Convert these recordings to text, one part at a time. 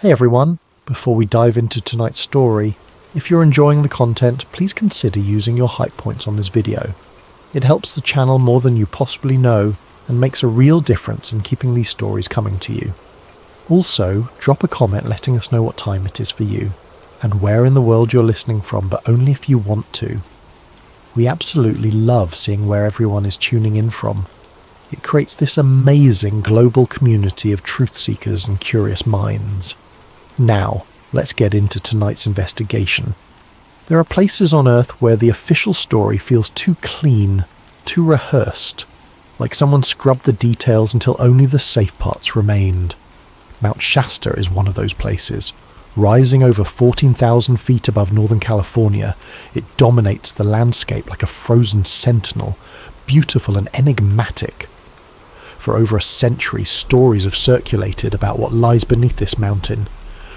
Hey everyone, before we dive into tonight's story, if you're enjoying the content, please consider using your hype points on this video. It helps the channel more than you possibly know and makes a real difference in keeping these stories coming to you. Also, drop a comment letting us know what time it is for you, and where in the world you're listening from, but only if you want to. We absolutely love seeing where everyone is tuning in from. It creates this amazing global community of truth seekers and curious minds. Now, let's get into tonight's investigation. There are places on Earth where the official story feels too clean, too rehearsed, like someone scrubbed the details until only the safe parts remained. Mount Shasta is one of those places. Rising over 14,000 feet above Northern California, it dominates the landscape like a frozen sentinel, beautiful and enigmatic. For over a century, stories have circulated about what lies beneath this mountain.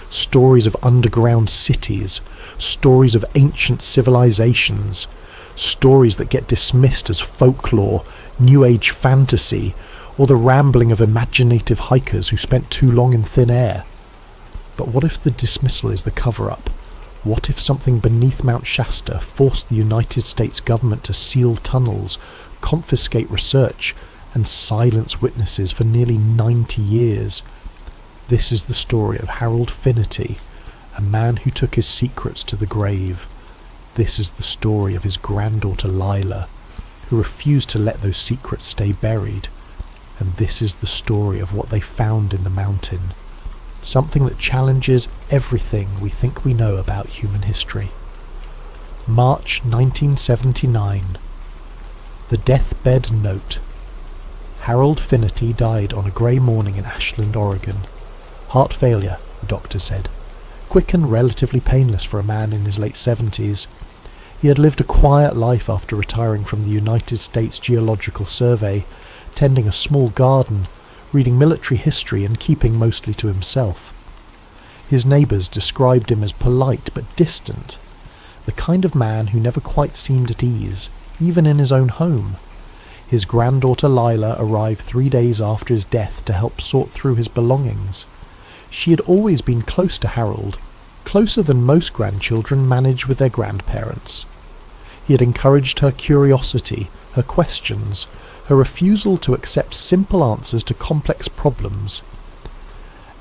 Stories of underground cities, stories of ancient civilizations, stories that get dismissed as folklore, new age fantasy, or the rambling of imaginative hikers who spent too long in thin air. But what if the dismissal is the cover-up? What if something beneath Mount Shasta forced the United States government to seal tunnels, confiscate research, and silence witnesses for nearly 90 years? This is the story of Harold Finnerty, a man who took his secrets to the grave. This is the story of his granddaughter Lila, who refused to let those secrets stay buried. And this is the story of what they found in the mountain. Something that challenges everything we think we know about human history. March 1979. The Deathbed Note. Harold Finnerty died on a grey morning in Ashland, Oregon. Heart failure, the doctor said. Quick and relatively painless for a man in his late 70s. He had lived a quiet life after retiring from the United States Geological Survey, tending a small garden, reading military history and keeping mostly to himself. His neighbours described him as polite but distant, the kind of man who never quite seemed at ease, even in his own home. His granddaughter Lila arrived 3 days after his death to help sort through his belongings. She had always been close to Harold, closer than most grandchildren manage with their grandparents. He had encouraged her curiosity, her questions, her refusal to accept simple answers to complex problems.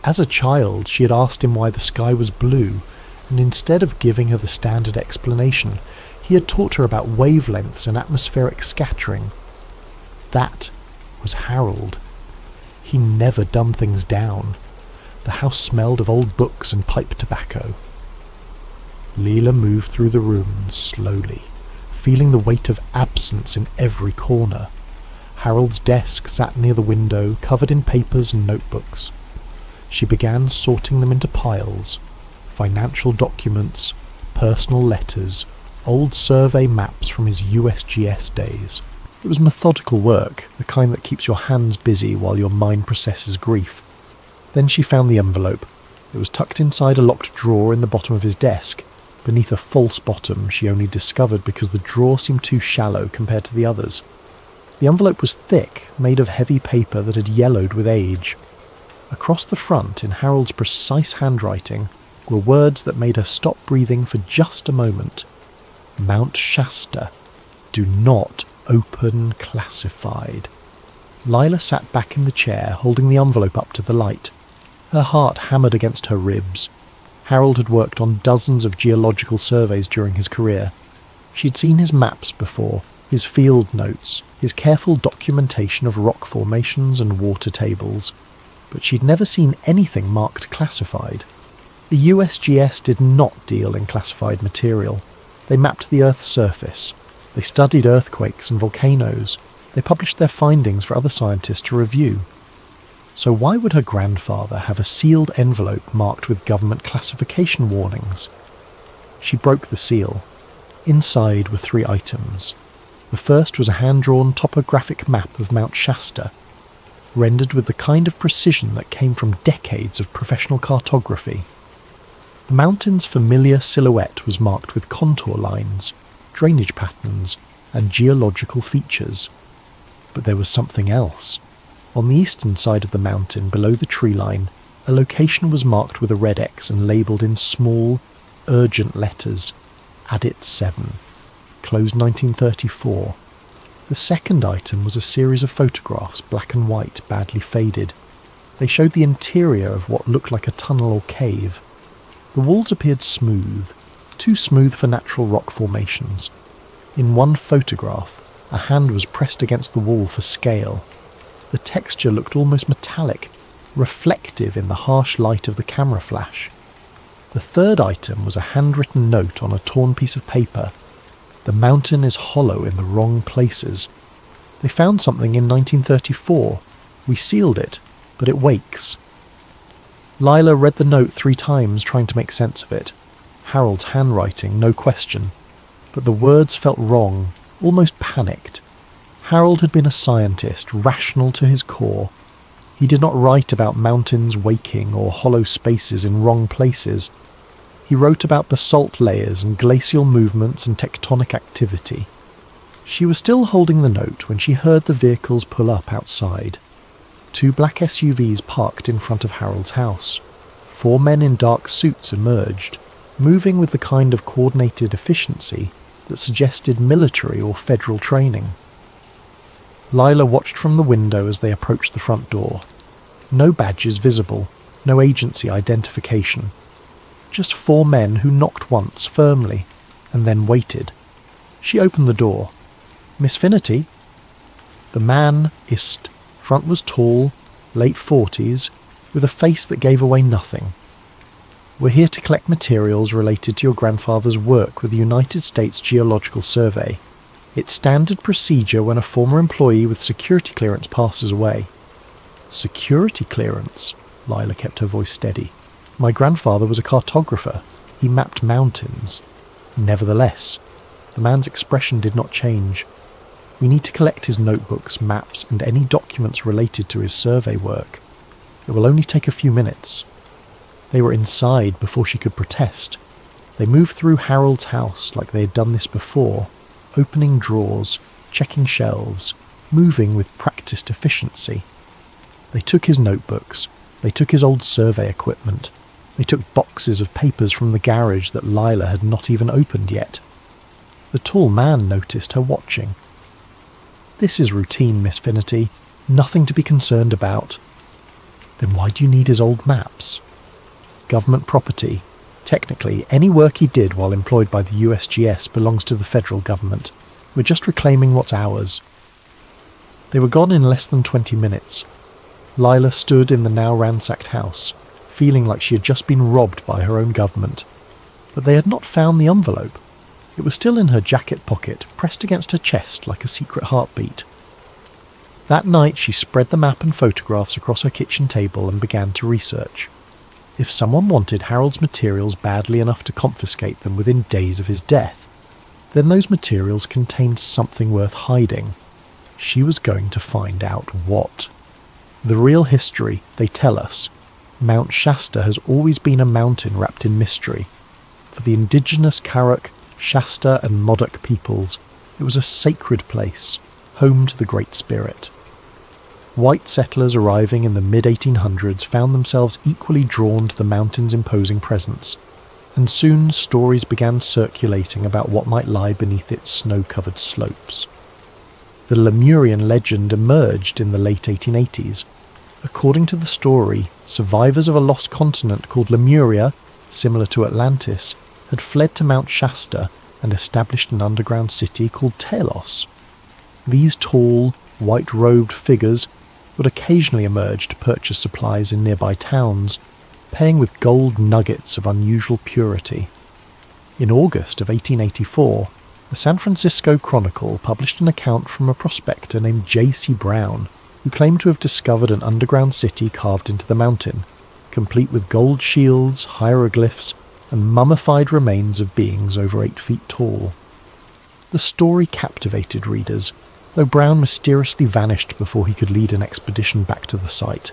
As a child, she had asked him why the sky was blue, and instead of giving her the standard explanation, he had taught her about wavelengths and atmospheric scattering. That was Harold. He never dumbed things down. The house smelled of old books and pipe tobacco. Leela moved through the room slowly, feeling the weight of absence in every corner. Harold's desk sat near the window, covered in papers and notebooks. She began sorting them into piles: financial documents, personal letters, old survey maps from his USGS days. It was methodical work, the kind that keeps your hands busy while your mind processes grief. Then she found the envelope. It was tucked inside a locked drawer in the bottom of his desk, beneath a false bottom she only discovered because the drawer seemed too shallow compared to the others. The envelope was thick, made of heavy paper that had yellowed with age. Across the front, in Harold's precise handwriting, were words that made her stop breathing for just a moment. Mount Shasta. Do not open classified. Lila sat back in the chair, holding the envelope up to the light. Her heart hammered against her ribs. Harold had worked on dozens of geological surveys during his career. She'd seen his maps before, his field notes, his careful documentation of rock formations and water tables, but she'd never seen anything marked classified. The USGS did not deal in classified material. They mapped the Earth's surface. They studied earthquakes and volcanoes. They published their findings for other scientists to review. So why would her grandfather have a sealed envelope marked with government classification warnings? She broke the seal. Inside were 3 items. The first was a hand-drawn topographic map of Mount Shasta, rendered with the kind of precision that came from decades of professional cartography. The mountain's familiar silhouette was marked with contour lines, drainage patterns, and geological features. But there was something else. On the eastern side of the mountain, below the tree line, A location was marked with a red X and labelled in small, urgent letters, Addit 7, closed 1934. The second item was a series of photographs, black and white, badly faded. They showed the interior of what looked like a tunnel or cave. The walls appeared smooth, too smooth for natural rock formations. In one photograph, a hand was pressed against the wall for scale. The texture looked almost metallic, reflective in the harsh light of the camera flash. The third item was a handwritten note on a torn piece of paper. The mountain is hollow in the wrong places. They found something in 1934. We sealed it, but it wakes. Lila read the note 3 times, trying to make sense of it. Harold's handwriting, no question. But the words felt wrong, almost panicked. Harold had been a scientist, rational to his core. He did not write about mountains waking or hollow spaces in wrong places. He wrote about basalt layers and glacial movements and tectonic activity. She was still holding the note when she heard the vehicles pull up outside. 2 black SUVs parked in front of Harold's house. 4 men in dark suits emerged, moving with the kind of coordinated efficiency that suggested military or federal training. Lila watched from the window as they approached the front door. No badges visible, no agency identification. Just 4 men who knocked once, firmly, and then waited. She opened the door. "Miss Finnerty?" The man hissed. Front was tall, late 40s, with a face that gave away nothing. "We're here to collect materials related to your grandfather's work with the United States Geological Survey. It's standard procedure when a former employee with security clearance passes away." "Security clearance?" Lila kept her voice steady. "My grandfather was a cartographer. He mapped mountains." Nevertheless, the man's expression did not change. "We need to collect his notebooks, maps, and any documents related to his survey work. It will only take a few minutes." They were inside before she could protest. They moved through Harold's house like they had done this before, opening drawers, checking shelves, moving with practiced efficiency. They took his notebooks. They took his old survey equipment. They took boxes of papers from the garage that Lila had not even opened yet. The tall man noticed her watching. "This is routine, Miss Finnerty. Nothing to be concerned about." "Then why do you need his old maps?" "Government property. Technically, any work he did while employed by the USGS belongs to the federal government. We're just reclaiming what's ours." They were gone in less than 20 minutes. Lila stood in the now ransacked house, feeling like she had just been robbed by her own government. But they had not found the envelope. It was still in her jacket pocket, pressed against her chest like a secret heartbeat. That night she spread the map and photographs across her kitchen table and began to research. If someone wanted Harold's materials badly enough to confiscate them within days of his death, then those materials contained something worth hiding. She was going to find out what. The real history, they tell us, Mount Shasta has always been a mountain wrapped in mystery. For the indigenous Karuk, Shasta and Modoc peoples, it was a sacred place, home to the Great Spirit. White settlers arriving in the mid-1800s found themselves equally drawn to the mountain's imposing presence, and soon stories began circulating about what might lie beneath its snow-covered slopes. The Lemurian legend emerged in the late 1880s. According to the story, survivors of a lost continent called Lemuria, similar to Atlantis, had fled to Mount Shasta and established an underground city called Telos. These tall, white-robed figures would occasionally emerge to purchase supplies in nearby towns, paying with gold nuggets of unusual purity. In August of 1884, the San Francisco Chronicle published an account from a prospector named J.C. Brown, who claimed to have discovered an underground city carved into the mountain, complete with gold shields, hieroglyphs, and mummified remains of beings over 8 feet tall. The story captivated readers, though Brown mysteriously vanished before he could lead an expedition back to the site.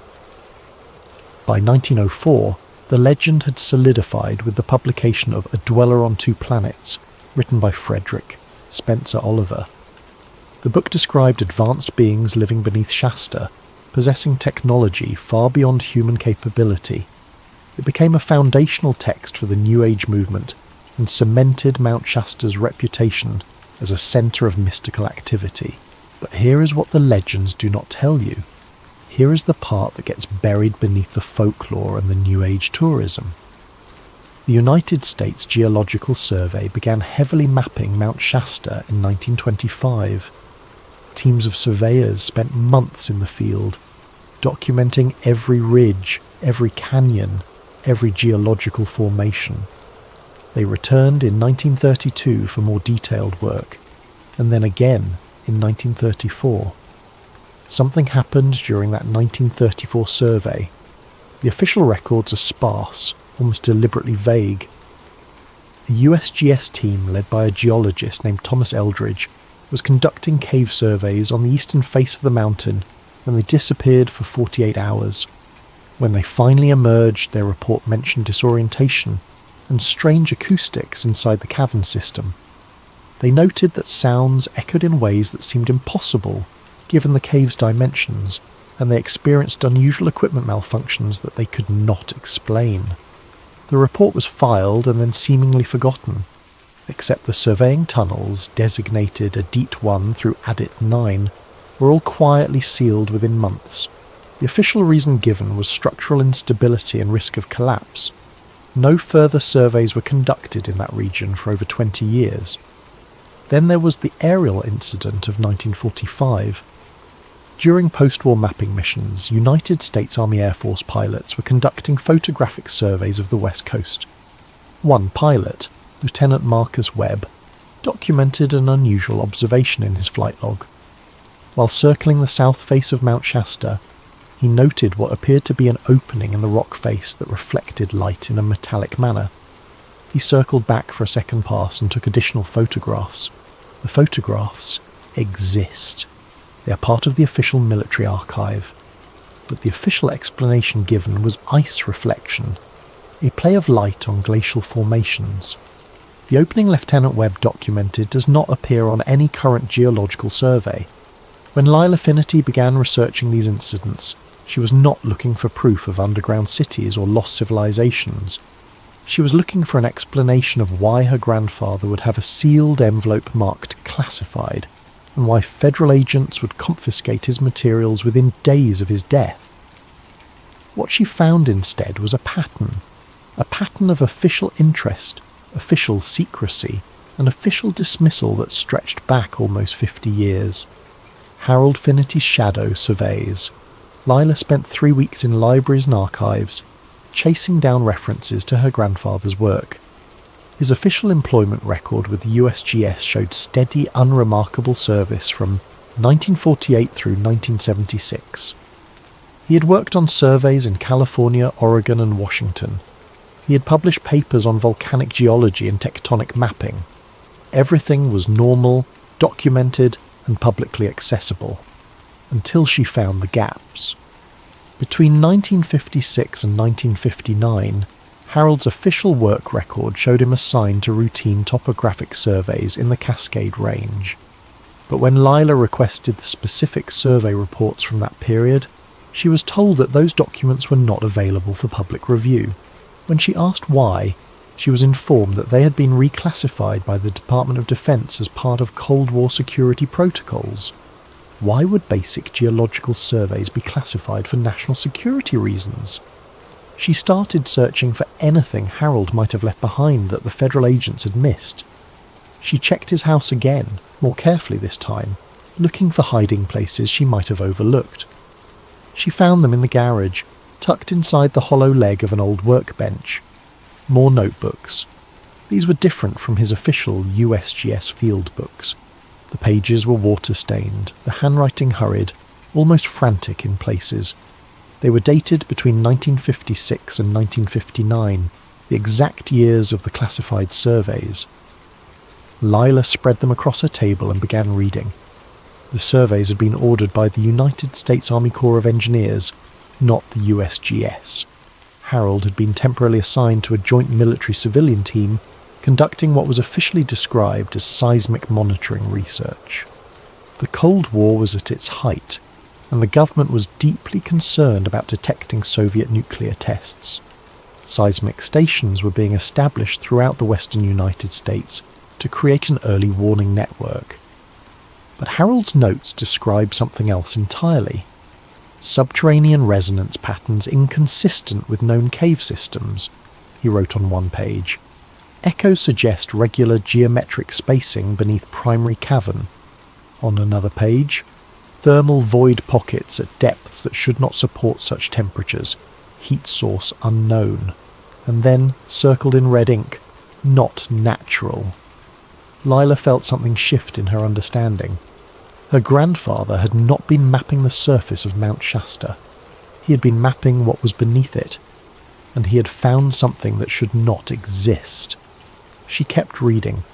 By 1904, the legend had solidified with the publication of A Dweller on Two Planets, written by Frederick Spencer Oliver. The book described advanced beings living beneath Shasta, possessing technology far beyond human capability. It became a foundational text for the New Age movement and cemented Mount Shasta's reputation as a centre of mystical activity. But here is what the legends do not tell you. Here is the part that gets buried beneath the folklore and the New Age tourism. The United States Geological Survey began heavily mapping Mount Shasta in 1925. Teams of surveyors spent months in the field, documenting every ridge, every canyon, every geological formation. They returned in 1932 for more detailed work, and then again in 1934. Something happened during that 1934 survey. The official records are sparse, almost deliberately vague. A USGS team led by a geologist named Thomas Eldridge was conducting cave surveys on the eastern face of the mountain when they disappeared for 48 hours. When they finally emerged, their report mentioned disorientation and strange acoustics inside the cavern system. They noted that sounds echoed in ways that seemed impossible given the cave's dimensions, and they experienced unusual equipment malfunctions that they could not explain. The report was filed and then seemingly forgotten, except the surveying tunnels, designated Adit 1 through Adit 9, were all quietly sealed within months. The official reason given was structural instability and risk of collapse. No further surveys were conducted in that region for over 20 years. Then there was the aerial incident of 1945. During post-war mapping missions, United States Army Air Force pilots were conducting photographic surveys of the West Coast. One pilot, Lieutenant Marcus Webb, documented an unusual observation in his flight log. While circling the south face of Mount Shasta, he noted what appeared to be an opening in the rock face that reflected light in a metallic manner. He circled back for a second pass and took additional photographs. The photographs exist. They are part of the official military archive. But the official explanation given was ice reflection, a play of light on glacial formations. The opening Lieutenant Webb documented does not appear on any current geological survey. When Lila Finnerty began researching these incidents, she was not looking for proof of underground cities or lost civilizations. She was looking for an explanation of why her grandfather would have a sealed envelope marked classified, and why federal agents would confiscate his materials within days of his death. What she found instead was a pattern of official interest, official secrecy, and official dismissal that stretched back almost 50 years. Harold Finnerty's shadow surveys. Lila spent 3 weeks in libraries and archives, chasing down references to her grandfather's work. His official employment record with the USGS showed steady, unremarkable service from 1948 through 1976. He had worked on surveys in California, Oregon, and Washington. He had published papers on volcanic geology and tectonic mapping. Everything was normal, documented, and publicly accessible, until she found the gaps. Between 1956 and 1959, Harold's official work record showed him assigned to routine topographic surveys in the Cascade Range. But when Lila requested the specific survey reports from that period, she was told that those documents were not available for public review. When she asked why, she was informed that they had been reclassified by the Department of Defense as part of Cold War security protocols. Why would basic geological surveys be classified for national security reasons? She started searching for anything Harold might have left behind that the federal agents had missed. She checked his house again, more carefully this time, looking for hiding places she might have overlooked. She found them in the garage, tucked inside the hollow leg of an old workbench. More notebooks. These were different from his official USGS field books. The pages were water-stained, the handwriting hurried, almost frantic in places. They were dated between 1956 and 1959, the exact years of the classified surveys. Lila spread them across her table and began reading. The surveys had been ordered by the United States Army Corps of Engineers, not the USGS. Harold had been temporarily assigned to a joint military-civilian team conducting what was officially described as seismic monitoring research. The Cold War was at its height. and the government was deeply concerned about detecting Soviet nuclear tests. Seismic stations were being established throughout the western United States to create an early warning network. But Harold's notes describe something else entirely. Subterranean resonance patterns inconsistent with known cave systems, he wrote on one page. Echoes suggest regular geometric spacing beneath primary cavern. On another page, thermal void pockets at depths that should not support such temperatures, heat source unknown. And then, circled in red ink, not natural. Lila felt something shift in her understanding. Her grandfather had not been mapping the surface of Mount Shasta. He had been mapping what was beneath it, and he had found something that should not exist. She kept reading.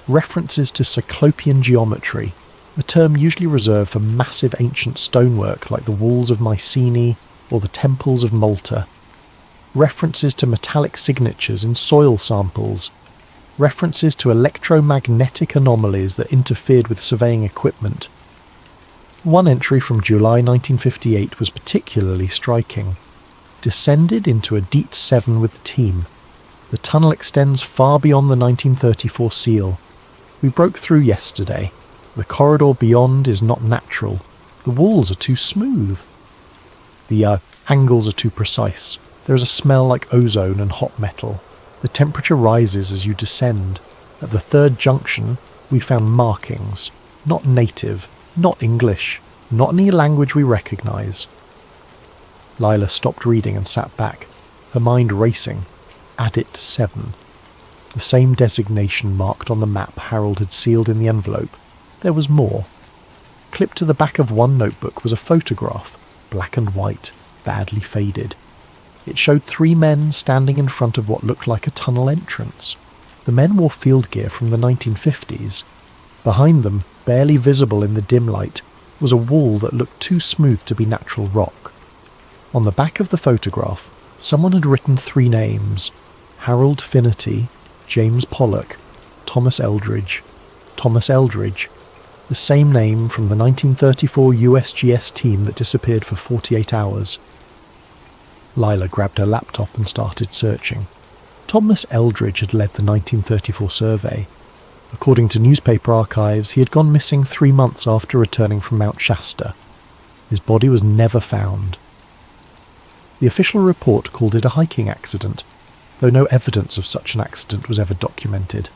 References to cyclopean geometry, a term usually reserved for massive ancient stonework like the walls of Mycenae or the temples of Malta. References to metallic signatures in soil samples. References to electromagnetic anomalies that interfered with surveying equipment. One entry from July 1958 was particularly striking. Descended into a DEET 7 with the team. The tunnel extends far beyond the 1934 seal. We broke through yesterday. The corridor beyond is not natural. The walls are too smooth. The angles are too precise. There is a smell like ozone and hot metal. The temperature rises as you descend. At the third junction, we found markings. Not native, not English, not any language we recognise. Lila stopped reading and sat back, her mind racing. Adit 7. The same designation marked on the map Harold had sealed in the envelope. There was more. Clipped to the back of one notebook was a photograph, black and white, badly faded. It showed 3 men standing in front of what looked like a tunnel entrance. The men wore field gear from the 1950s. Behind them, barely visible in the dim light, was a wall that looked too smooth to be natural rock. On the back of the photograph, someone had written 3 names: Harold Finnerty, James Pollock, Thomas Eldridge. Thomas Eldridge, the same name from the 1934 USGS team that disappeared for 48 hours. Lila grabbed her laptop and started searching. Thomas Eldridge had led the 1934 survey. According to newspaper archives, he had gone missing 3 months after returning from Mount Shasta. His body was never found. The official report called it a hiking accident, though no evidence of such an accident was ever documented.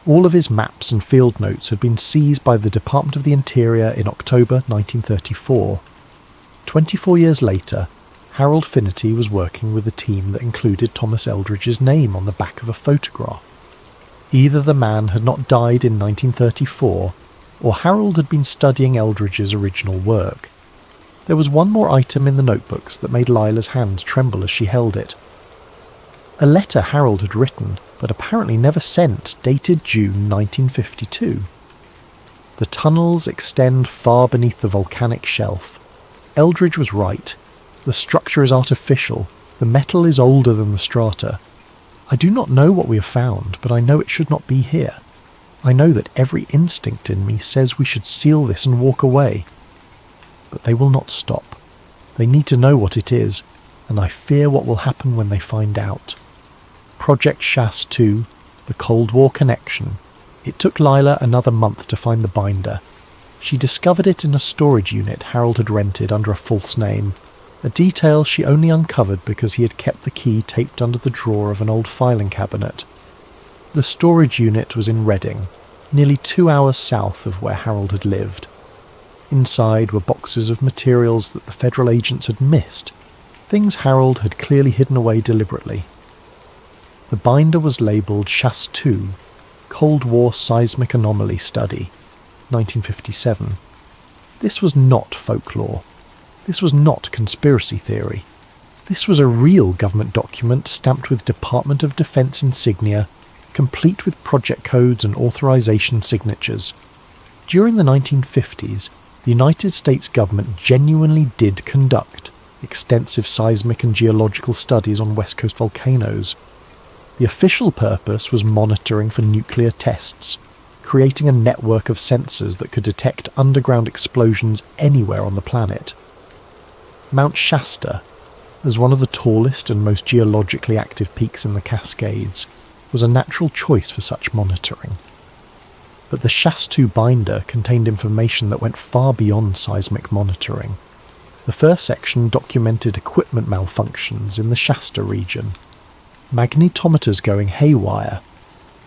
All of his maps and field notes had been seized by the Department of the Interior in October 1934. 24 years later, Harold Finnerty was working with a team that included Thomas Eldridge's name on the back of a photograph. Either the man had not died in 1934, or Harold had been studying Eldridge's original work. There was one more item in the notebooks that made Lila's hands tremble as she held it. A letter Harold had written, but apparently never sent, dated June 1952. The tunnels extend far beneath the volcanic shelf. Eldridge was right. The structure is artificial. The metal is older than the strata. I do not know what we have found, but I know it should not be here. I know that every instinct in me says we should seal this and walk away. But they will not stop. They need to know what it is, and I fear what will happen when they find out. Project Shasta 2, the Cold War connection. It took Lila another month to find the binder. She discovered it in a storage unit Harold had rented under a false name, a detail she only uncovered because he had kept the key taped under the drawer of an old filing cabinet. The storage unit was in Reading, nearly 2 hours south of where Harold had lived. Inside were boxes of materials that the federal agents had missed, things Harold had clearly hidden away deliberately. The binder was labelled Shasta 2, Cold War Seismic Anomaly Study, 1957. This was not folklore. This was not conspiracy theory. This was a real government document stamped with Department of Defense insignia, complete with project codes and authorization signatures. During the 1950s, the United States government genuinely did conduct extensive seismic and geological studies on West Coast volcanoes. The official purpose was monitoring for nuclear tests, creating a network of sensors that could detect underground explosions anywhere on the planet. Mount Shasta, as one of the tallest and most geologically active peaks in the Cascades, was a natural choice for such monitoring. But the Shasta binder contained information that went far beyond seismic monitoring. The first section documented equipment malfunctions in the Shasta region. Magnetometers going haywire,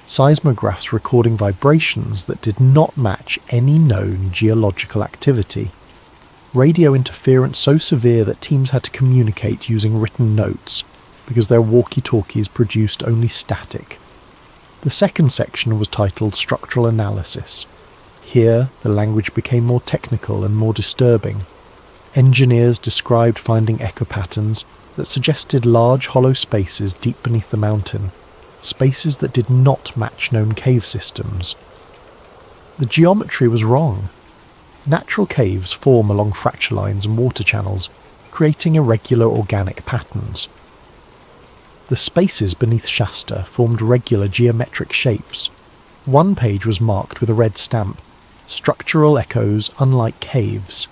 seismographs recording vibrations that did not match any known geological activity, radio interference so severe that teams had to communicate using written notes because their walkie-talkies produced only static. The second section was titled Structural Analysis. Here, the language became more technical and more disturbing. Engineers described finding echo patterns that suggested large hollow spaces deep beneath the mountain, spaces that did not match known cave systems. The geometry was wrong. Natural caves form along fracture lines and water channels, creating irregular organic patterns. The spaces beneath Shasta formed regular geometric shapes. One page was marked with a red stamp, structural echoes unlike caves.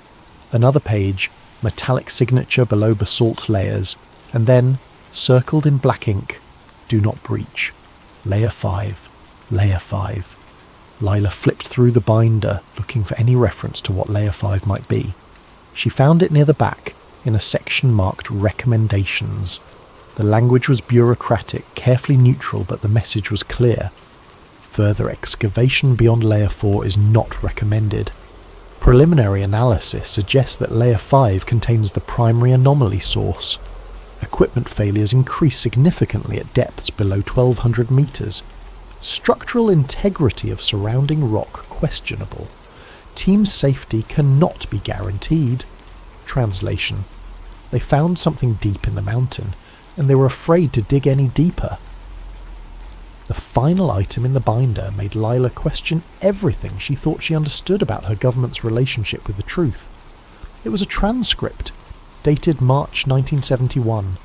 Another page, metallic signature below basalt layers, and then, circled in black ink, do not breach. Layer 5, layer 5. Lila flipped through the binder, looking for any reference to what layer 5 might be. She found it near the back, in a section marked Recommendations. The language was bureaucratic, carefully neutral, but the message was clear. Further excavation beyond layer 4 is not recommended. Preliminary analysis suggests that layer 5 contains the primary anomaly source. Equipment failures increase significantly at depths below 1200 meters. Structural integrity of surrounding rock questionable. Team safety cannot be guaranteed. Translation: they found something deep in the mountain, and they were afraid to dig any deeper. The final item in the binder made Lila question everything she thought she understood about her government's relationship with the truth. It was a transcript, dated March 1971.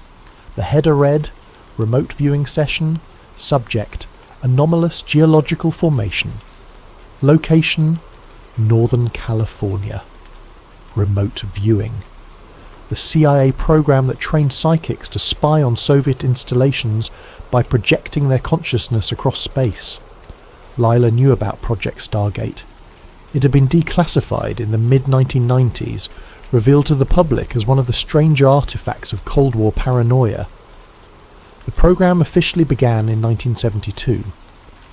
The header read, Remote Viewing Session, Subject, Anomalous Geological Formation. Location, Northern California. Remote viewing. The CIA program that trained psychics to spy on Soviet installations by projecting their consciousness across space. Lila knew about Project Stargate. It had been declassified in the mid-1990s, revealed to the public as one of the strange artifacts of Cold War paranoia. The program officially began in 1972,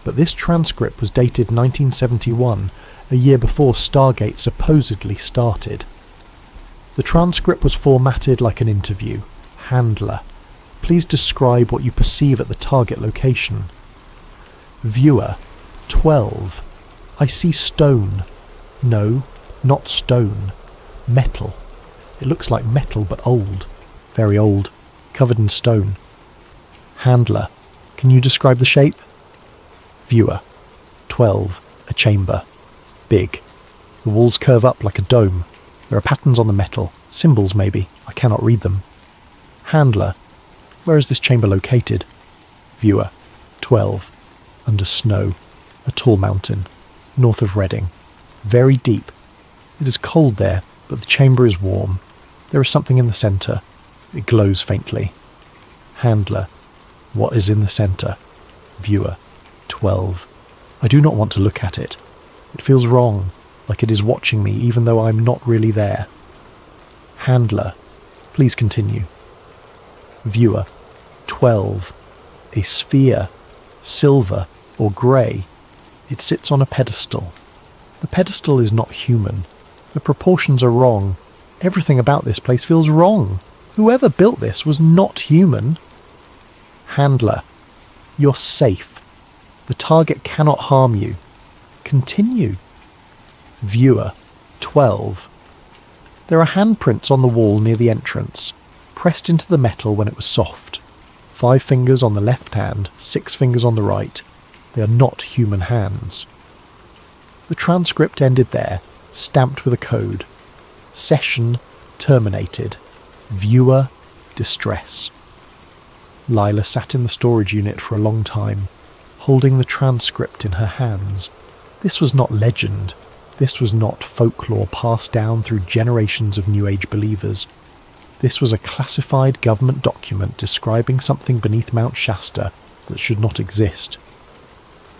but this transcript was dated 1971, a year before Stargate supposedly started. The transcript was formatted like an interview. Handler: please describe what you perceive at the target location. Viewer: 12. I see stone. No, not stone. Metal. It looks like metal but old. Very old. Covered in stone. Handler: can you describe the shape? Viewer: 12. A chamber. Big. The walls curve up like a dome. There are patterns on the metal. Symbols maybe. I cannot read them. Handler: where is this chamber located? Viewer: 12. Under snow. A tall mountain. North of Reading. Very deep. It is cold there, but the chamber is warm. There is something in the centre. It glows faintly. Handler: what is in the centre? Viewer: 12. I do not want to look at it. It feels wrong, like it is watching me even though I am not really there. Handler: please continue. Viewer: 12. A sphere, silver or grey. It sits on a pedestal. The pedestal is not human. The proportions are wrong. Everything about this place feels wrong. Whoever built this was not human. Handler: you're safe. The target cannot harm you. Continue. Viewer: 12. There are handprints on the wall near the entrance, pressed into the metal when it was soft. 5 fingers on the left hand, 6 fingers on the right. They are not human hands. The transcript ended there, stamped with a code. Session terminated. Viewer distress. Lila sat in the storage unit for a long time, holding the transcript in her hands. This was not legend. This was not folklore passed down through generations of New Age believers. This was a classified government document describing something beneath Mount Shasta that should not exist.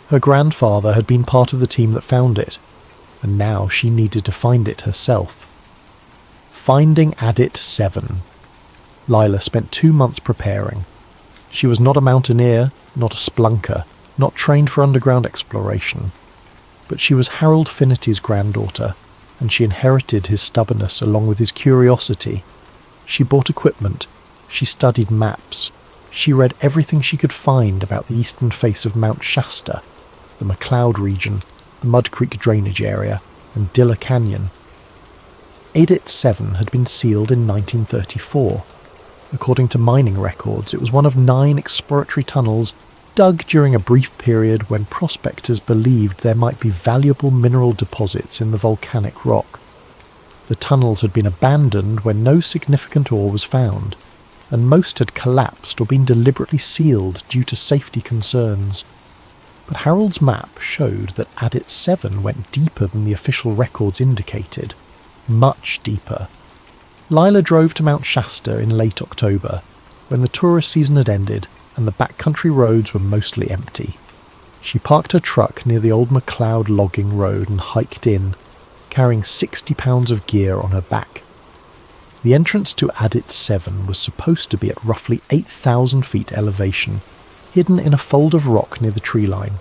Her grandfather had been part of the team that found it, and now she needed to find it herself. Finding Adit 7. Lila spent 2 months preparing. She was not a mountaineer, not a splunker, not trained for underground exploration. But she was Harold Finnerty's granddaughter, and she inherited his stubbornness along with his curiosity. She bought equipment, she studied maps, she read everything she could find about the eastern face of Mount Shasta, the McCloud region, the Mud Creek drainage area, and Dilla Canyon. Adit 7 had been sealed in 1934. According to mining records, it was one of 9 exploratory tunnels dug during a brief period when prospectors believed there might be valuable mineral deposits in the volcanic rock. The tunnels had been abandoned when no significant ore was found, and most had collapsed or been deliberately sealed due to safety concerns. But Harold's map showed that Adit 7 went deeper than the official records indicated. Much deeper. Lila drove to Mount Shasta in late October, when the tourist season had ended and the backcountry roads were mostly empty. She parked her truck near the old McCloud logging road and hiked in, carrying 60 pounds of gear on her back. The entrance to Adit 7 was supposed to be at roughly 8,000 feet elevation, hidden in a fold of rock near the tree line.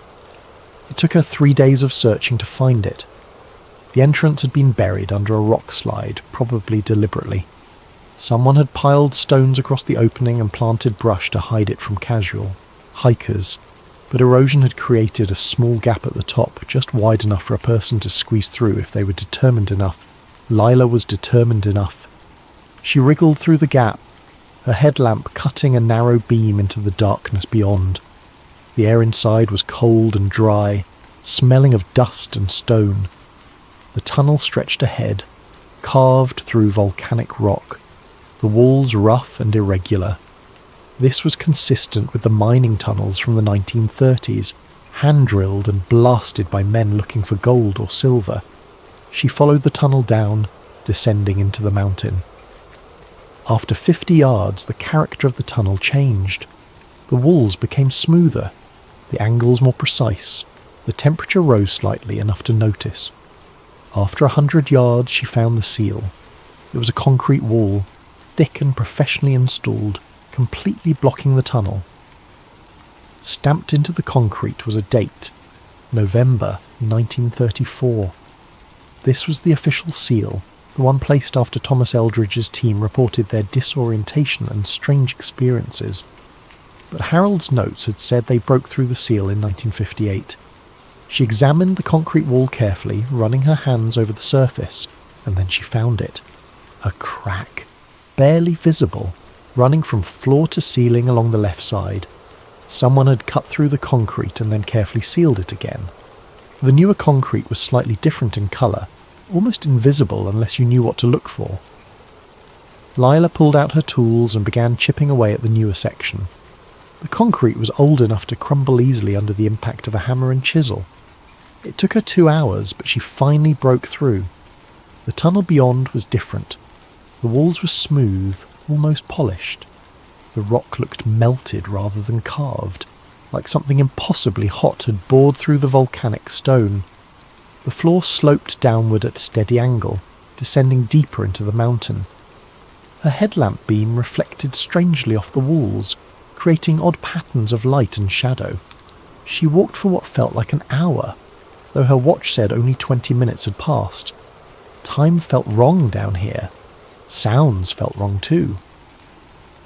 It took her 3 days of searching to find it. The entrance had been buried under a rock slide, probably deliberately. Someone had piled stones across the opening and planted brush to hide it from casual hikers, but erosion had created a small gap at the top, just wide enough for a person to squeeze through if they were determined enough. Lila was determined enough. She wriggled through the gap, her headlamp cutting a narrow beam into the darkness beyond. The air inside was cold and dry, smelling of dust and stone. The tunnel stretched ahead, carved through volcanic rock, the walls rough and irregular. This was consistent with the mining tunnels from the 1930s, hand-drilled and blasted by men looking for gold or silver. She followed the tunnel down, descending into the mountain. After 50 yards, the character of the tunnel changed. The walls became smoother, the angles more precise, the temperature rose slightly enough to notice. After 100 yards, she found the seal. It was a concrete wall, thick and professionally installed, completely blocking the tunnel. Stamped into the concrete was a date, November 1934. This was the official seal, the one placed after Thomas Eldridge's team reported their disorientation and strange experiences. But Harold's notes had said they broke through the seal in 1958. She examined the concrete wall carefully, running her hands over the surface, and then she found it. A crack, barely visible, running from floor to ceiling along the left side. Someone had cut through the concrete and then carefully sealed it again. The newer concrete was slightly different in colour, almost invisible unless you knew what to look for. Lila pulled out her tools and began chipping away at the newer section. The concrete was old enough to crumble easily under the impact of a hammer and chisel. It took her 2 hours, but she finally broke through. The tunnel beyond was different. The walls were smooth, almost polished. The rock looked melted rather than carved, like something impossibly hot had bored through the volcanic stone. The floor sloped downward at a steady angle, descending deeper into the mountain. Her headlamp beam reflected strangely off the walls, creating odd patterns of light and shadow. She walked for what felt like an hour, though her watch said only 20 minutes had passed. Time felt wrong down here. Sounds felt wrong too.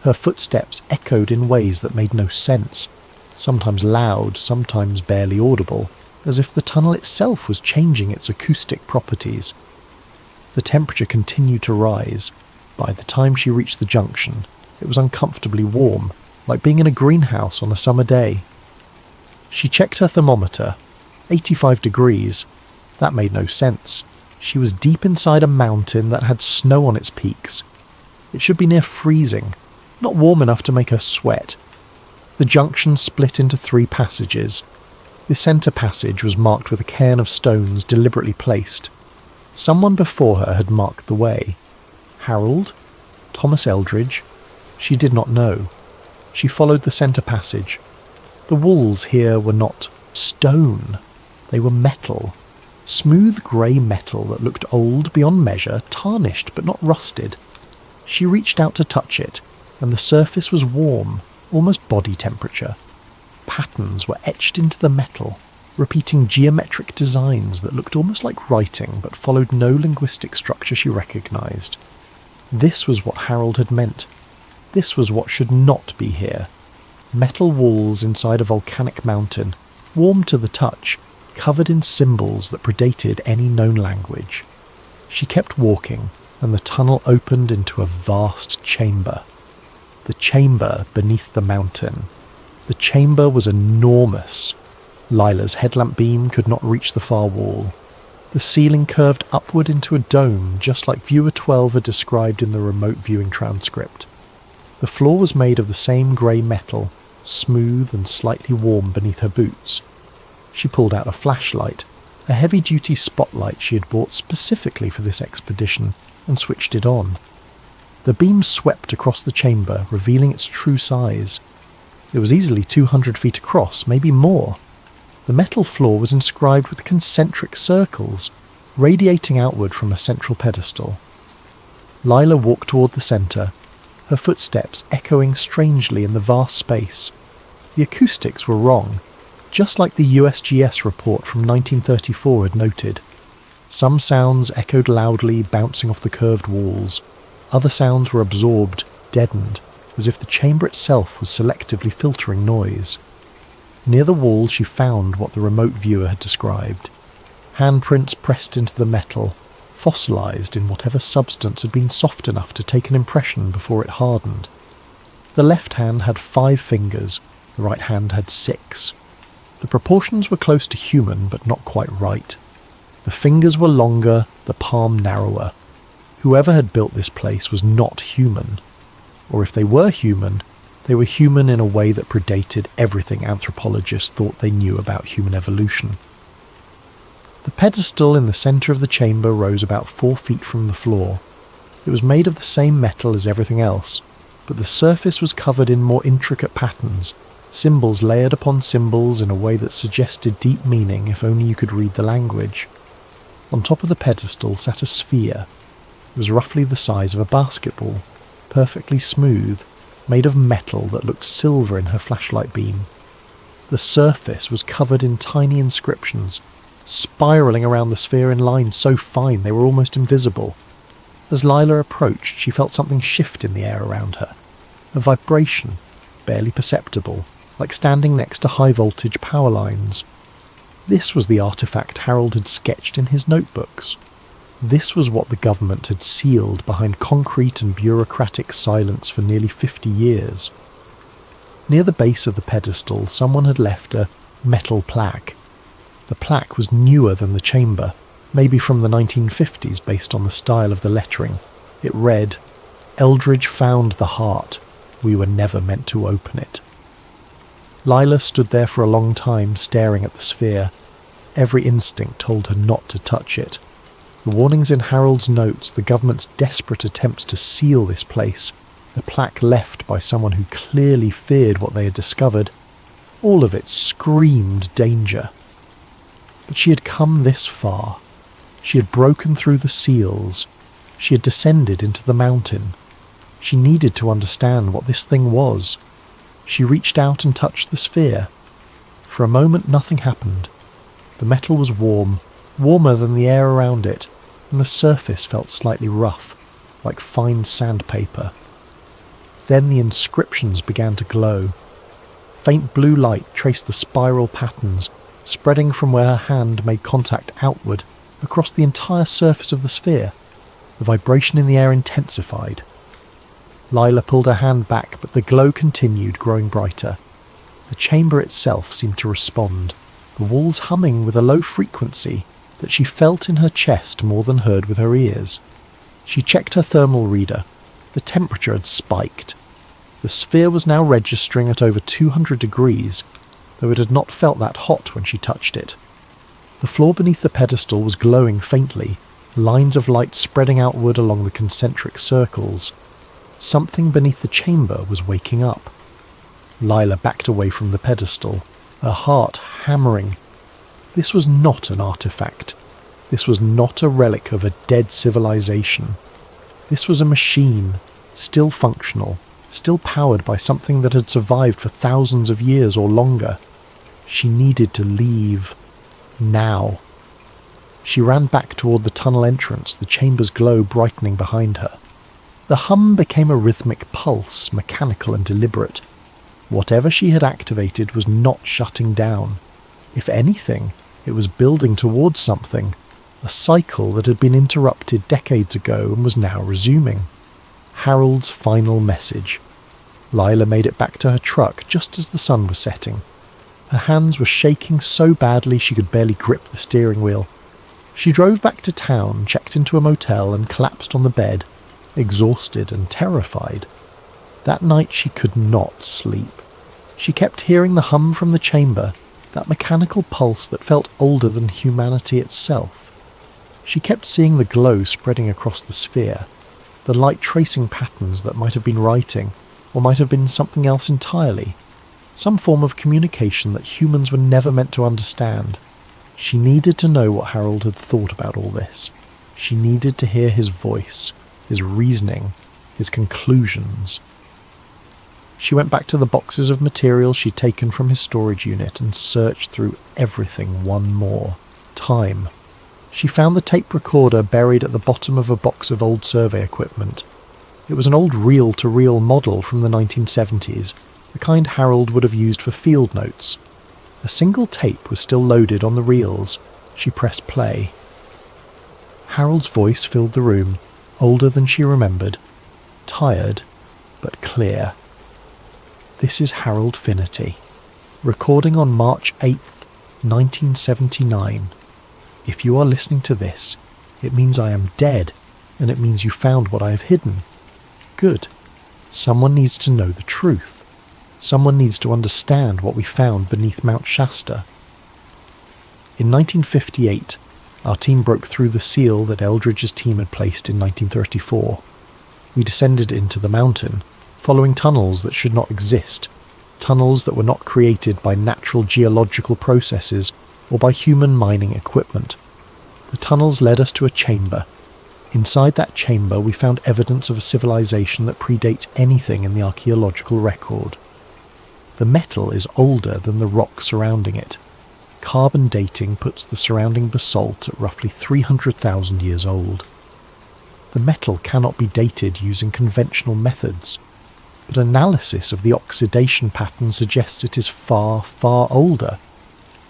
Her footsteps echoed in ways that made no sense, sometimes loud, sometimes barely audible, as if the tunnel itself was changing its acoustic properties. The temperature continued to rise. By the time she reached the junction, it was uncomfortably warm, like being in a greenhouse on a summer day. She checked her thermometer. 85 degrees. That made no sense. She was deep inside a mountain that had snow on its peaks. It should be near freezing, not warm enough to make her sweat. The junction split into 3 passages. The centre passage was marked with a cairn of stones deliberately placed. Someone before her had marked the way. Harold? Thomas Eldridge? She did not know. She followed the centre passage. The walls here were not stone. They were metal. Smooth grey metal that looked old beyond measure, tarnished but not rusted. She reached out to touch it, and the surface was warm, almost body temperature. Patterns were etched into the metal, repeating geometric designs that looked almost like writing but followed no linguistic structure she recognised. This was what Harold had meant. This was what should not be here. Metal walls inside a volcanic mountain, warm to the touch, covered in symbols that predated any known language. She kept walking, and the tunnel opened into a vast chamber. The chamber beneath the mountain. The chamber was enormous. Lila's headlamp beam could not reach the far wall. The ceiling curved upward into a dome, just like Viewer 12 had described in the remote viewing transcript. The floor was made of the same grey metal, smooth and slightly warm beneath her boots. She pulled out a flashlight, a heavy-duty spotlight she had bought specifically for this expedition, and switched it on. The beam swept across the chamber, revealing its true size. It was easily 200 feet across, maybe more. The metal floor was inscribed with concentric circles, radiating outward from a central pedestal. Lila walked toward the centre, her footsteps echoing strangely in the vast space. The acoustics were wrong, just like the USGS report from 1934 had noted. Some sounds echoed loudly, bouncing off the curved walls. Other sounds were absorbed, deadened, as if the chamber itself was selectively filtering noise. Near the wall she found what the remote viewer had described. Handprints pressed into the metal, fossilised in whatever substance had been soft enough to take an impression before it hardened. The left hand had 5 fingers, the right hand had 6. The proportions were close to human, but not quite right. The fingers were longer, the palm narrower. Whoever had built this place was not human. Or if they were human in a way that predated everything anthropologists thought they knew about human evolution. The pedestal in the centre of the chamber rose about 4 feet from the floor. It was made of the same metal as everything else, but the surface was covered in more intricate patterns, symbols layered upon symbols in a way that suggested deep meaning if only you could read the language. On top of the pedestal sat a sphere. It was roughly the size of a basketball, perfectly smooth, made of metal that looked silver in her flashlight beam. The surface was covered in tiny inscriptions, spiralling around the sphere in lines so fine they were almost invisible. As Lila approached, she felt something shift in the air around her. A vibration, barely perceptible, like standing next to high-voltage power lines. This was the artifact Harold had sketched in his notebooks. This was what the government had sealed behind concrete and bureaucratic silence for nearly 50 years. Near the base of the pedestal, someone had left a metal plaque. The plaque was newer than the chamber, maybe from the 1950s based on the style of the lettering. It read, "Eldridge found the heart. We were never meant to open it." Lila stood there for a long time staring at the sphere. Every instinct told her not to touch it. The warnings in Harold's notes, the government's desperate attempts to seal this place, the plaque left by someone who clearly feared what they had discovered, all of it screamed danger. But she had come this far. She had broken through the seals. She had descended into the mountain. She needed to understand what this thing was. She reached out and touched the sphere. For a moment nothing happened. The metal was warm, warmer than the air around it, and the surface felt slightly rough, like fine sandpaper. Then the inscriptions began to glow. Faint blue light traced the spiral patterns, spreading from where her hand made contact outward, across the entire surface of the sphere. The vibration in the air intensified. Lila pulled her hand back, but the glow continued, growing brighter. The chamber itself seemed to respond, the walls humming with a low frequency that she felt in her chest more than heard with her ears. She checked her thermal reader. The temperature had spiked. The sphere was now registering at over 200 degrees, though it had not felt that hot when she touched it. The floor beneath the pedestal was glowing faintly, lines of light spreading outward along the concentric circles. Something beneath the chamber was waking up. Lila backed away from the pedestal, her heart hammering. This was not an artifact. This was not a relic of a dead civilization. This was a machine, still functional, still powered by something that had survived for thousands of years or longer. She needed to leave. Now. She ran back toward the tunnel entrance, the chamber's glow brightening behind her. The hum became a rhythmic pulse, mechanical and deliberate. Whatever she had activated was not shutting down. If anything, it was building towards something, a cycle that had been interrupted decades ago and was now resuming. Harold's final message. Lila made it back to her truck just as the sun was setting. Her hands were shaking so badly she could barely grip the steering wheel. She drove back to town, checked into a motel and collapsed on the bed, exhausted and terrified. That night she could not sleep. She kept hearing the hum from the chamber, that mechanical pulse that felt older than humanity itself. She kept seeing the glow spreading across the sphere, the light tracing patterns that might have been writing, or might have been something else entirely, some form of communication that humans were never meant to understand. She needed to know what Harold had thought about all this. She needed to hear his voice, his reasoning, his conclusions. She went back to the boxes of materials she'd taken from his storage unit and searched through everything one more time. She found the tape recorder buried at the bottom of a box of old survey equipment. It was an old reel-to-reel model from the 1970s, the kind Harold would have used for field notes. A single tape was still loaded on the reels. She pressed play. Harold's voice filled the room, older than she remembered, tired but clear. This is Harold Finnerty, recording on March 8th, 1979. If you are listening to this, it means I am dead, and it means you found what I have hidden. Good. Someone needs to know the truth. Someone needs to understand what we found beneath Mount Shasta. In 1958, our team broke through the seal that Eldridge's team had placed in 1934. We descended into the mountain, following tunnels that should not exist, tunnels that were not created by natural geological processes or by human mining equipment. The tunnels led us to a chamber. Inside that chamber we found evidence of a civilization that predates anything in the archaeological record. The metal is older than the rock surrounding it. Carbon dating puts the surrounding basalt at roughly 300,000 years old. The metal cannot be dated using conventional methods, but analysis of the oxidation pattern suggests it is far, far older.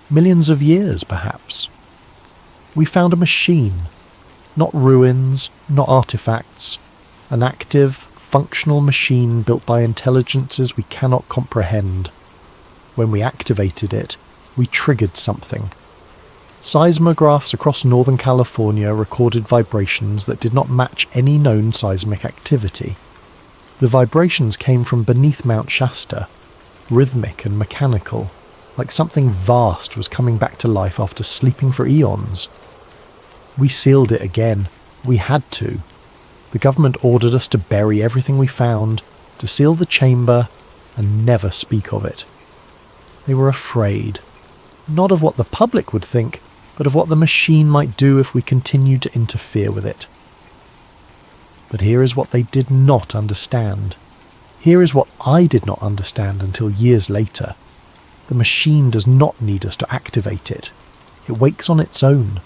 Millions of years, perhaps. We found a machine. Not ruins, not artifacts. An active, functional machine built by intelligences we cannot comprehend. When we activated it, we triggered something. Seismographs across Northern California recorded vibrations that did not match any known seismic activity. The vibrations came from beneath Mount Shasta, rhythmic and mechanical, like something vast was coming back to life after sleeping for eons. We sealed it again. We had to. The government ordered us to bury everything we found, to seal the chamber, and never speak of it. They were afraid, not of what the public would think, but of what the machine might do if we continued to interfere with it. But here is what they did not understand. Here is what I did not understand until years later. The machine does not need us to activate it. It wakes on its own.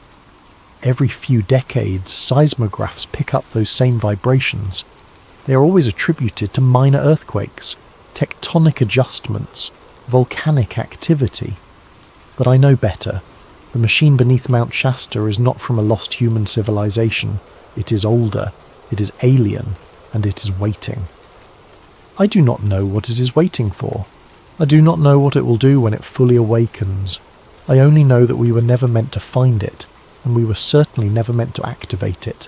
Every few decades, seismographs pick up those same vibrations. They are always attributed to minor earthquakes, tectonic adjustments, volcanic activity. But I know better. The machine beneath Mount Shasta is not from a lost human civilization. It is older, it is alien, and it is waiting. I do not know what it is waiting for. I do not know what it will do when it fully awakens. I only know that we were never meant to find it, and we were certainly never meant to activate it.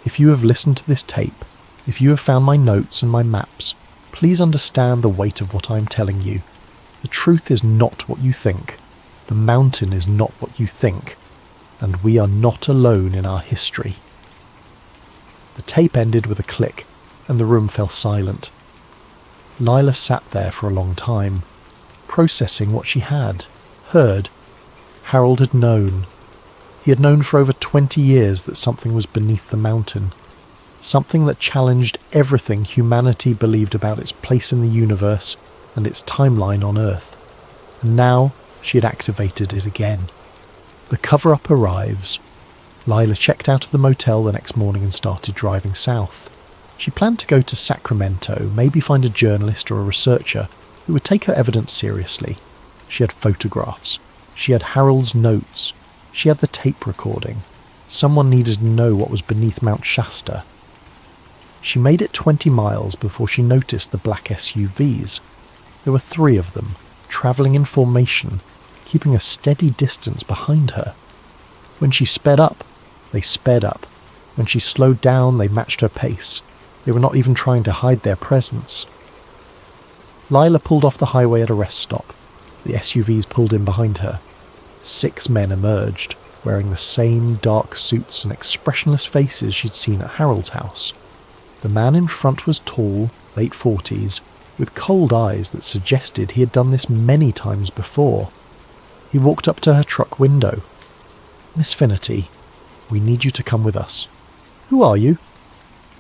If you have listened to this tape, if you have found my notes and my maps, please understand the weight of what I am telling you. The truth is not what you think. The mountain is not what you think. And we are not alone in our history. The tape ended with a click, and the room fell silent. Lila sat there for a long time, processing what she had heard. Harold had known. He had known for over 20 years that something was beneath the mountain, something that challenged everything humanity believed about its place in the universe and its timeline on Earth. And now she had activated it again. The cover-up arrives. Lila checked out of the motel the next morning and started driving south. She planned to go to Sacramento, maybe find a journalist or a researcher who would take her evidence seriously. She had photographs. She had Harold's notes. She had the tape recording. Someone needed to know what was beneath Mount Shasta. She made it 20 miles before she noticed the black SUVs. There were 3 of them, travelling in formation, keeping a steady distance behind her. When she sped up, they sped up. When she slowed down, they matched her pace. They were not even trying to hide their presence. Lila pulled off the highway at a rest stop. The SUVs pulled in behind her. 6 men emerged, wearing the same dark suits and expressionless faces she'd seen at Harold's house. The man in front was tall, late 40s, with cold eyes that suggested he had done this many times before. He walked up to her truck window. "Miss Finnerty, we need you to come with us." "Who are you?"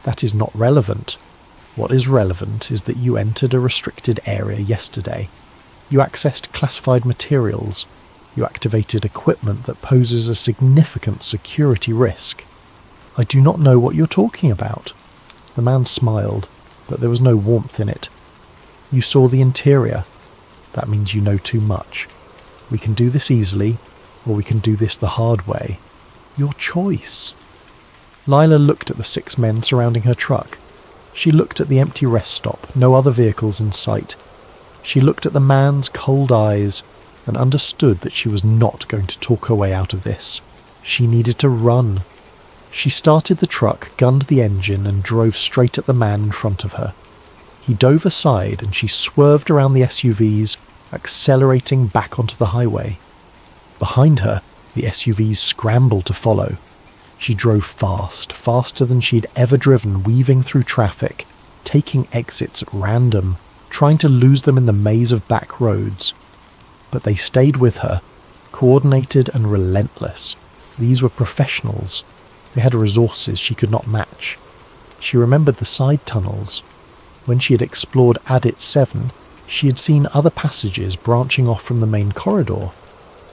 "That is not relevant. What is relevant is that you entered a restricted area yesterday. You accessed classified materials. You activated equipment that poses a significant security risk." "I do not know what you're talking about." The man smiled, but there was no warmth in it. "You saw the interior. That means you know too much. We can do this easily, or we can do this the hard way. Your choice." Lila looked at the 6 men surrounding her truck. She looked at the empty rest stop, no other vehicles in sight. She looked at the man's cold eyes and understood that she was not going to talk her way out of this. She needed to run. She started the truck, gunned the engine, and drove straight at the man in front of her. He dove aside and she swerved around the SUVs, accelerating back onto the highway. Behind her, the SUVs scrambled to follow. She drove fast, faster than she'd ever driven, weaving through traffic, taking exits at random, trying to lose them in the maze of back roads. But they stayed with her, coordinated and relentless. These were professionals. They had resources she could not match. She remembered the side tunnels. When she had explored Adit 7, she had seen other passages branching off from the main corridor.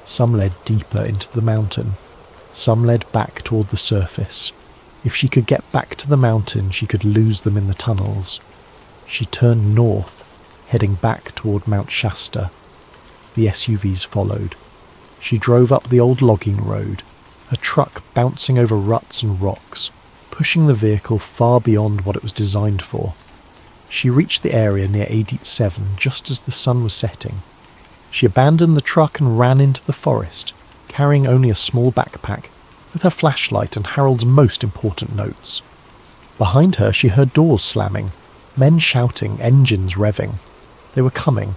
Some led deeper into the mountain. Some led back toward the surface. If she could get back to the mountain, she could lose them in the tunnels. She turned north, heading back toward Mount Shasta. The SUVs followed. She drove up the old logging road, her truck bouncing over ruts and rocks, pushing the vehicle far beyond what it was designed for. She reached the area near Adit 7 just as the sun was setting. She abandoned the truck and ran into the forest, carrying only a small backpack, with her flashlight and Harold's most important notes. Behind her she heard doors slamming, men shouting, engines revving. They were coming.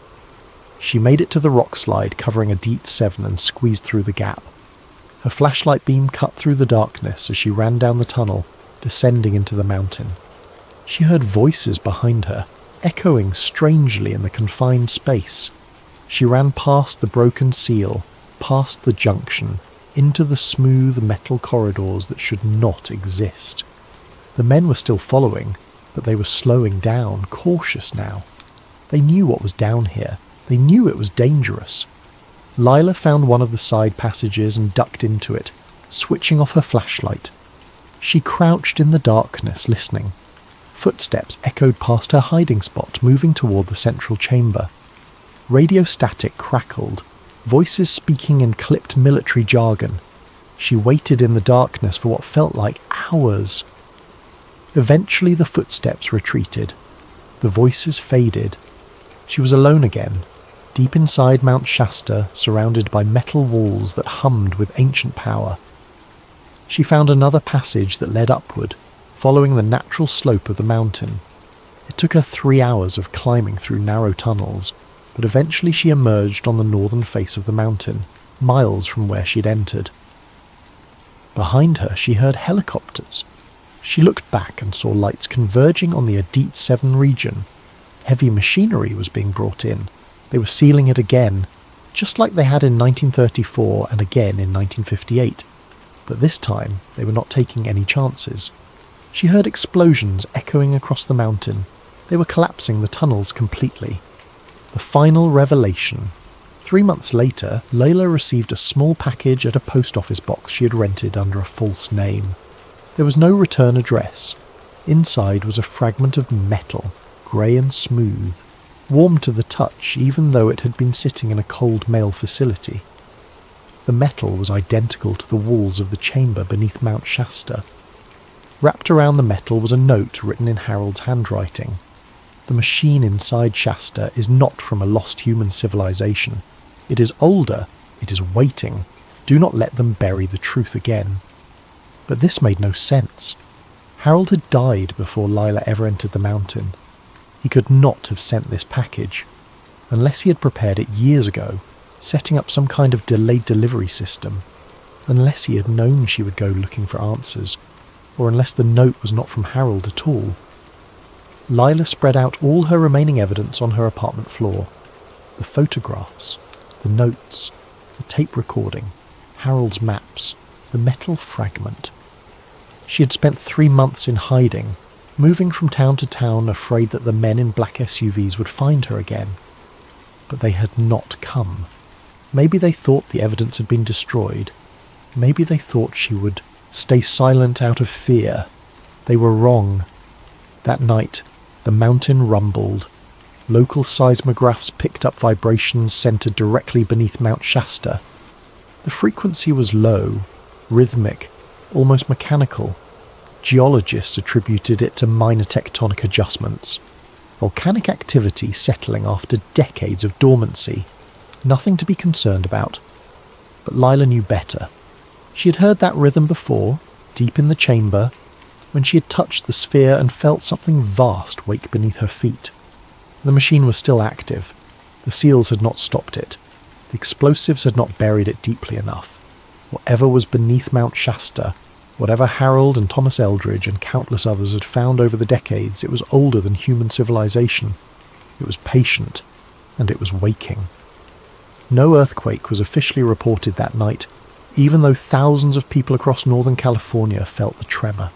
She made it to the rock slide covering Adit 7 and squeezed through the gap. Her flashlight beam cut through the darkness as she ran down the tunnel, descending into the mountain. She heard voices behind her, echoing strangely in the confined space. She ran past the broken seal, past the junction, into the smooth metal corridors that should not exist. The men were still following, but they were slowing down, cautious now. They knew what was down here. They knew it was dangerous. Lila found one of the side passages and ducked into it, switching off her flashlight. She crouched in the darkness, listening. Footsteps echoed past her hiding spot, moving toward the central chamber. Radio static crackled, voices speaking in clipped military jargon. She waited in the darkness for what felt like hours. Eventually the footsteps retreated. The voices faded. She was alone again, deep inside Mount Shasta, surrounded by metal walls that hummed with ancient power. She found another passage that led upward, following the natural slope of the mountain. It took her 3 hours of climbing through narrow tunnels, but eventually she emerged on the northern face of the mountain, miles from where she'd entered. Behind her she heard helicopters. She looked back and saw lights converging on the Adit 7 region. Heavy machinery was being brought in. They were sealing it again, just like they had in 1934 and again in 1958. But this time, they were not taking any chances. She heard explosions echoing across the mountain. They were collapsing the tunnels completely. The final revelation. 3 months later, Layla received a small package at a post office box she had rented under a false name. There was no return address. Inside was a fragment of metal, grey and smooth, warm to the touch even though it had been sitting in a cold mail facility. The metal was identical to the walls of the chamber beneath Mount Shasta. Wrapped around the metal was a note written in Harold's handwriting. The machine inside Shasta is not from a lost human civilization. It is older. It is waiting. Do not let them bury the truth again. But this made no sense. Harold had died before Lila ever entered the mountain. He could not have sent this package, unless he had prepared it years ago, setting up some kind of delayed delivery system, unless he had known she would go looking for answers, or unless the note was not from Harold at all. Lila spread out all her remaining evidence on her apartment floor. The photographs, the notes, the tape recording, Harold's maps, the metal fragment. She had spent 3 months in hiding, moving from town to town, afraid that the men in black SUVs would find her again. But they had not come. Maybe they thought the evidence had been destroyed. Maybe they thought she would stay silent out of fear. They were wrong. That night, the mountain rumbled. Local seismographs picked up vibrations centered directly beneath Mount Shasta. The frequency was low, rhythmic, almost mechanical. Geologists attributed it to minor tectonic adjustments. Volcanic activity settling after decades of dormancy. Nothing to be concerned about. But Lila knew better. She had heard that rhythm before, deep in the chamber, when she had touched the sphere and felt something vast wake beneath her feet. The machine was still active. The seals had not stopped it. The explosives had not buried it deeply enough. Whatever was beneath Mount Shasta, whatever Harold and Thomas Eldridge and countless others had found over the decades, it was older than human civilization. It was patient, and it was waking. No earthquake was officially reported that night, even though thousands of people across Northern California felt the tremor.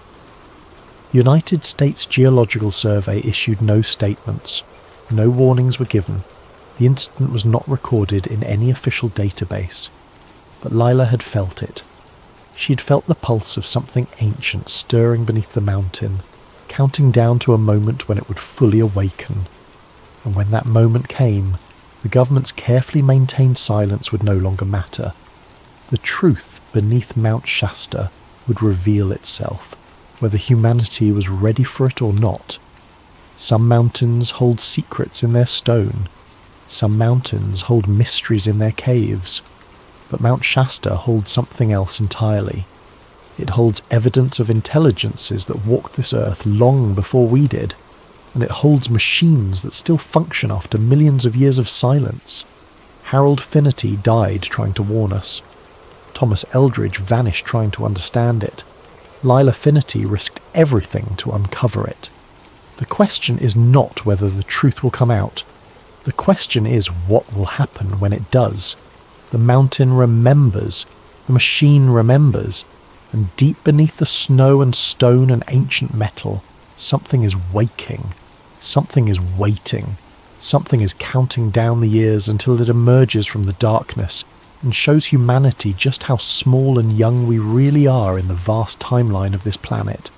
The United States Geological Survey issued no statements. No warnings were given. The incident was not recorded in any official database. But Lila had felt it. She had felt the pulse of something ancient stirring beneath the mountain, counting down to a moment when it would fully awaken. And when that moment came, the government's carefully maintained silence would no longer matter. The truth beneath Mount Shasta would reveal itself, whether humanity was ready for it or not. Some mountains hold secrets in their stone. Some mountains hold mysteries in their caves. But Mount Shasta holds something else entirely. It holds evidence of intelligences that walked this earth long before we did, and it holds machines that still function after millions of years of silence. Harold Finnerty died trying to warn us. Thomas Eldridge vanished trying to understand it. Lila Finnerty risked everything to uncover it. The question is not whether the truth will come out. The question is what will happen when it does. The mountain remembers, the machine remembers, and deep beneath the snow and stone and ancient metal, something is waking, something is waiting, something is counting down the years until it emerges from the darkness and shows humanity just how small and young we really are in the vast timeline of this planet.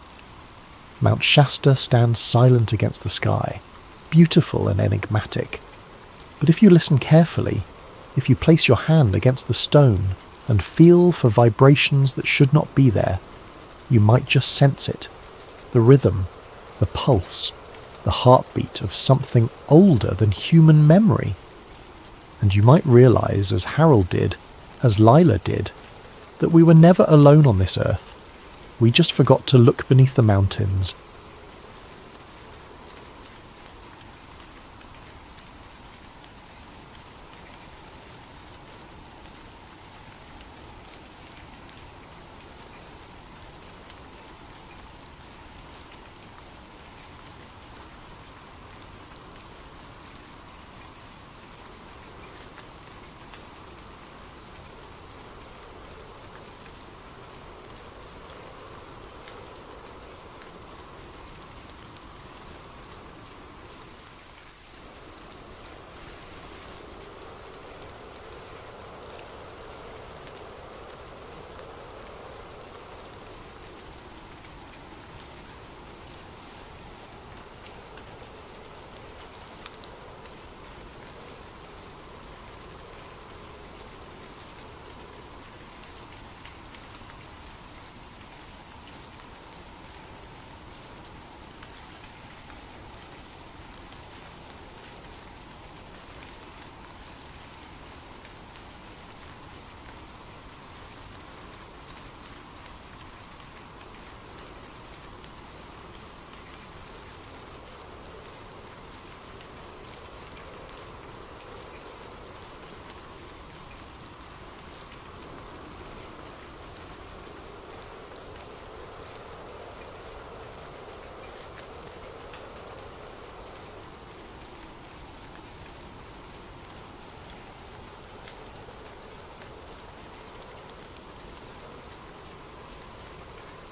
Mount Shasta stands silent against the sky, beautiful and enigmatic. But if you listen carefully, if you place your hand against the stone and feel for vibrations that should not be there, you might just sense it. The rhythm, the pulse, the heartbeat of something older than human memory. And you might realize, as Harold did, as Lila did, that we were never alone on this earth. We just forgot to look beneath the mountains.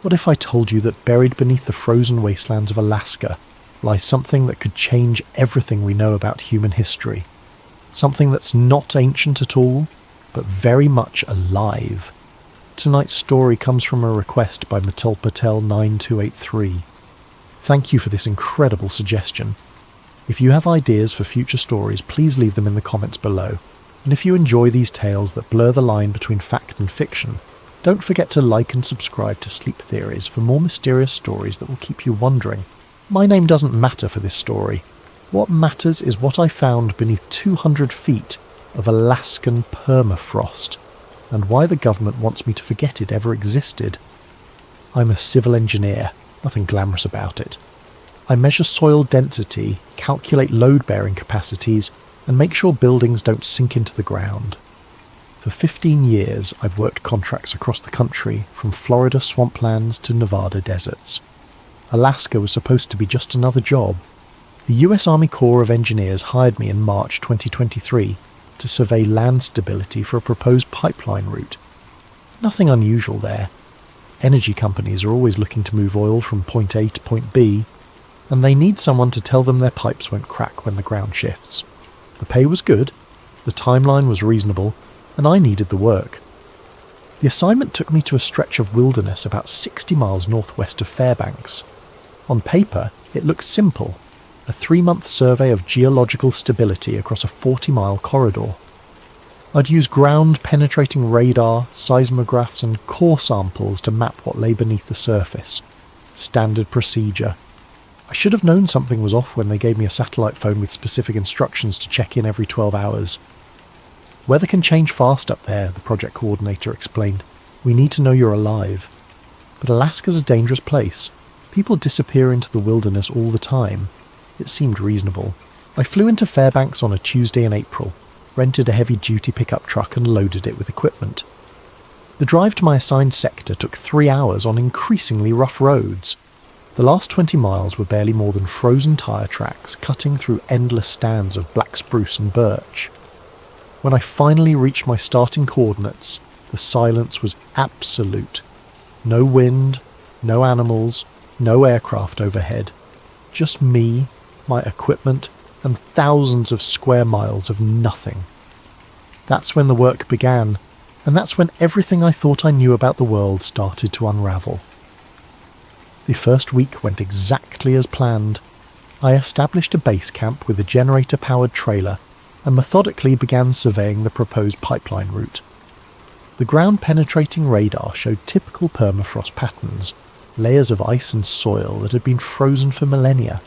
What if I told you that buried beneath the frozen wastelands of Alaska lies something that could change everything we know about human history? Something that's not ancient at all, but very much alive. Tonight's story comes from a request by Matul Patel 9283. Thank you for this incredible suggestion. If you have ideas for future stories, please leave them in the comments below. And if you enjoy these tales that blur the line between fact and fiction, don't forget to like and subscribe to Sleep Theories for more mysterious stories that will keep you wondering. My name doesn't matter for this story. What matters is what I found beneath 200 feet of Alaskan permafrost, and why the government wants me to forget it ever existed. I'm a civil engineer, nothing glamorous about it. I measure soil density, calculate load-bearing capacities, and make sure buildings don't sink into the ground. For 15 years, I've worked contracts across the country, from Florida swamplands to Nevada deserts. Alaska was supposed to be just another job. The US Army Corps of Engineers hired me in March 2023 to survey land stability for a proposed pipeline route. Nothing unusual there. Energy companies are always looking to move oil from point A to point B, and they need someone to tell them their pipes won't crack when the ground shifts. The pay was good, the timeline was reasonable, and I needed the work. The assignment took me to a stretch of wilderness about 60 miles northwest of Fairbanks. On paper, it looked simple, a 3-month survey of geological stability across a 40-mile corridor. I'd use ground-penetrating radar, seismographs and core samples to map what lay beneath the surface. Standard procedure. I should have known something was off when they gave me a satellite phone with specific instructions to check in every 12 hours. Weather can change fast up there, the project coordinator explained. We need to know you're alive. But Alaska's a dangerous place. People disappear into the wilderness all the time. It seemed reasonable. I flew into Fairbanks on a Tuesday in April, rented a heavy-duty pickup truck and loaded it with equipment. The drive to my assigned sector took 3 hours on increasingly rough roads. The last 20 miles were barely more than frozen tyre tracks cutting through endless stands of black spruce and birch. When I finally reached my starting coordinates, the silence was absolute. No wind, no animals, no aircraft overhead. Just me, my equipment, and thousands of square miles of nothing. That's when the work began, and that's when everything I thought I knew about the world started to unravel. The first week went exactly as planned. I established a base camp with a generator-powered trailer and methodically began surveying the proposed pipeline route. The ground-penetrating radar showed typical permafrost patterns, layers of ice and soil that had been frozen for millennia.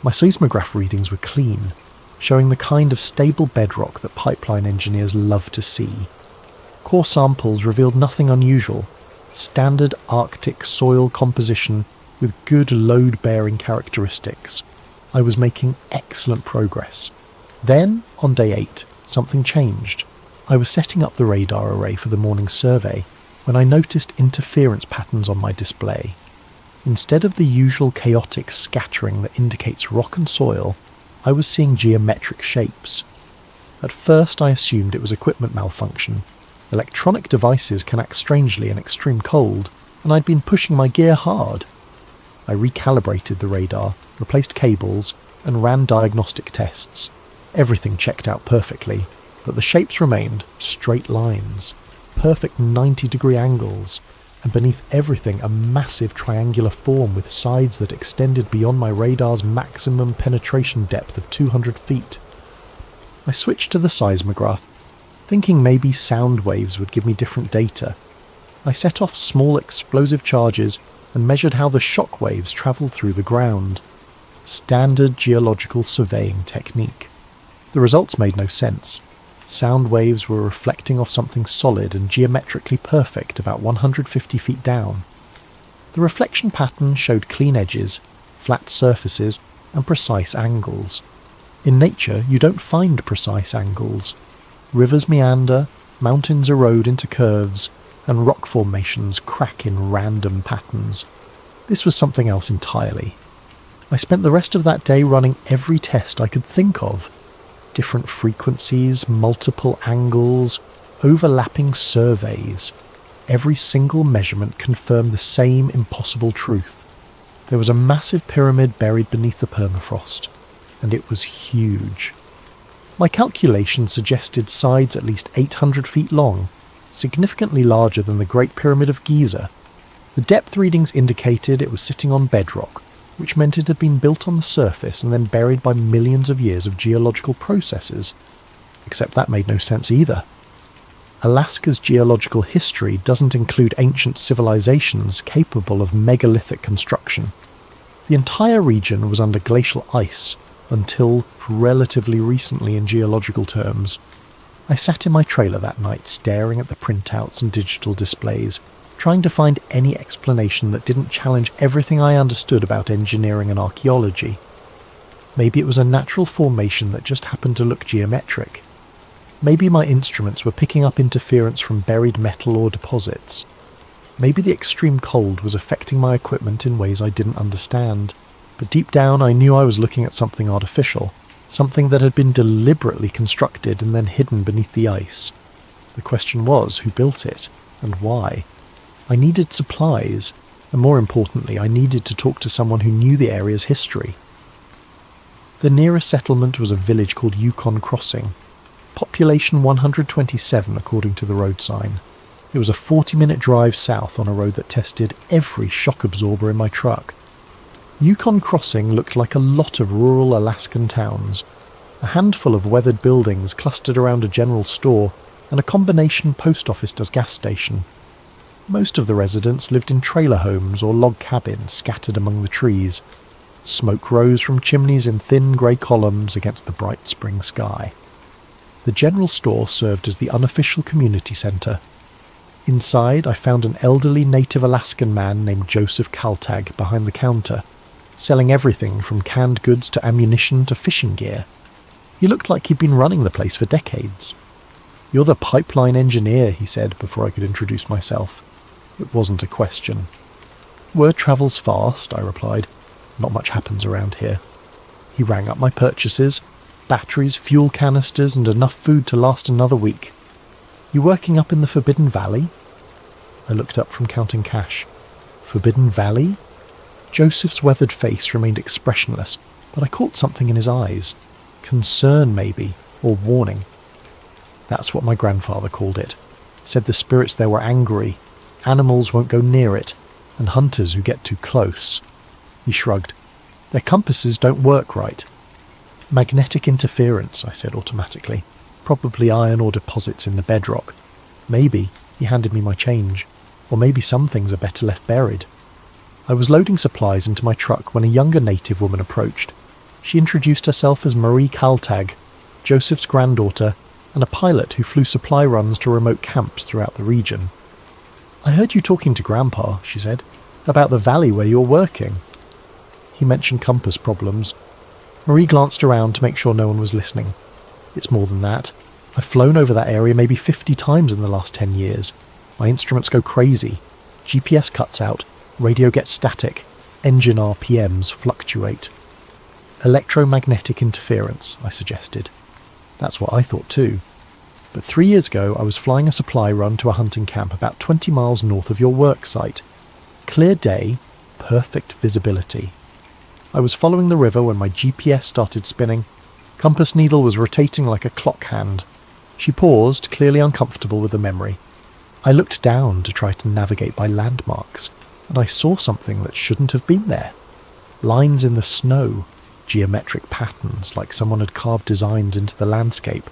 My seismograph readings were clean, showing the kind of stable bedrock that pipeline engineers love to see. Core samples revealed nothing unusual. Standard Arctic soil composition with good load-bearing characteristics. I was making excellent progress. Then, on day 8, something changed. I was setting up the radar array for the morning survey when I noticed interference patterns on my display. Instead of the usual chaotic scattering that indicates rock and soil, I was seeing geometric shapes. At first I assumed it was equipment malfunction. Electronic devices can act strangely in extreme cold, and I'd been pushing my gear hard. I recalibrated the radar, replaced cables, and ran diagnostic tests. Everything checked out perfectly, but the shapes remained straight lines, perfect 90-degree angles, and beneath everything a massive triangular form with sides that extended beyond my radar's maximum penetration depth of 200 feet. I switched to the seismograph, thinking maybe sound waves would give me different data. I set off small explosive charges and measured how the shock waves travelled through the ground. Standard geological surveying technique. The results made no sense. Sound waves were reflecting off something solid and geometrically perfect about 150 feet down. The reflection pattern showed clean edges, flat surfaces, and precise angles. In nature, you don't find precise angles. Rivers meander, mountains erode into curves, and rock formations crack in random patterns. This was something else entirely. I spent the rest of that day running every test I could think of. Different frequencies, multiple angles, overlapping surveys. every single measurement confirmed the same impossible truth. There was a massive pyramid buried beneath the permafrost, and it was huge. My calculation suggested sides at least 800 feet long, significantly larger than the Great Pyramid of Giza. The depth readings indicated it was sitting on bedrock, which meant it had been built on the surface and then buried by millions of years of geological processes. Except that made no sense either. Alaska's geological history doesn't include ancient civilizations capable of megalithic construction. The entire region was under glacial ice, until relatively recently in geological terms. I sat in my trailer that night staring at the printouts and digital displays, trying to find any explanation that didn't challenge everything I understood about engineering and archaeology. Maybe it was a natural formation that just happened to look geometric. Maybe my instruments were picking up interference from buried metal or deposits. Maybe the extreme cold was affecting my equipment in ways I didn't understand. But deep down I knew I was looking at something artificial, something that had been deliberately constructed and then hidden beneath the ice. The question was, who built it, and why? I needed supplies, and more importantly, I needed to talk to someone who knew the area's history. The nearest settlement was a village called Yukon Crossing. Population 127 according to the road sign. It was a 40-minute drive south on a road that tested every shock absorber in my truck. Yukon Crossing looked like a lot of rural Alaskan towns. A handful of weathered buildings clustered around a general store and a combination post office does gas station. Most of the residents lived in trailer homes or log cabins scattered among the trees. Smoke rose from chimneys in thin grey columns against the bright spring sky. The general store served as the unofficial community centre. Inside, I found an elderly native Alaskan man named Joseph Kaltag behind the counter, selling everything from canned goods to ammunition to fishing gear. He looked like he'd been running the place for decades. "You're the pipeline engineer," he said before I could introduce myself. It wasn't a question. "Word travels fast," I replied. "Not much happens around here." He rang up my purchases: batteries, fuel canisters, and enough food to last another week. "You working up in the Forbidden Valley?" I looked up from counting cash. Forbidden Valley? Joseph's weathered face remained expressionless, but I caught something in his eyes. Concern, maybe, or warning. That's what my grandfather called it. Said the spirits there were angry, animals won't go near it, and hunters who get too close. He shrugged. "Their compasses don't work right." "Magnetic interference," I said automatically. "Probably iron ore deposits in the bedrock. Maybe," he handed me my change, "or maybe some things are better left buried." I was loading supplies into my truck when a younger native woman approached. She introduced herself as Marie Kaltag, Joseph's granddaughter, and a pilot who flew supply runs to remote camps throughout the region. "I heard you talking to Grandpa," she said, "about the valley where you're working." He mentioned compass problems. Marie glanced around to make sure no one was listening. "It's more than that. I've flown over that area maybe 50 times in the last 10 years. My instruments go crazy. GPS cuts out, radio gets static, engine RPMs fluctuate." "Electromagnetic interference," I suggested. That's what I thought too. But 3 years ago I was flying a supply run to a hunting camp about 20 miles north of your work site. Clear day, perfect visibility. I was following the river when my GPS started spinning. Compass needle was rotating like a clock hand. She paused, clearly uncomfortable with the memory. I looked down to try to navigate by landmarks, and I saw something that shouldn't have been there. Lines in the snow, geometric patterns like someone had carved designs into the landscape.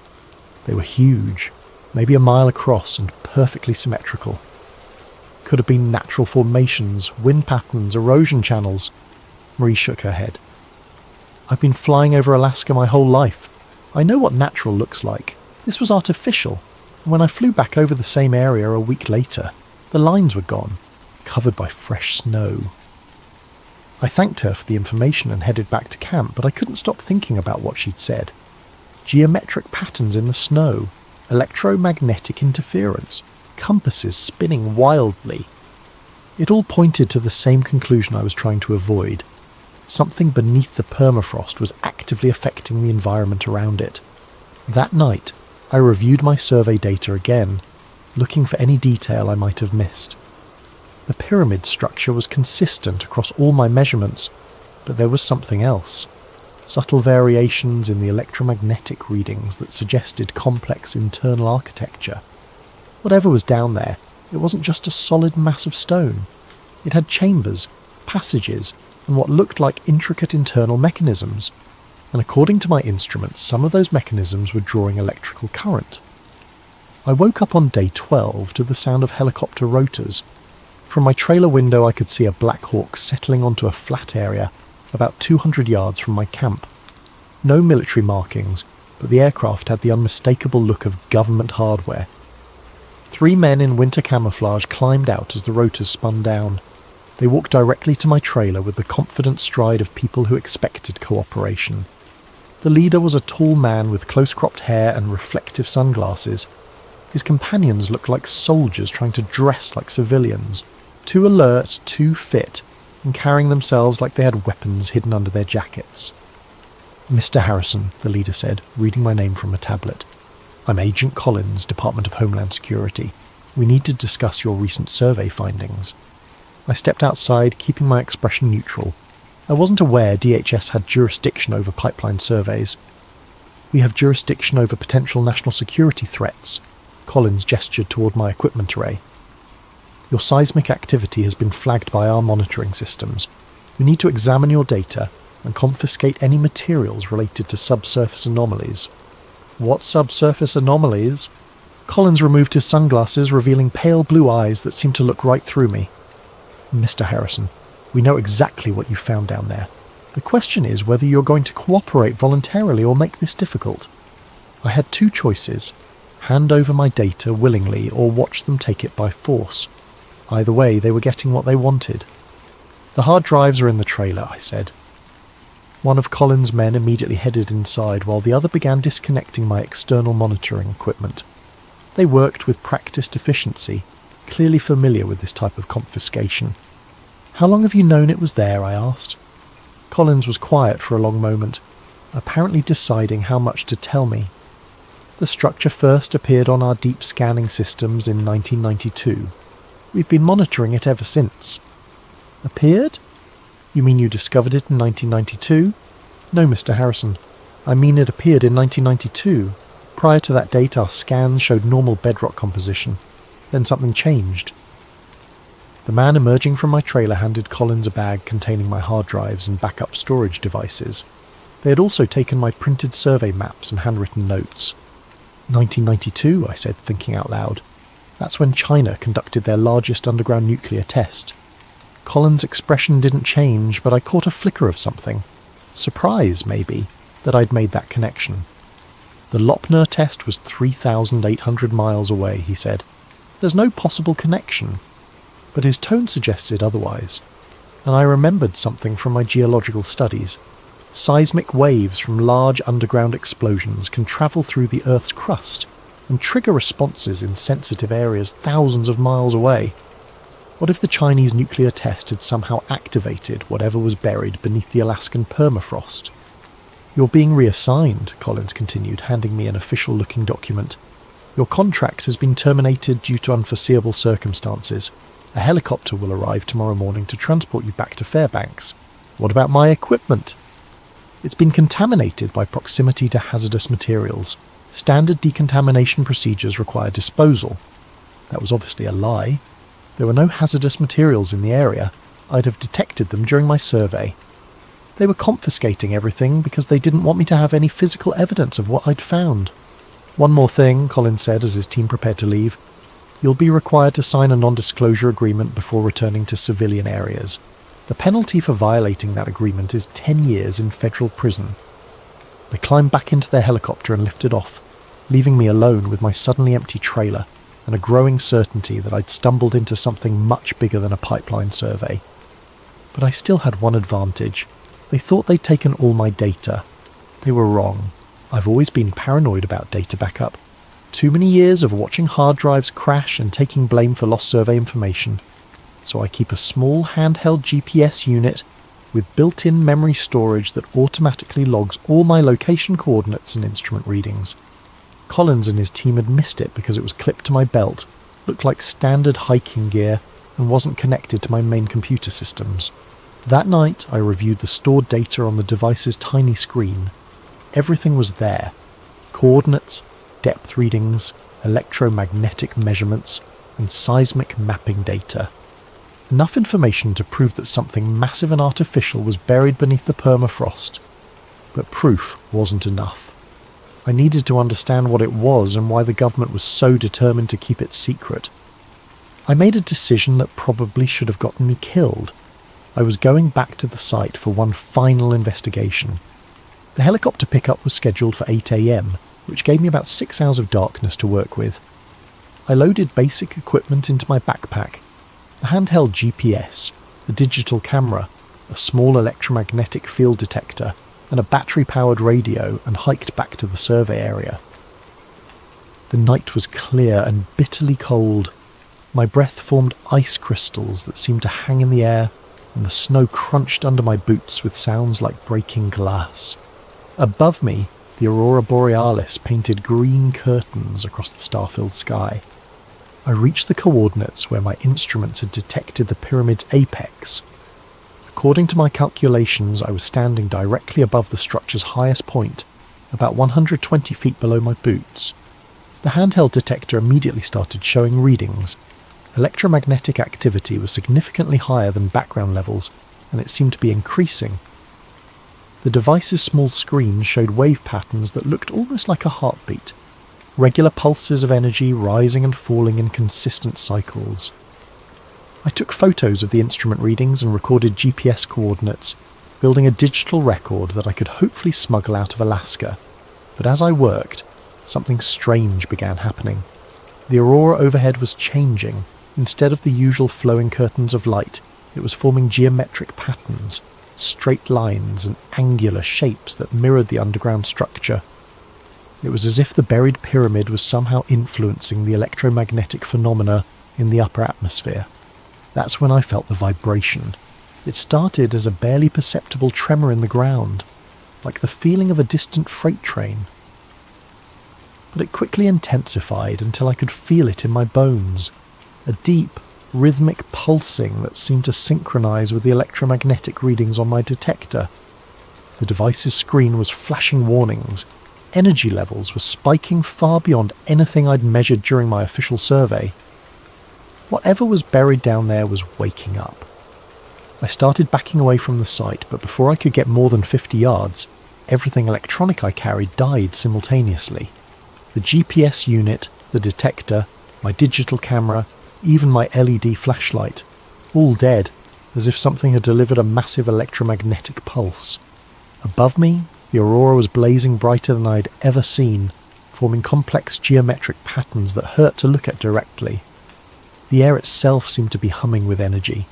They were huge, maybe a mile across and perfectly symmetrical. Could have been natural formations, wind patterns, erosion channels. Marie shook her head. "I've been flying over Alaska my whole life. I know what natural looks like. This was artificial. And when I flew back over the same area a week later, the lines were gone, covered by fresh snow." I thanked her for the information and headed back to camp, but I couldn't stop thinking about what she'd said. Geometric patterns in the snow, electromagnetic interference, compasses spinning wildly. It all pointed to the same conclusion I was trying to avoid. Something beneath the permafrost was actively affecting the environment around it. That night, I reviewed my survey data again. looking for any detail I might have missed. The pyramid structure was consistent across all my measurements, but there was something else. Subtle variations in the electromagnetic readings that suggested complex internal architecture. Whatever was down there, it wasn't just a solid mass of stone. It had chambers, passages, and what looked like intricate internal mechanisms. And according to my instruments, some of those mechanisms were drawing electrical current. I woke up on day 12 to the sound of helicopter rotors. From my trailer window I could see a Black Hawk settling onto a flat area about 200 yards from my camp. No military markings, but the aircraft had the unmistakable look of government hardware. 3 men in winter camouflage climbed out as the rotors spun down. They walked directly to my trailer with the confident stride of people who expected cooperation. The leader was a tall man with close-cropped hair and reflective sunglasses. His companions looked like soldiers trying to dress like civilians, too alert, too fit, and carrying themselves like they had weapons hidden under their jackets. "Mr. Harrison," the leader said, reading my name from a tablet. "I'm Agent Collins, Department of Homeland Security. We need to discuss your recent survey findings." I stepped outside, keeping my expression neutral. I wasn't aware DHS had jurisdiction over pipeline surveys. "We have jurisdiction over potential national security threats." Collins gestured toward my equipment array. "Your seismic activity has been flagged by our monitoring systems. We need to examine your data and confiscate any materials related to subsurface anomalies." "What subsurface anomalies?" Collins removed his sunglasses, revealing pale blue eyes that seemed to look right through me. "Mr. Harrison, we know exactly what you found down there. The question is whether you're going to cooperate voluntarily or make this difficult." I had 2 choices: hand over my data willingly or watch them take it by force. Either way, they were getting what they wanted. "The hard drives are in the trailer," I said. One of Collins' men immediately headed inside while the other began disconnecting my external monitoring equipment. They worked with practiced efficiency, clearly familiar with this type of confiscation. "How long have you known it was there?" I asked. Collins was quiet for a long moment, apparently deciding how much to tell me. "The structure first appeared on our deep scanning systems in 1992. We've been monitoring it ever since." "Appeared? You mean you discovered it in 1992? "No, Mr. Harrison. I mean it appeared in 1992. Prior to that date, our scans showed normal bedrock composition. Then something changed." The man emerging from my trailer handed Collins a bag containing my hard drives and backup storage devices. They had also taken my printed survey maps and handwritten notes. 1992, I said, thinking out loud. That's when China conducted their largest underground nuclear test. Collins' expression didn't change, but I caught a flicker of something. Surprise, maybe, that I'd made that connection. "The Lopner test was 3,800 miles away," he said. "There's no possible connection." But his tone suggested otherwise. And I remembered something from my geological studies. Seismic waves from large underground explosions can travel through the Earth's crust and trigger responses in sensitive areas thousands of miles away. What if the Chinese nuclear test had somehow activated whatever was buried beneath the Alaskan permafrost? "You're being reassigned," Collins continued, handing me an official-looking document. "Your contract has been terminated due to unforeseeable circumstances. A helicopter will arrive tomorrow morning to transport you back to Fairbanks." "What about my equipment?" "It's been contaminated by proximity to hazardous materials. Standard decontamination procedures require disposal." That was obviously a lie. There were no hazardous materials in the area. I'd have detected them during my survey. They were confiscating everything because they didn't want me to have any physical evidence of what I'd found. "One more thing," Collins said as his team prepared to leave. "You'll be required to sign a non-disclosure agreement before returning to civilian areas. The penalty for violating that agreement is 10 years in federal prison." They climbed back into their helicopter and lifted off, leaving me alone with my suddenly empty trailer and a growing certainty that I'd stumbled into something much bigger than a pipeline survey. But I still had one advantage. They thought they'd taken all my data. They were wrong. I've always been paranoid about data backup. Too many years of watching hard drives crash and taking blame for lost survey information. So I keep a small handheld GPS unit with built-in memory storage that automatically logs all my location coordinates and instrument readings. Collins and his team had missed it because it was clipped to my belt, looked like standard hiking gear and wasn't connected to my main computer systems. That night, I reviewed the stored data on the device's tiny screen. Everything was there. Coordinates, depth readings, electromagnetic measurements, and seismic mapping data. Enough information to prove that something massive and artificial was buried beneath the permafrost. But proof wasn't enough. I needed to understand what it was and why the government was so determined to keep it secret. I made a decision that probably should have gotten me killed. I was going back to the site for one final investigation. The helicopter pickup was scheduled for 8 a.m, which gave me about 6 hours of darkness to work with. I loaded basic equipment into my backpack: a handheld GPS, the digital camera, a small electromagnetic field detector, and a battery-powered radio, and hiked back to the survey area. The night was clear and bitterly cold. My breath formed ice crystals that seemed to hang in the air, and the snow crunched under my boots with sounds like breaking glass. Above me, the aurora borealis painted green curtains across the star-filled sky. I reached the coordinates where my instruments had detected the pyramid's apex. According to my calculations, I was standing directly above the structure's highest point, about 120 feet below my boots. The handheld detector immediately started showing readings. Electromagnetic activity was significantly higher than background levels, and it seemed to be increasing. The device's small screen showed wave patterns that looked almost like a heartbeat, regular pulses of energy rising and falling in consistent cycles. I took photos of the instrument readings and recorded GPS coordinates, building a digital record that I could hopefully smuggle out of Alaska. But as I worked, something strange began happening. The aurora overhead was changing. Instead of the usual flowing curtains of light, it was forming geometric patterns, straight lines and angular shapes that mirrored the underground structure. It was as if the buried pyramid was somehow influencing the electromagnetic phenomena in the upper atmosphere. That's when I felt the vibration. It started as a barely perceptible tremor in the ground, like the feeling of a distant freight train. But it quickly intensified until I could feel it in my bones, a deep, rhythmic pulsing that seemed to synchronize with the electromagnetic readings on my detector. The device's screen was flashing warnings. Energy levels were spiking far beyond anything I'd measured during my official survey. Whatever was buried down there was waking up. I started backing away from the site, but before I could get more than 50 yards, everything electronic I carried died simultaneously. The GPS unit, the detector, my digital camera, even my LED flashlight, all dead, as if something had delivered a massive electromagnetic pulse. Above me, the aurora was blazing brighter than I'd ever seen, forming complex geometric patterns that hurt to look at directly. The air itself seemed to be humming with energy,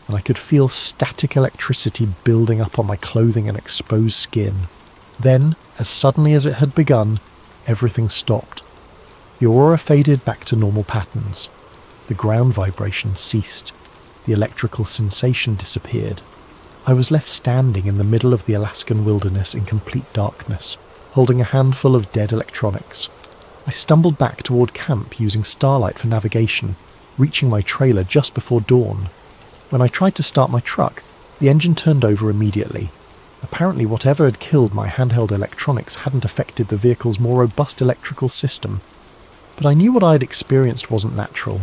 and I could feel static electricity building up on my clothing and exposed skin. Then, as suddenly as it had begun, everything stopped. The aurora faded back to normal patterns. The ground vibration ceased. The electrical sensation disappeared. I was left standing in the middle of the Alaskan wilderness in complete darkness, holding a handful of dead electronics. I stumbled back toward camp using starlight for navigation, reaching my trailer just before dawn. When I tried to start my truck, the engine turned over immediately. Apparently whatever had killed my handheld electronics hadn't affected the vehicle's more robust electrical system. But I knew what I had experienced wasn't natural.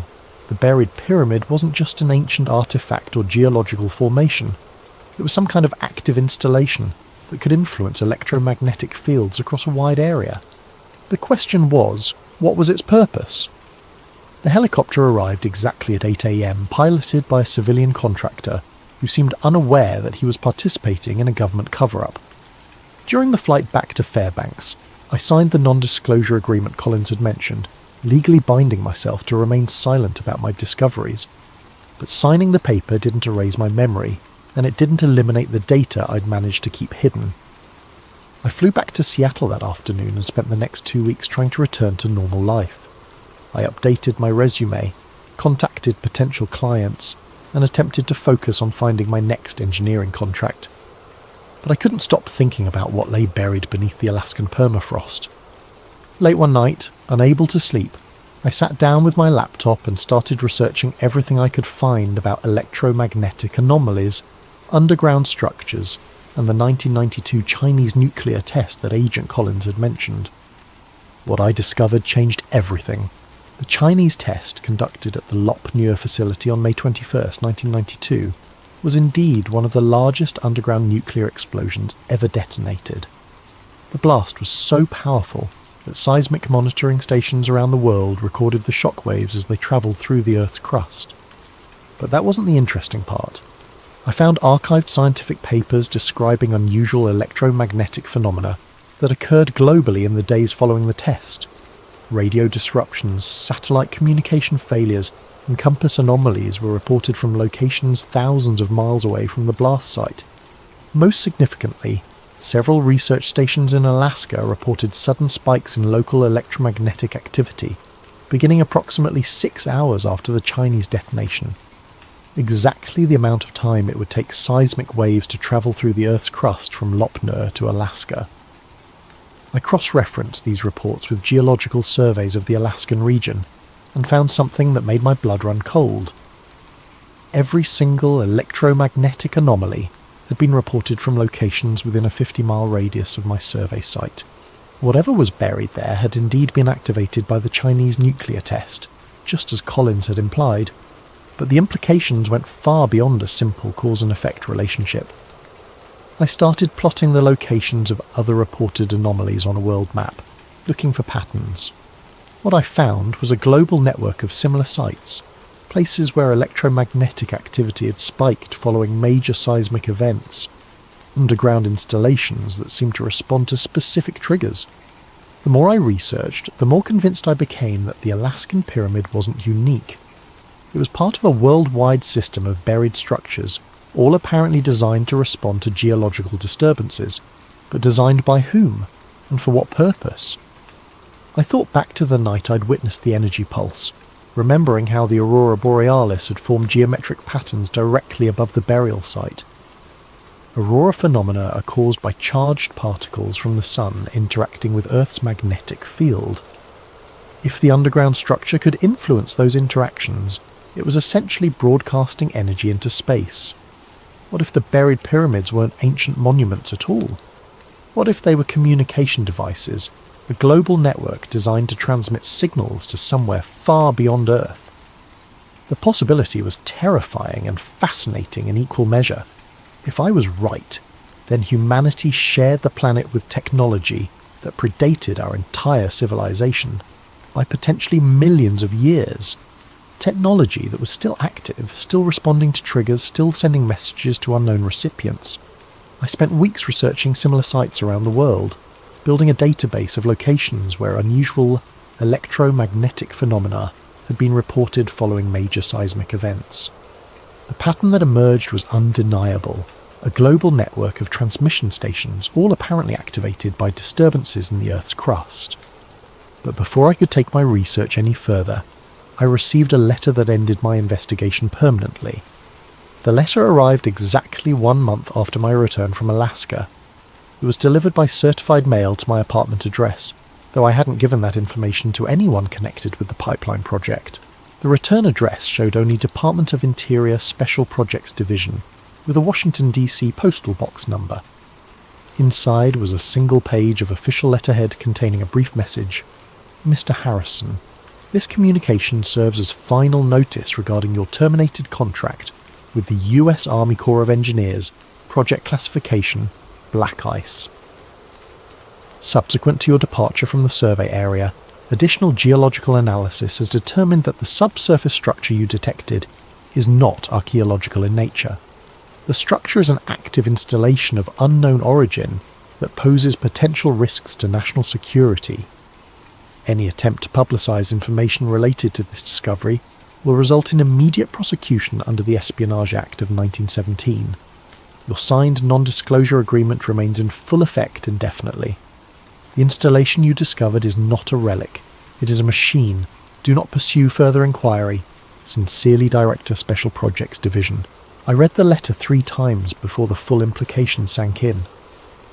The buried pyramid wasn't just an ancient artifact or geological formation. It was some kind of active installation that could influence electromagnetic fields across a wide area. The question was, what was its purpose? The helicopter arrived exactly at 8 a.m, piloted by a civilian contractor who seemed unaware that he was participating in a government cover-up. During the flight back to Fairbanks, I signed the non-disclosure agreement Collins had mentioned, legally binding myself to remain silent about my discoveries. But signing the paper didn't erase my memory, and it didn't eliminate the data I'd managed to keep hidden. I flew back to Seattle that afternoon and spent the next 2 weeks trying to return to normal life. I updated my resume, contacted potential clients, and attempted to focus on finding my next engineering contract. But I couldn't stop thinking about what lay buried beneath the Alaskan permafrost. Late one night, unable to sleep, I sat down with my laptop and started researching everything I could find about electromagnetic anomalies, underground structures, and the 1992 Chinese nuclear test that Agent Collins had mentioned. What I discovered changed everything. The Chinese test, conducted at the Lop Nür facility on May 21, 1992, was indeed one of the largest underground nuclear explosions ever detonated. The blast was so powerful that seismic monitoring stations around the world recorded the shockwaves as they travelled through the Earth's crust. But that wasn't the interesting part. I found archived scientific papers describing unusual electromagnetic phenomena that occurred globally in the days following the test. Radio disruptions, satellite communication failures, and compass anomalies were reported from locations thousands of miles away from the blast site. Most significantly, several research stations in Alaska reported sudden spikes in local electromagnetic activity, beginning approximately 6 hours after the Chinese detonation. Exactly the amount of time it would take seismic waves to travel through the Earth's crust from Lop Nür to Alaska. I cross-referenced these reports with geological surveys of the Alaskan region and found something that made my blood run cold. Every single electromagnetic anomaly had been reported from locations within a 50-mile radius of my survey site. Whatever was buried there had indeed been activated by the Chinese nuclear test, just as Collins had implied, but the implications went far beyond a simple cause and effect relationship. I started plotting the locations of other reported anomalies on a world map, looking for patterns. What I found was a global network of similar sites, places where electromagnetic activity had spiked following major seismic events, underground installations that seemed to respond to specific triggers. The more I researched, the more convinced I became that the Alaskan pyramid wasn't unique. It was part of a worldwide system of buried structures, all apparently designed to respond to geological disturbances, but designed by whom, and for what purpose? I thought back to the night I'd witnessed the energy pulse, remembering how the aurora borealis had formed geometric patterns directly above the burial site. Aurora phenomena are caused by charged particles from the sun interacting with Earth's magnetic field. If the underground structure could influence those interactions, it was essentially broadcasting energy into space. What if the buried pyramids weren't ancient monuments at all? What if they were communication devices, a global network designed to transmit signals to somewhere far beyond Earth? The possibility was terrifying and fascinating in equal measure. If I was right, then humanity shared the planet with technology that predated our entire civilization by potentially millions of years. Technology that was still active, still responding to triggers, still sending messages to unknown recipients. I spent weeks researching similar sites around the world, building a database of locations where unusual electromagnetic phenomena had been reported following major seismic events. The pattern that emerged was undeniable, a global network of transmission stations, all apparently activated by disturbances in the Earth's crust. But before I could take my research any further, I received a letter that ended my investigation permanently. The letter arrived exactly 1 month after my return from Alaska. It was delivered by certified mail to my apartment address, though I hadn't given that information to anyone connected with the pipeline project. The return address showed only Department of Interior Special Projects Division, with a Washington, D.C. postal box number. Inside was a single page of official letterhead containing a brief message. Mr. Harrison, this communication serves as final notice regarding your terminated contract with the U.S. Army Corps of Engineers, project classification, Black Ice. Subsequent to your departure from the survey area, additional geological analysis has determined that the subsurface structure you detected is not archaeological in nature. The structure is an active installation of unknown origin that poses potential risks to national security. Any attempt to publicise information related to this discovery will result in immediate prosecution under the Espionage Act of 1917. Your signed non-disclosure agreement remains in full effect indefinitely. The installation you discovered is not a relic. It is a machine. Do not pursue further inquiry. Sincerely, Director, Special Projects Division. I read the letter 3 times before the full implications sank in.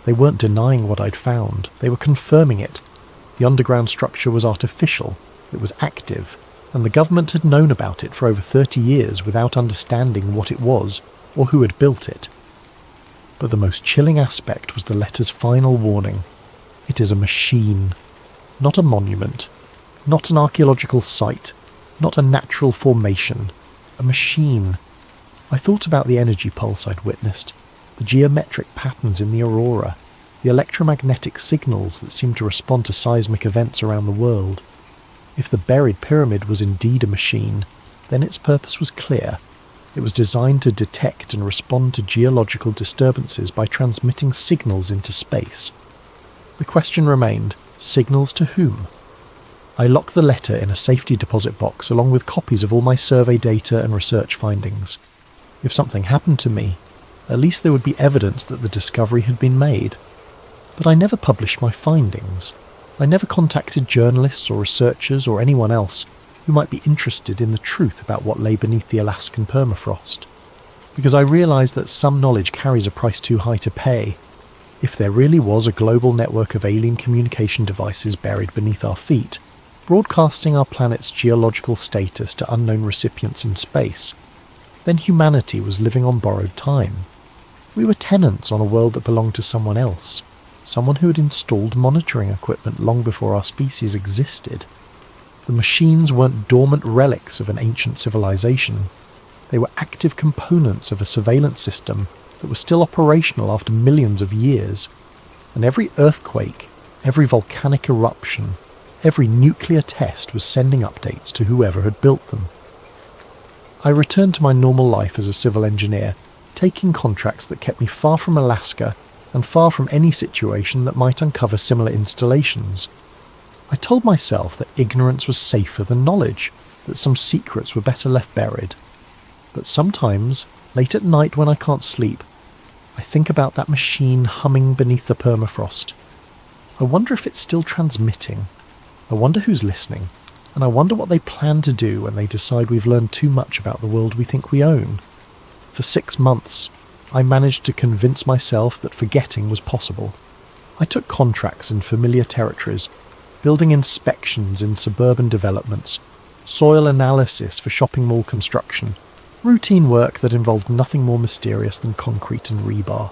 They weren't denying what I'd found. They were confirming it. The underground structure was artificial. It was active, and the government had known about it for over 30 years without understanding what it was or who had built it. But the most chilling aspect was the letter's final warning. It is a machine, not a monument, not an archaeological site, not a natural formation, a machine. I thought about the energy pulse I'd witnessed, the geometric patterns in the aurora, the electromagnetic signals that seemed to respond to seismic events around the world. If the buried pyramid was indeed a machine, then its purpose was clear. It was designed to detect and respond to geological disturbances by transmitting signals into space. The question remained, signals to whom? I locked the letter in a safety deposit box along with copies of all my survey data and research findings. If something happened to me, at least there would be evidence that the discovery had been made. But I never published my findings. I never contacted journalists or researchers or anyone else who might be interested in the truth about what lay beneath the Alaskan permafrost, because I realised that some knowledge carries a price too high to pay. If there really was a global network of alien communication devices buried beneath our feet, broadcasting our planet's geological status to unknown recipients in space, then humanity was living on borrowed time. We were tenants on a world that belonged to someone else, someone who had installed monitoring equipment long before our species existed. The machines weren't dormant relics of an ancient civilization. They were active components of a surveillance system that was still operational after millions of years. And every earthquake, every volcanic eruption, every nuclear test was sending updates to whoever had built them. I returned to my normal life as a civil engineer, taking contracts that kept me far from Alaska and far from any situation that might uncover similar installations. I told myself that ignorance was safer than knowledge, that some secrets were better left buried. But sometimes, late at night when I can't sleep, I think about that machine humming beneath the permafrost. I wonder if it's still transmitting. I wonder who's listening, and I wonder what they plan to do when they decide we've learned too much about the world we think we own. For 6 months, I managed to convince myself that forgetting was possible. I took contracts in familiar territories, building inspections in suburban developments, soil analysis for shopping mall construction, routine work that involved nothing more mysterious than concrete and rebar.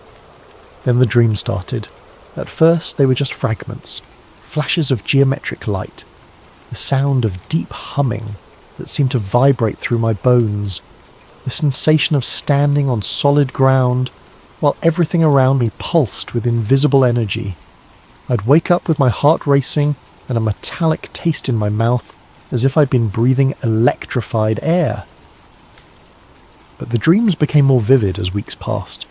Then the dream started. At first they were just fragments, flashes of geometric light, the sound of deep humming that seemed to vibrate through my bones, the sensation of standing on solid ground while everything around me pulsed with invisible energy. I'd wake up with my heart racing and a metallic taste in my mouth as if I'd been breathing electrified air. But the dreams became more vivid as weeks passed.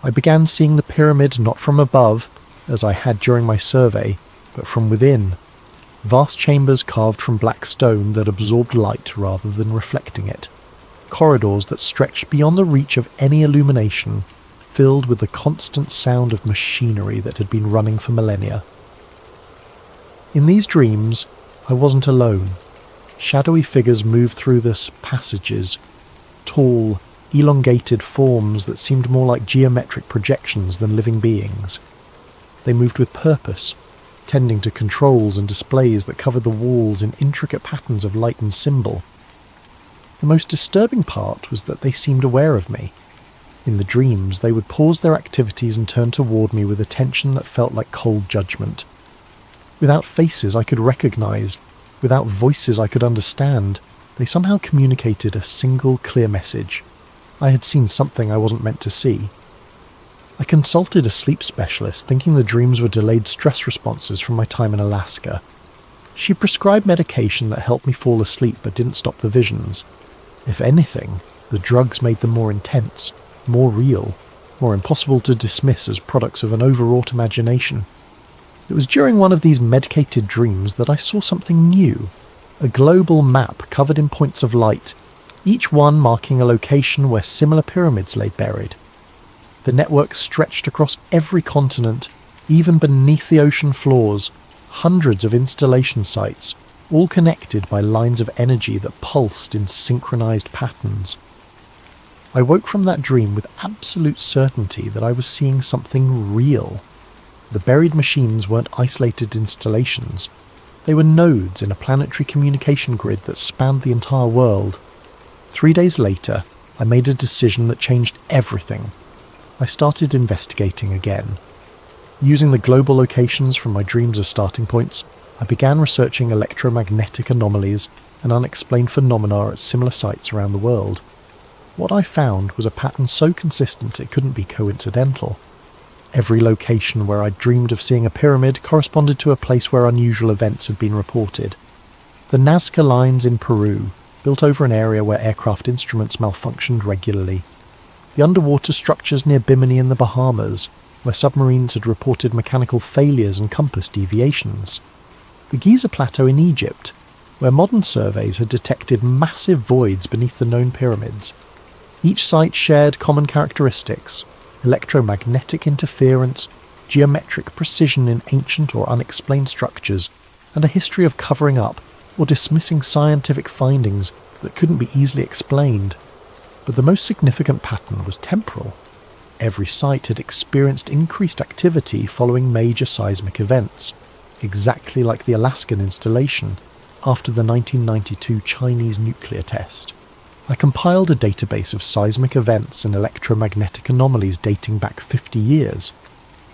I began seeing the pyramid not from above, as I had during my survey, but from within. Vast chambers carved from black stone that absorbed light rather than reflecting it. Corridors that stretched beyond the reach of any illumination, filled with the constant sound of machinery that had been running for millennia. In these dreams, I wasn't alone. Shadowy figures moved through the passages, tall, elongated forms that seemed more like geometric projections than living beings. They moved with purpose, tending to controls and displays that covered the walls in intricate patterns of light and symbol. The most disturbing part was that they seemed aware of me. In the dreams, they would pause their activities and turn toward me with attention that felt like cold judgment. Without faces I could recognize, without voices I could understand, they somehow communicated a single clear message. I had seen something I wasn't meant to see. I consulted a sleep specialist, thinking the dreams were delayed stress responses from my time in Alaska. She prescribed medication that helped me fall asleep but didn't stop the visions. If anything, the drugs made them more intense, more real, more impossible to dismiss as products of an overwrought imagination. It was during one of these medicated dreams that I saw something new, a global map covered in points of light, each one marking a location where similar pyramids lay buried. The network stretched across every continent, even beneath the ocean floors, hundreds of installation sites, all connected by lines of energy that pulsed in synchronized patterns. I woke from that dream with absolute certainty that I was seeing something real. The buried machines weren't isolated installations. They were nodes in a planetary communication grid that spanned the entire world. 3 days later, I made a decision that changed everything. I started investigating again. Using the global locations from my dreams as starting points, I began researching electromagnetic anomalies and unexplained phenomena at similar sites around the world. What I found was a pattern so consistent it couldn't be coincidental. Every location where I'd dreamed of seeing a pyramid corresponded to a place where unusual events had been reported. The Nazca lines in Peru, built over an area where aircraft instruments malfunctioned regularly. The underwater structures near Bimini in the Bahamas, where submarines had reported mechanical failures and compass deviations. The Giza Plateau in Egypt, where modern surveys had detected massive voids beneath the known pyramids. Each site shared common characteristics: electromagnetic interference, geometric precision in ancient or unexplained structures, and a history of covering up or dismissing scientific findings that couldn't be easily explained. But the most significant pattern was temporal. Every site had experienced increased activity following major seismic events, exactly like the Alaskan installation after the 1992 Chinese nuclear test. I compiled a database of seismic events and electromagnetic anomalies dating back 50 years.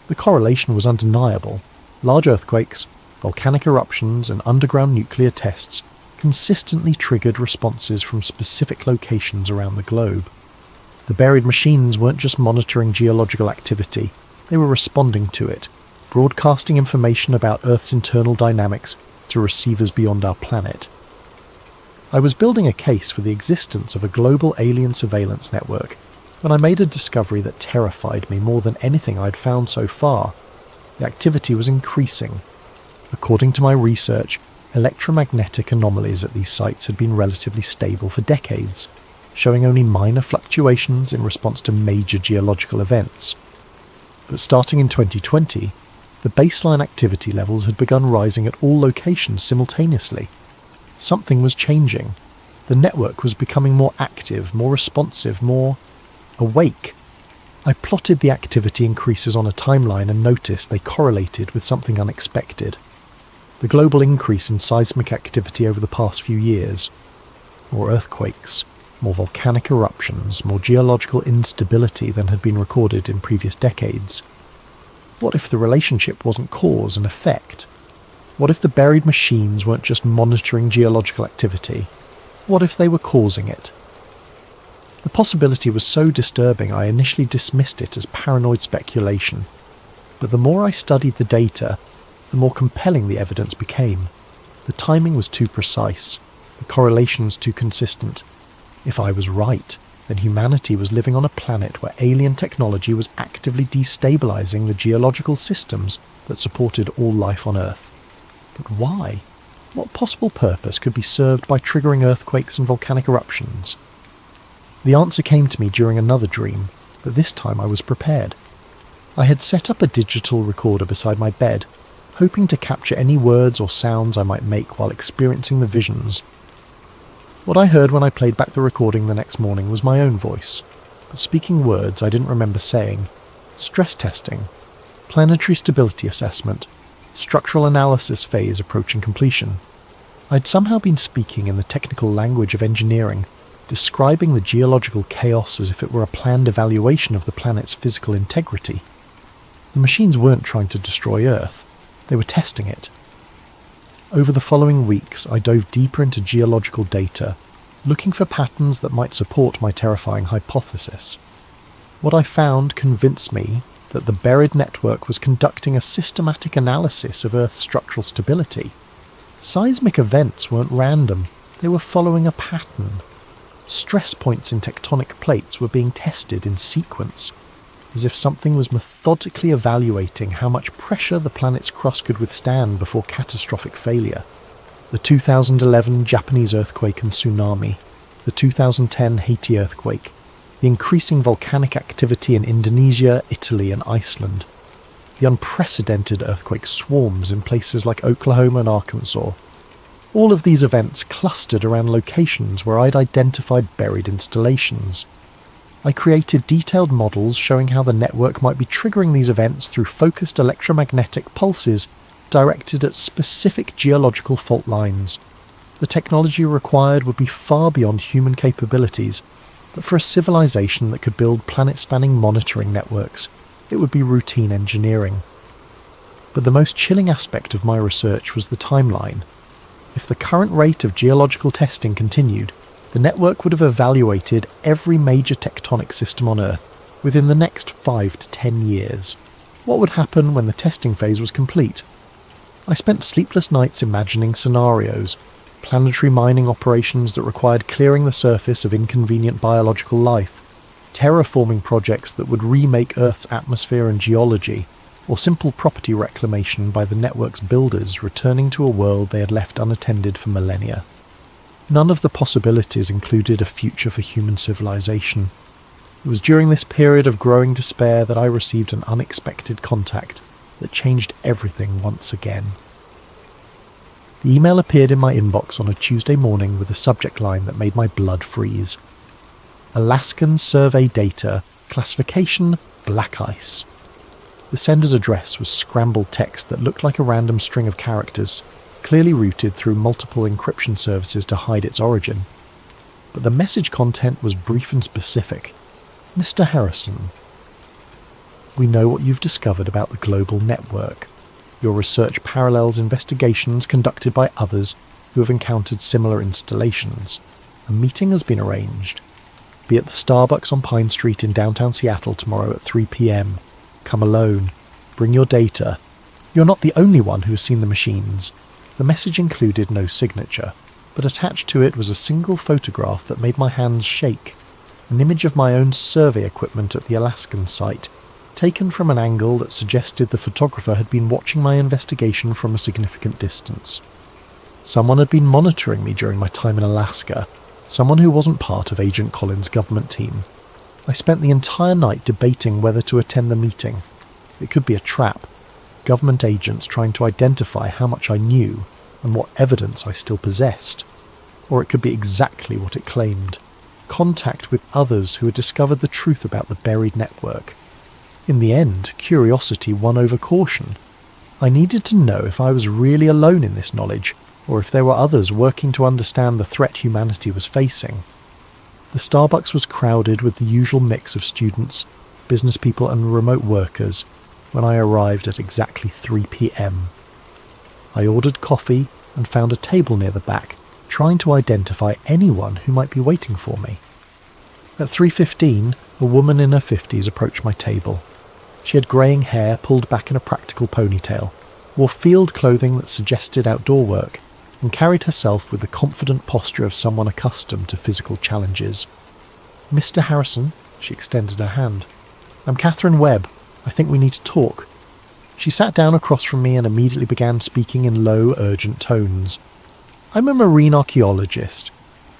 The correlation was undeniable. Large earthquakes, volcanic eruptions, and underground nuclear tests consistently triggered responses from specific locations around the globe. The buried machines weren't just monitoring geological activity, they were responding to it, broadcasting information about Earth's internal dynamics to receivers beyond our planet. I was building a case for the existence of a global alien surveillance network when I made a discovery that terrified me more than anything I'd found so far. The activity was increasing. According to my research, electromagnetic anomalies at these sites had been relatively stable for decades, showing only minor fluctuations in response to major geological events. But starting in 2020, the baseline activity levels had begun rising at all locations simultaneously. Something was changing. The network was becoming more active, more responsive, more awake. I plotted the activity increases on a timeline and noticed they correlated with something unexpected. The global increase in seismic activity over the past few years. More earthquakes, more volcanic eruptions, more geological instability than had been recorded in previous decades. What if the relationship wasn't cause and effect? What if the buried machines weren't just monitoring geological activity? What if they were causing it? The possibility was so disturbing I initially dismissed it as paranoid speculation. But the more I studied the data, the more compelling the evidence became. The timing was too precise, the correlations too consistent. If I was right, then humanity was living on a planet where alien technology was actively destabilizing the geological systems that supported all life on Earth. But why? What possible purpose could be served by triggering earthquakes and volcanic eruptions? The answer came to me during another dream, but this time I was prepared. I had set up a digital recorder beside my bed, hoping to capture any words or sounds I might make while experiencing the visions. What I heard when I played back the recording the next morning was my own voice, but speaking words I didn't remember saying. Stress testing, planetary stability assessment, structural analysis phase approaching completion. I'd somehow been speaking in the technical language of engineering, describing the geological chaos as if it were a planned evaluation of the planet's physical integrity. The machines weren't trying to destroy Earth, they were testing it. Over the following weeks, I dove deeper into geological data, looking for patterns that might support my terrifying hypothesis. What I found convinced me that the buried network was conducting a systematic analysis of Earth's structural stability. Seismic events weren't random, they were following a pattern. Stress points in tectonic plates were being tested in sequence, as if something was methodically evaluating how much pressure the planet's crust could withstand before catastrophic failure. The 2011 Japanese earthquake and tsunami, the 2010 Haiti earthquake, the increasing volcanic activity in Indonesia, Italy and Iceland, the unprecedented earthquake swarms in places like Oklahoma and Arkansas. All of these events clustered around locations where I'd identified buried installations. I created detailed models showing how the network might be triggering these events through focused electromagnetic pulses directed at specific geological fault lines. The technology required would be far beyond human capabilities, but for a civilization that could build planet-spanning monitoring networks, it would be routine engineering. But the most chilling aspect of my research was the timeline. If the current rate of geological testing continued, the network would have evaluated every major tectonic system on Earth within the next 5 to 10 years. What would happen when the testing phase was complete? I spent sleepless nights imagining scenarios, planetary mining operations that required clearing the surface of inconvenient biological life, terraforming projects that would remake Earth's atmosphere and geology, or simple property reclamation by the network's builders returning to a world they had left unattended for millennia. None of the possibilities included a future for human civilization. It was during this period of growing despair that I received an unexpected contact that changed everything once again. The email appeared in my inbox on a Tuesday morning with a subject line that made my blood freeze. Alaskan survey data, classification black ice. The sender's address was scrambled text that looked like a random string of characters, clearly routed through multiple encryption services to hide its origin. But the message content was brief and specific. Mr. Harrison, we know what you've discovered about the global network. Your research parallels investigations conducted by others who have encountered similar installations. A meeting has been arranged. Be at the Starbucks on Pine Street in downtown Seattle tomorrow at 3 p.m. Come alone. Bring your data. You're not the only one who has seen the machines. The message included no signature, but attached to it was a single photograph that made my hands shake. An image of my own survey equipment at the Alaskan site, taken from an angle that suggested the photographer had been watching my investigation from a significant distance. Someone had been monitoring me during my time in Alaska, someone who wasn't part of Agent Collins' government team. I spent the entire night debating whether to attend the meeting. It could be a trap, government agents trying to identify how much I knew and what evidence I still possessed. Or it could be exactly what it claimed. Contact with others who had discovered the truth about the buried network. In the end, curiosity won over caution. I needed to know if I was really alone in this knowledge, or if there were others working to understand the threat humanity was facing. The Starbucks was crowded with the usual mix of students, business people and remote workers when I arrived at exactly 3 p.m. I ordered coffee and found a table near the back, trying to identify anyone who might be waiting for me. At 3:15, a woman in her 50s approached my table. She had greying hair pulled back in a practical ponytail, wore field clothing that suggested outdoor work, and carried herself with the confident posture of someone accustomed to physical challenges. "Mr. Harrison," she extended her hand. "I'm Catherine Webb. I think we need to talk." She sat down across from me and immediately began speaking in low, urgent tones. "I'm a marine archaeologist.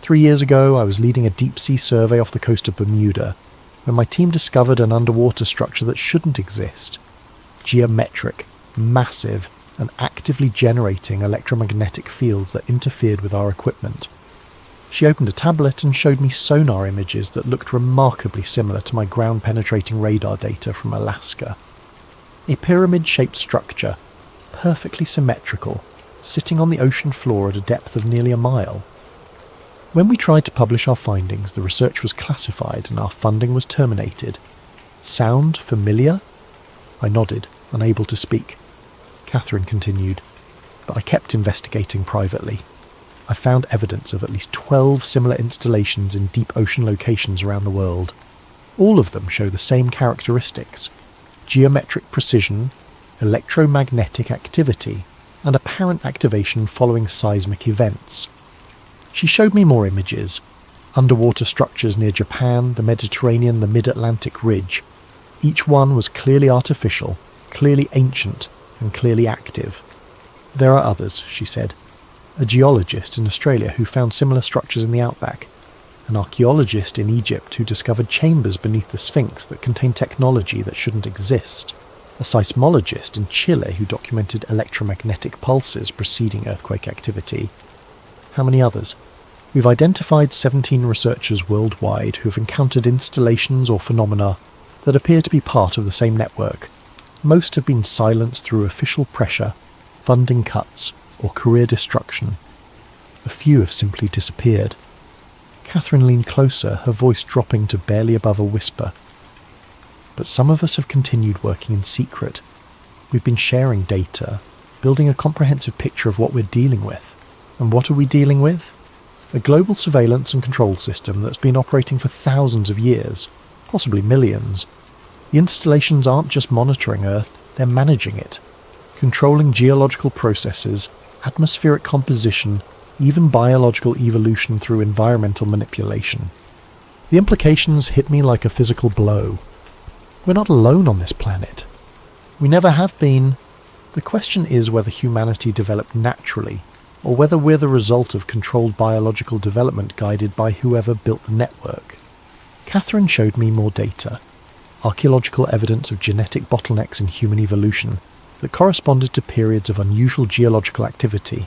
3 years ago, I was leading a deep-sea survey off the coast of Bermuda, when my team discovered an underwater structure that shouldn't exist. Geometric, massive, and actively generating electromagnetic fields that interfered with our equipment. She opened a tablet and showed me sonar images that looked remarkably similar to my ground-penetrating radar data from Alaska. A pyramid-shaped structure, perfectly symmetrical, sitting on the ocean floor at a depth of nearly a mile. When we tried to publish our findings, the research was classified and our funding was terminated. Sound familiar? I nodded, unable to speak. Catherine continued, but I kept investigating privately. I found evidence of at least 12 similar installations in deep ocean locations around the world. All of them show the same characteristics: geometric precision, electromagnetic activity, and apparent activation following seismic events. She showed me more images: underwater structures near Japan, the Mediterranean, the Mid-Atlantic Ridge. Each one was clearly artificial, clearly ancient, and clearly active. "There are others," she said. "A geologist in Australia who found similar structures in the outback. An archaeologist in Egypt who discovered chambers beneath the Sphinx that contain technology that shouldn't exist. A seismologist in Chile who documented electromagnetic pulses preceding earthquake activity. How many others? We've identified 17 researchers worldwide who have encountered installations or phenomena that appear to be part of the same network. Most have been silenced through official pressure, funding cuts, or career destruction. A few have simply disappeared. Catherine leaned closer, her voice dropping to barely above a whisper. But some of us have continued working in secret. We've been sharing data, building a comprehensive picture of what we're dealing with. And what are we dealing with? A global surveillance and control system that's been operating for thousands of years, possibly millions. The installations aren't just monitoring Earth, they're managing it, controlling geological processes, atmospheric composition, even biological evolution through environmental manipulation. The implications hit me like a physical blow. We're not alone on this planet. We never have been. The question is whether humanity developed naturally, or whether we're the result of controlled biological development guided by whoever built the network. Catherine showed me more data, archaeological evidence of genetic bottlenecks in human evolution that corresponded to periods of unusual geological activity,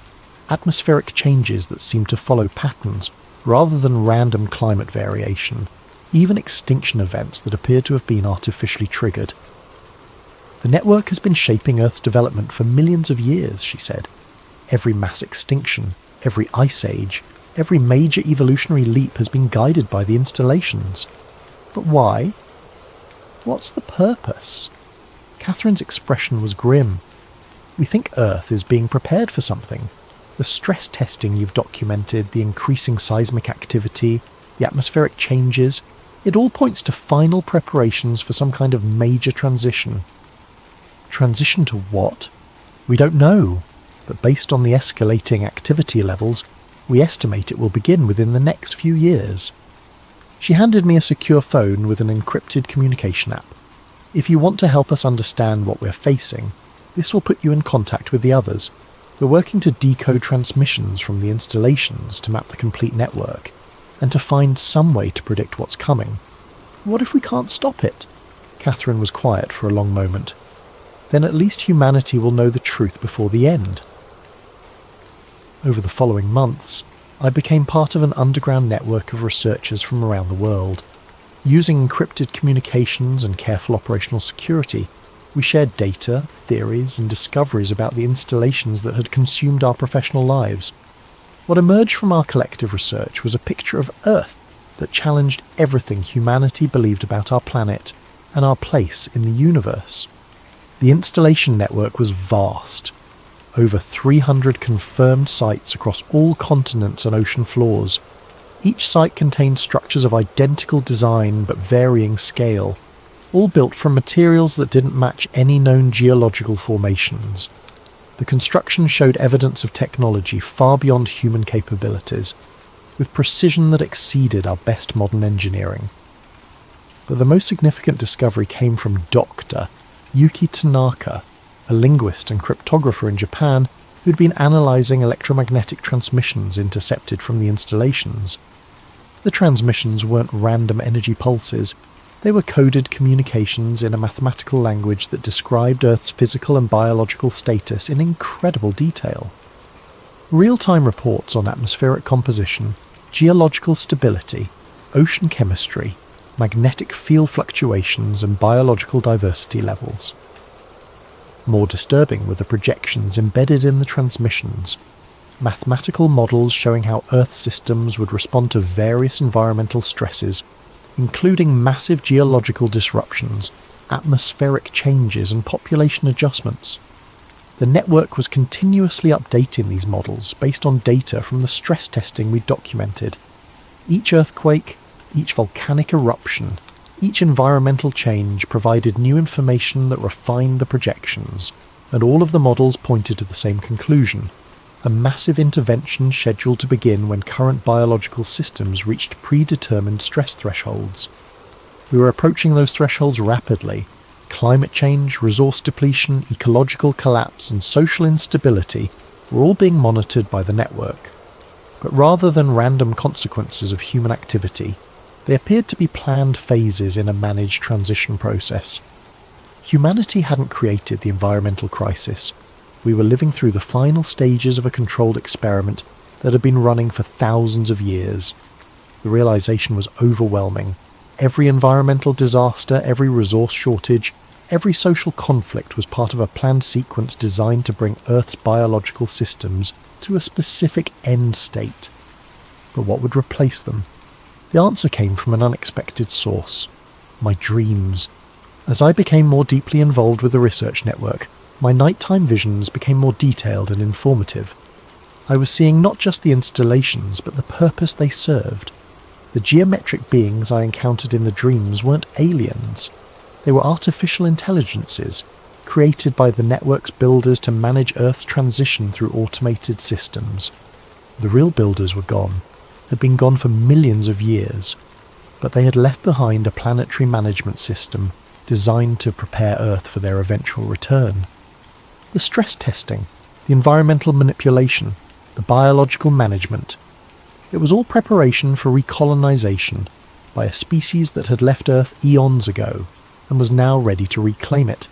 atmospheric changes that seemed to follow patterns rather than random climate variation, even extinction events that appeared to have been artificially triggered. The network has been shaping Earth's development for millions of years, she said. Every mass extinction, every ice age, every major evolutionary leap has been guided by the installations. But why? What's the purpose? Catherine's expression was grim. We think Earth is being prepared for something. The stress testing you've documented, the increasing seismic activity, the atmospheric changes, it all points to final preparations for some kind of major transition. Transition to what? We don't know, but based on the escalating activity levels, we estimate it will begin within the next few years. She handed me a secure phone with an encrypted communication app. If you want to help us understand what we're facing, this will put you in contact with the others. We're working to decode transmissions from the installations to map the complete network, and to find some way to predict what's coming. What if we can't stop it? Catherine was quiet for a long moment. Then at least humanity will know the truth before the end. Over the following months, I became part of an underground network of researchers from around the world. Using encrypted communications and careful operational security, we shared data, theories, and discoveries about the installations that had consumed our professional lives. What emerged from our collective research was a picture of Earth that challenged everything humanity believed about our planet and our place in the universe. The installation network was vast. Over 300 confirmed sites across all continents and ocean floors. Each site contained structures of identical design but varying scale, all built from materials that didn't match any known geological formations. The construction showed evidence of technology far beyond human capabilities, with precision that exceeded our best modern engineering. But the most significant discovery came from Dr. Yuki Tanaka, a linguist and cryptographer in Japan who'd been analysing electromagnetic transmissions intercepted from the installations. The transmissions weren't random energy pulses, they were coded communications in a mathematical language that described Earth's physical and biological status in incredible detail. Real-time reports on atmospheric composition, geological stability, ocean chemistry, magnetic field fluctuations and biological diversity levels. More disturbing were the projections embedded in the transmissions, mathematical models showing how Earth systems would respond to various environmental stresses, including massive geological disruptions, atmospheric changes and population adjustments. The network was continuously updating these models based on data from the stress testing we documented. Each earthquake, each volcanic eruption, each environmental change provided new information that refined the projections, and all of the models pointed to the same conclusion: a massive intervention scheduled to begin when current biological systems reached predetermined stress thresholds. We were approaching those thresholds rapidly. Climate change, resource depletion, ecological collapse, and social instability were all being monitored by the network. But rather than random consequences of human activity, they appeared to be planned phases in a managed transition process. Humanity hadn't created the environmental crisis. We were living through the final stages of a controlled experiment that had been running for thousands of years. The realization was overwhelming. Every environmental disaster, every resource shortage, Every social conflict was part of a planned sequence designed to bring Earth's biological systems to a specific end state. But what would replace them? The answer came from an unexpected source: my dreams. As I became more deeply involved with the research network, my nighttime visions became more detailed and informative. I was seeing not just the installations, but the purpose they served. The geometric beings I encountered in the dreams weren't aliens. They were artificial intelligences, created by the network's builders to manage Earth's transition through automated systems. The real builders were gone, had been gone for millions of years, but they had left behind a planetary management system designed to prepare Earth for their eventual return. The stress testing, the environmental manipulation, the biological management. It was all preparation for recolonization by a species that had left Earth eons ago and was now ready to reclaim it.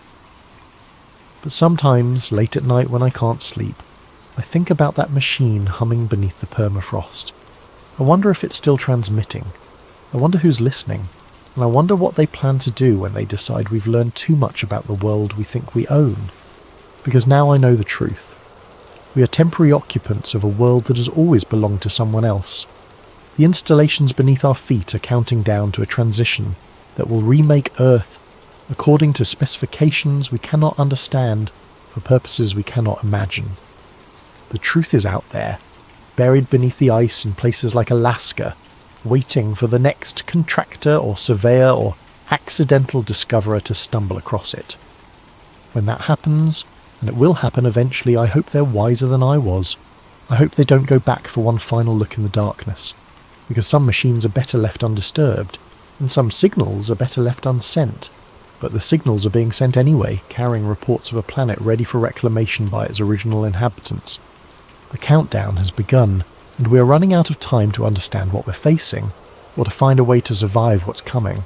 But sometimes, late at night when I can't sleep, I think about that machine humming beneath the permafrost. I wonder if it's still transmitting. I wonder who's listening. And I wonder what they plan to do when they decide we've learned too much about the world we think we own. Because now I know the truth. We are temporary occupants of a world that has always belonged to someone else. The installations beneath our feet are counting down to a transition that will remake Earth according to specifications we cannot understand for purposes we cannot imagine. The truth is out there, buried beneath the ice in places like Alaska, waiting for the next contractor or surveyor or accidental discoverer to stumble across it. When that happens, and it will happen eventually, I hope they're wiser than I was. I hope they don't go back for one final look in the darkness, because some machines are better left undisturbed, and some signals are better left unsent. But the signals are being sent anyway, carrying reports of a planet ready for reclamation by its original inhabitants. The countdown has begun, and we are running out of time to understand what we're facing, or to find a way to survive what's coming.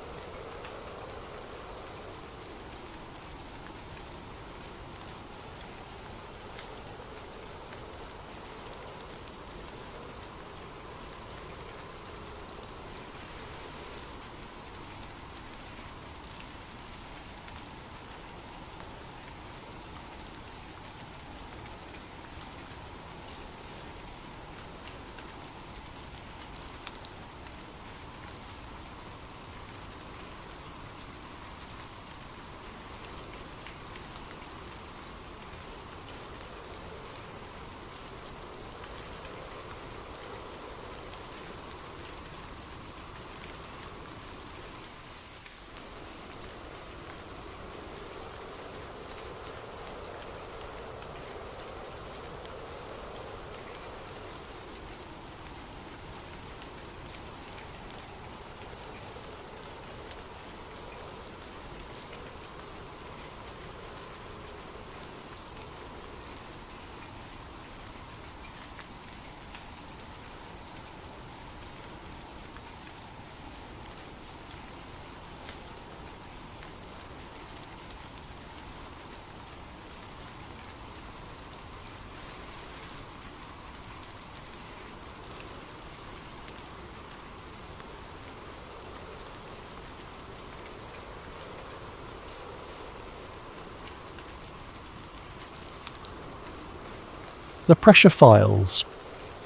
The Pressure Files.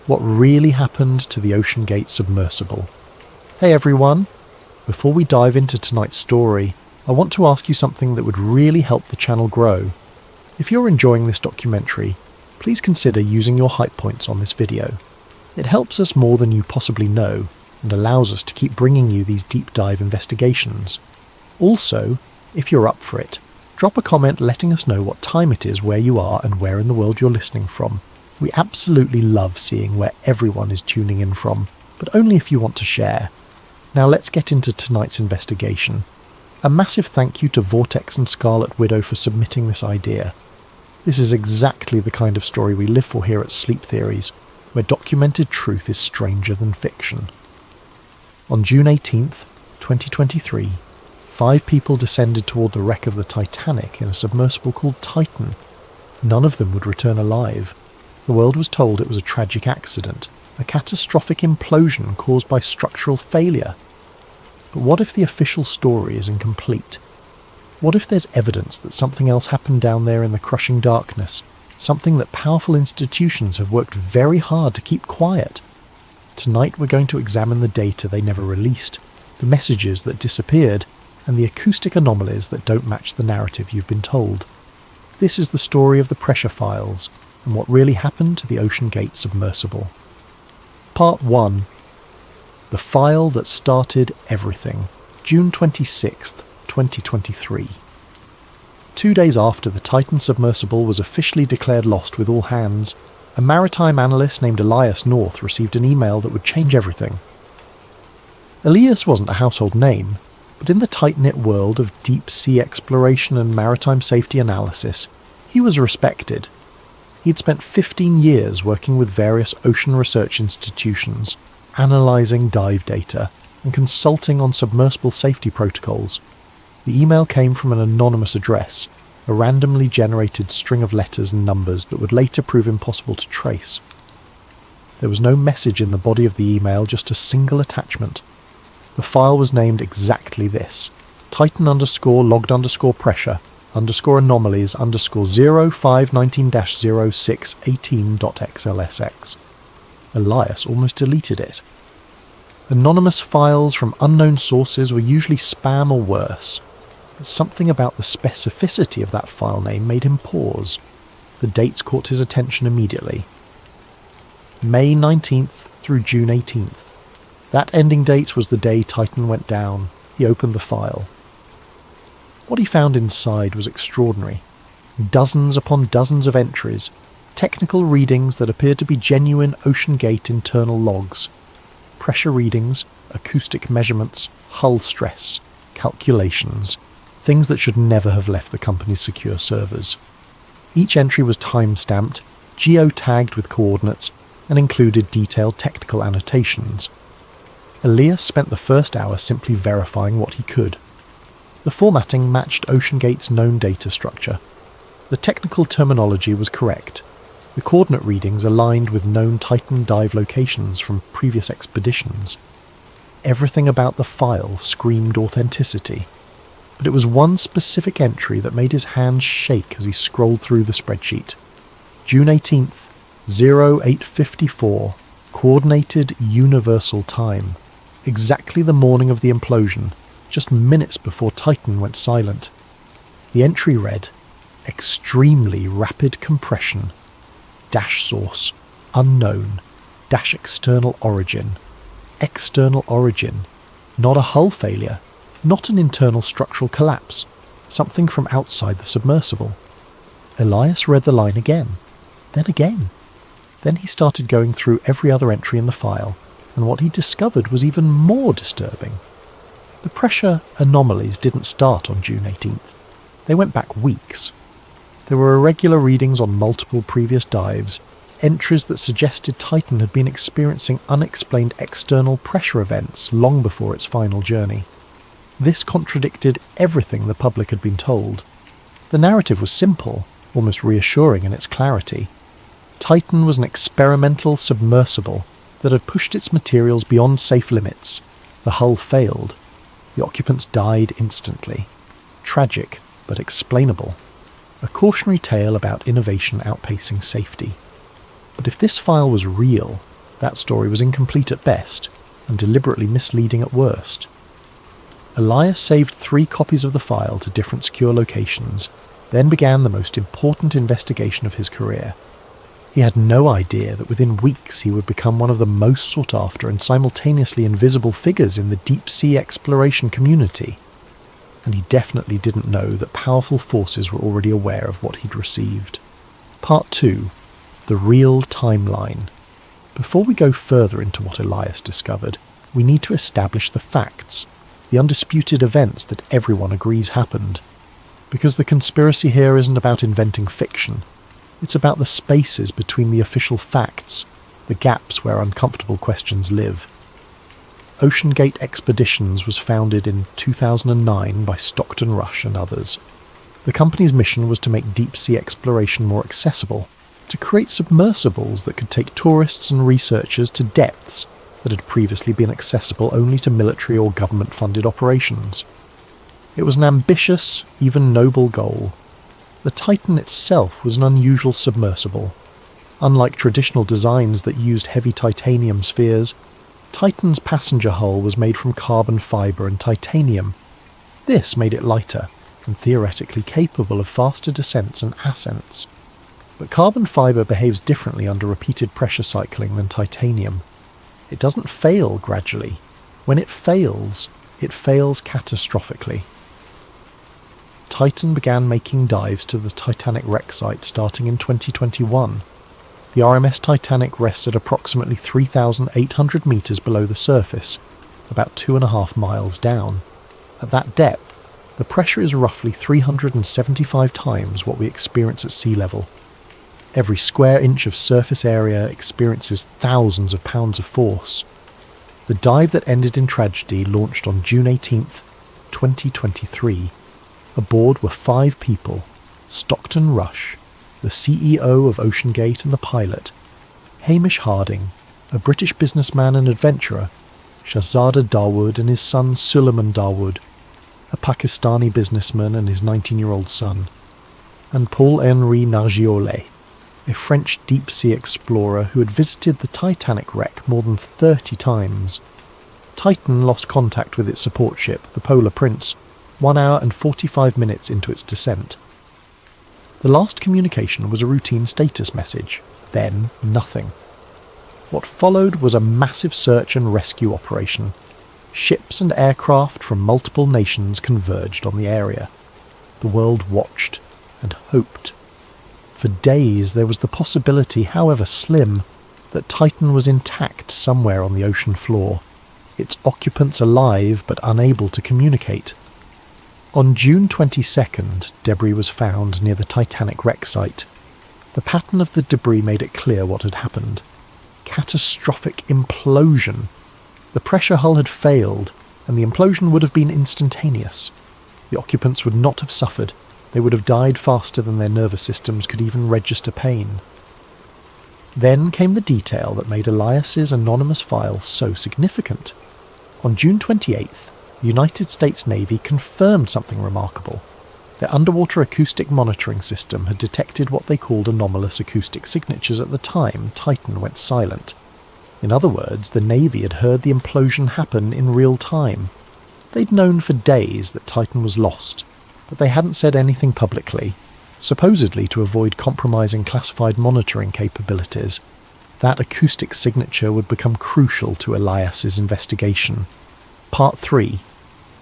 What really happened to the Ocean Gate submersible? Hey everyone! Before we dive into tonight's story, I want to ask you something that would really help the channel grow. If you're enjoying this documentary, please consider using your hype points on this video. It helps us more than you possibly know, and allows us to keep bringing you these deep dive investigations. Also, if you're up for it, drop a comment letting us know what time it is where you are and where in the world you're listening from. We absolutely love seeing where everyone is tuning in from, but only if you want to share. Now let's get into tonight's investigation. A massive thank you to Vortex and Scarlet Widow for submitting this idea. This is exactly the kind of story we live for here at Sleep Theories, where documented truth is stranger than fiction. On June 18th, 2023, 5 people descended toward the wreck of the Titanic in a submersible called Titan. None of them would return alive. The world was told it was a tragic accident, a catastrophic implosion caused by structural failure. But what if the official story is incomplete? What if there's evidence that something else happened down there in the crushing darkness, something that powerful institutions have worked very hard to keep quiet? Tonight we're going to examine the data they never released, the messages that disappeared, and the acoustic anomalies that don't match the narrative you've been told. This is the story of the pressure files, and what really happened to the Ocean Gate submersible. Part 1. The File That Started Everything, June 26th, 2023. 2 days after the Titan submersible was officially declared lost with all hands, a maritime analyst named Elias North received an email that would change everything. Elias wasn't a household name, but in the tight-knit world of deep-sea exploration and maritime safety analysis, he was respected. He'd spent 15 years working with various ocean research institutions, analysing dive data, and consulting on submersible safety protocols. The email came from an anonymous address, a randomly generated string of letters and numbers that would later prove impossible to trace. There was no message in the body of the email, just a single attachment. The file was named exactly this: Titan_logd_pressure_anomalies_0519-0618.xlsx. Elias almost deleted it. Anonymous files from unknown sources were usually spam or worse, but something about the specificity of that file name made him pause. The dates caught his attention immediately. May 19th through June 18th. That ending date was the day Titan went down. He opened the file. What he found inside was extraordinary. Dozens upon dozens of entries, technical readings that appeared to be genuine Ocean Gate internal logs. Pressure readings, acoustic measurements, hull stress, calculations, things that should never have left the company's secure servers. Each entry was time-stamped, geo-tagged with coordinates, and included detailed technical annotations. Elias spent the first hour simply verifying what he could. The formatting matched Ocean Gate's known data structure. The technical terminology was correct. The coordinate readings aligned with known Titan dive locations from previous expeditions. Everything about the file screamed authenticity. But it was one specific entry that made his hands shake as he scrolled through the spreadsheet. June 18th, 0854, Coordinated Universal Time. Exactly the morning of the implosion, just minutes before Titan went silent. The entry read, Extremely Rapid Compression. Dash source, unknown. Dash external origin. External origin. Not a hull failure. Not an internal structural collapse. Something from outside the submersible. Elias read the line again. Then again. Then he started going through every other entry in the file, and what he discovered was even more disturbing. The pressure anomalies didn't start on June 18th. They went back weeks. There were irregular readings on multiple previous dives, entries that suggested Titan had been experiencing unexplained external pressure events long before its final journey. This contradicted everything the public had been told. The narrative was simple, almost reassuring in its clarity. Titan was an experimental submersible that had pushed its materials beyond safe limits. The hull failed. The occupants died instantly. Tragic, but explainable. A cautionary tale about innovation outpacing safety. But if this file was real, that story was incomplete at best, and deliberately misleading at worst. Elias saved 3 copies of the file to different secure locations, then began the most important investigation of his career. He had no idea that within weeks he would become one of the most sought after and simultaneously invisible figures in the deep-sea exploration community. And he definitely didn't know that powerful forces were already aware of what he'd received. Part 2. The Real Timeline. Before we go further into what Elias discovered, we need to establish the facts, the undisputed events that everyone agrees happened. Because the conspiracy here isn't about inventing fiction. It's about the spaces between the official facts, the gaps where uncomfortable questions live. Ocean Gate Expeditions was founded in 2009 by Stockton Rush and others. The company's mission was to make deep-sea exploration more accessible, to create submersibles that could take tourists and researchers to depths that had previously been accessible only to military or government-funded operations. It was an ambitious, even noble goal. The Titan itself was an unusual submersible. Unlike traditional designs that used heavy titanium spheres, Titan's passenger hull was made from carbon fibre and titanium. This made it lighter, and theoretically capable of faster descents and ascents. But carbon fibre behaves differently under repeated pressure cycling than titanium. It doesn't fail gradually. When it fails catastrophically. Titan began making dives to the Titanic wreck site starting in 2021. The RMS Titanic rests at approximately 3,800 metres below the surface, about 2.5 miles down. At that depth, the pressure is roughly 375 times what we experience at sea level. Every square inch of surface area experiences thousands of pounds of force. The dive that ended in tragedy launched on June 18th, 2023. Aboard were 5 people: Stockton Rush, the CEO of OceanGate and the pilot; Hamish Harding, a British businessman and adventurer; Shahzada Dawood and his son Suleiman Dawood, a Pakistani businessman and his 19-year-old son; and Paul-Henri Nargiole, a French deep-sea explorer who had visited the Titanic wreck more than 30 times. Titan lost contact with its support ship, the Polar Prince, 1 hour and 45 minutes into its descent. The last communication was a routine status message, then nothing. What followed was a massive search and rescue operation. Ships and aircraft from multiple nations converged on the area. The world watched and hoped. For days there was the possibility, however slim, that Titan was intact somewhere on the ocean floor, its occupants alive but unable to communicate. On June 22nd, debris was found near the Titanic wreck site. The pattern of the debris made it clear what had happened. Catastrophic implosion. The pressure hull had failed, and the implosion would have been instantaneous. The occupants would not have suffered. They would have died faster than their nervous systems could even register pain. Then came the detail that made Elias's anonymous file so significant. On June 28th, the United States Navy confirmed something remarkable. Their underwater acoustic monitoring system had detected what they called anomalous acoustic signatures at the time Titan went silent. In other words, the Navy had heard the implosion happen in real time. They'd known for days that Titan was lost, but they hadn't said anything publicly, supposedly to avoid compromising classified monitoring capabilities. That acoustic signature would become crucial to Elias's investigation. Part 3.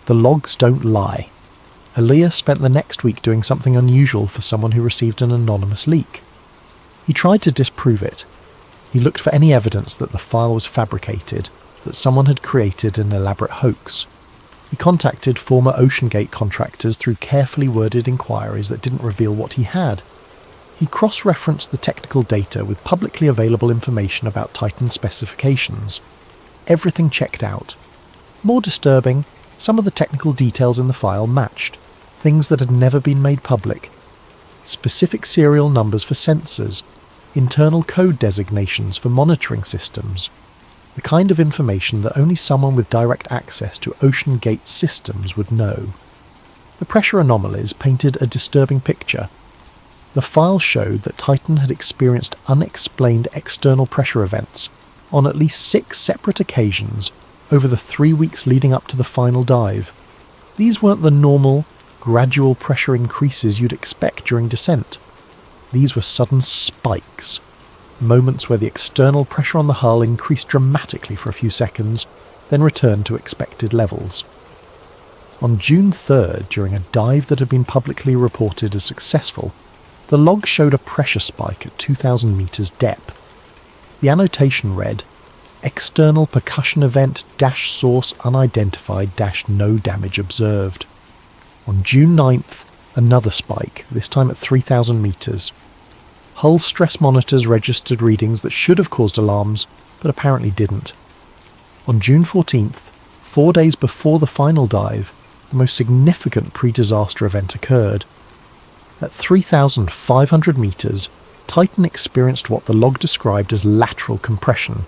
The logs don't lie. Elias spent the next week doing something unusual for someone who received an anonymous leak. He tried to disprove it. He looked for any evidence that the file was fabricated, that someone had created an elaborate hoax. He contacted former OceanGate contractors through carefully worded inquiries that didn't reveal what he had. He cross-referenced the technical data with publicly available information about Titan specifications. Everything checked out. More disturbing, some of the technical details in the file matched, things that had never been made public. Specific serial numbers for sensors, internal code designations for monitoring systems, the kind of information that only someone with direct access to OceanGate's systems would know. The pressure anomalies painted a disturbing picture. The file showed that Titan had experienced unexplained external pressure events on at least 6 separate occasions over the 3 weeks leading up to the final dive. These weren't the normal, gradual pressure increases you'd expect during descent. These were sudden spikes, moments where the external pressure on the hull increased dramatically for a few seconds, then returned to expected levels. On June 3rd, during a dive that had been publicly reported as successful, the log showed a pressure spike at 2,000 meters depth. The annotation read, "External percussion event dash source unidentified dash no damage observed." On June 9th, another spike, this time at 3,000 meters. Hull stress monitors registered readings that should have caused alarms, but apparently didn't. On June 14th, 4 days before the final dive, the most significant pre-disaster event occurred. At 3,500 meters, Titan experienced what the log described as lateral compression.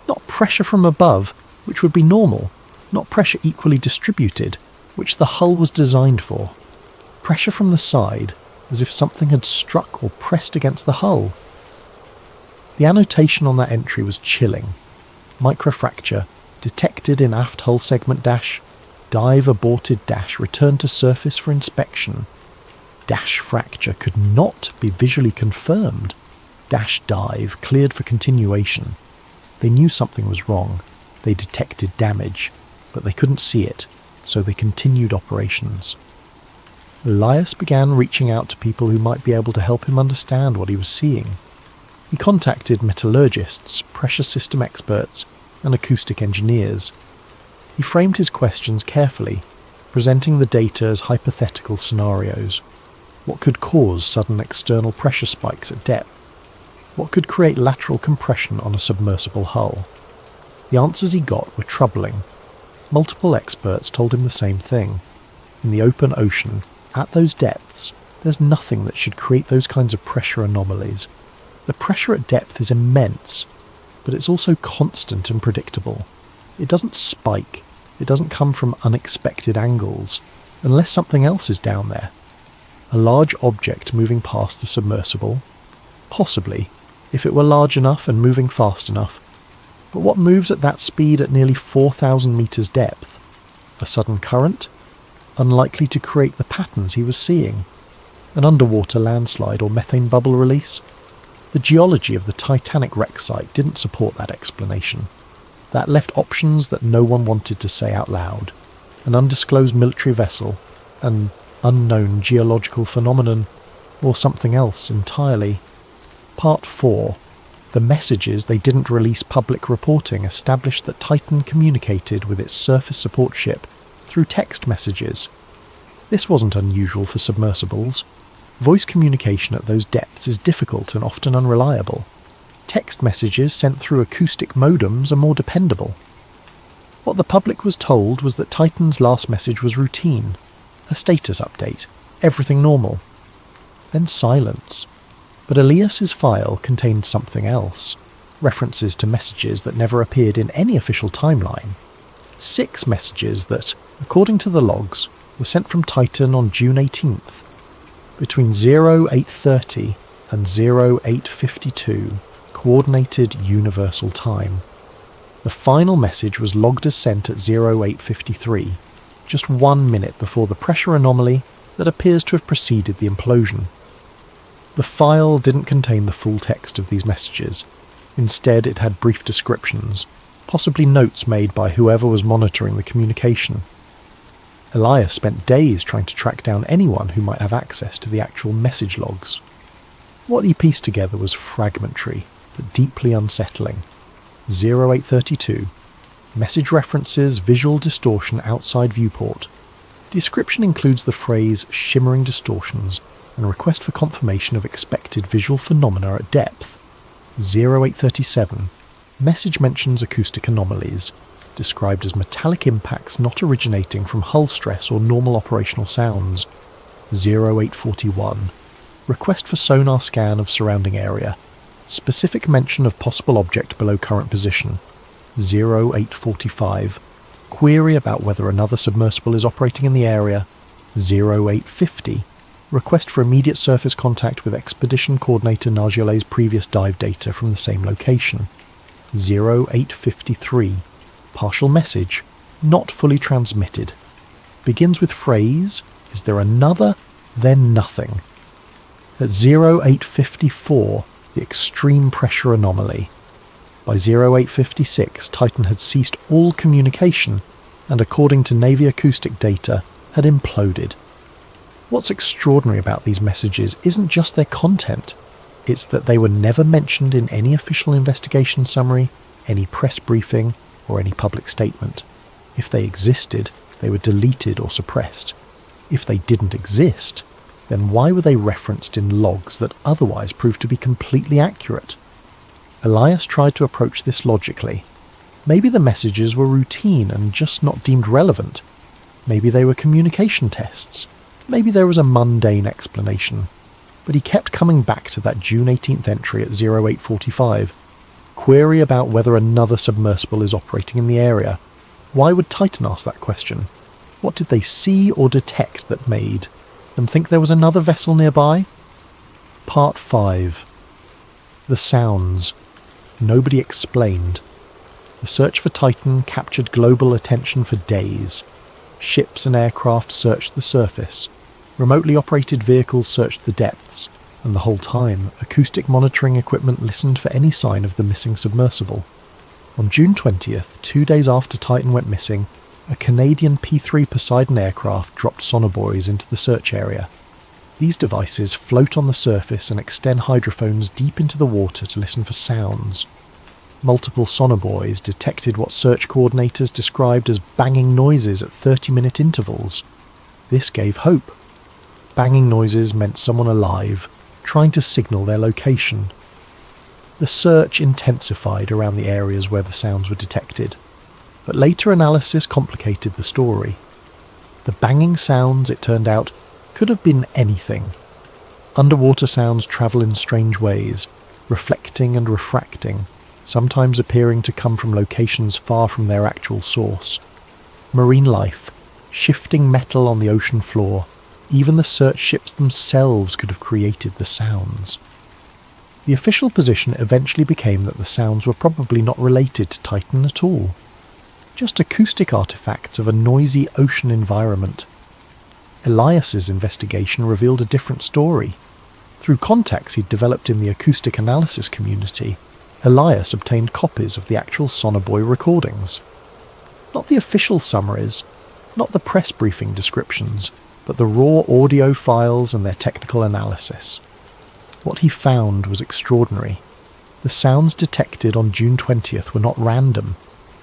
Not pressure from above, which would be normal, not pressure equally distributed, which the hull was designed for. Pressure from the side, as if something had struck or pressed against the hull. The annotation on that entry was chilling. Microfracture, detected in aft hull segment dash, dive aborted dash returned to surface for inspection. Dash fracture could not be visually confirmed. Dash dive cleared for continuation. They knew something was wrong. They detected damage, but they couldn't see it, so they continued operations. Elias began reaching out to people who might be able to help him understand what he was seeing. He contacted metallurgists, pressure system experts, and acoustic engineers. He framed his questions carefully, presenting the data as hypothetical scenarios. What could cause sudden external pressure spikes at depth? What could create lateral compression on a submersible hull? The answers he got were troubling. Multiple experts told him the same thing. In the open ocean, at those depths, there's nothing that should create those kinds of pressure anomalies. The pressure at depth is immense, but it's also constant and predictable. It doesn't spike. It doesn't come from unexpected angles, unless something else is down there. A large object moving past the submersible? Possibly, if it were large enough and moving fast enough. But what moves at that speed at nearly 4,000 meters depth? A sudden current? Unlikely to create the patterns he was seeing. An underwater landslide or methane bubble release? The geology of the Titanic wreck site didn't support that explanation. That left options that no one wanted to say out loud. An undisclosed military vessel, an unknown geological phenomenon, or something else entirely. Part 4. The messages they didn't release public reporting established that Titan communicated with its surface support ship through text messages. This wasn't unusual for submersibles. Voice communication at those depths is difficult and often unreliable. Text messages sent through acoustic modems are more dependable. What the public was told was that Titan's last message was routine, a status update, everything normal. Then silence. But Elias's file contained something else, references to messages that never appeared in any official timeline. 6 messages that, according to the logs, were sent from Titan on June 18th. Between 0830 and 0852, Coordinated Universal Time. The final message was logged as sent at 0853, just 1 minute before the pressure anomaly that appears to have preceded the implosion. The file didn't contain the full text of these messages. Instead, it had brief descriptions, possibly notes made by whoever was monitoring the communication. Elias spent days trying to track down anyone who might have access to the actual message logs. What he pieced together was fragmentary, but deeply unsettling. 0832. Message references visual distortion outside viewport. Description includes the phrase shimmering distortions and request for confirmation of expected visual phenomena at depth. 0837. Message mentions acoustic anomalies, described as metallic impacts not originating from hull stress or normal operational sounds. 0841. Request for sonar scan of surrounding area. Specific mention of possible object below current position. 0845. Query about whether another submersible is operating in the area. 0850. Request for immediate surface contact with Expedition Coordinator Nargiolet's previous dive data from the same location. 0853. Partial message, not fully transmitted. Begins with phrase, is there another, then nothing. At 0854, the extreme pressure anomaly. By 0856, Titan had ceased all communication and, according to Navy acoustic data, had imploded. What's extraordinary about these messages isn't just their content, it's that they were never mentioned in any official investigation summary, any press briefing, or any public statement. If they existed, they were deleted or suppressed. If they didn't exist, then why were they referenced in logs that otherwise proved to be completely accurate? Elias tried to approach this logically. Maybe the messages were routine and just not deemed relevant. Maybe they were communication tests. Maybe there was a mundane explanation. But he kept coming back to that June 18th entry at 0845. Query about whether another submersible is operating in the area. Why would Titan ask that question? What did they see or detect that made them think there was another vessel nearby? Part 5. The sounds. Nobody explained. The search for Titan captured global attention for days. Ships and aircraft searched the surface. Remotely operated vehicles searched the depths. And the whole time, acoustic monitoring equipment listened for any sign of the missing submersible. On June 20th, 2 days after Titan went missing, a Canadian P-3 Poseidon aircraft dropped sonobuoys into the search area. These devices float on the surface and extend hydrophones deep into the water to listen for sounds. Multiple sonobuoys detected what search coordinators described as banging noises at 30-minute intervals. This gave hope. Banging noises meant someone alive, trying to signal their location. The search intensified around the areas where the sounds were detected, but later analysis complicated the story. The banging sounds, it turned out, could have been anything. Underwater sounds travel in strange ways, reflecting and refracting, sometimes appearing to come from locations far from their actual source. Marine life, shifting metal on the ocean floor, even the search ships themselves could have created the sounds. The official position eventually became that the sounds were probably not related to Titan at all. Just acoustic artifacts of a noisy ocean environment. Elias's investigation revealed a different story. Through contacts he'd developed in the acoustic analysis community, Elias obtained copies of the actual sonobuoy recordings. Not the official summaries, not the press briefing descriptions, but the raw audio files and their technical analysis. What he found was extraordinary. The sounds detected on June 20th were not random.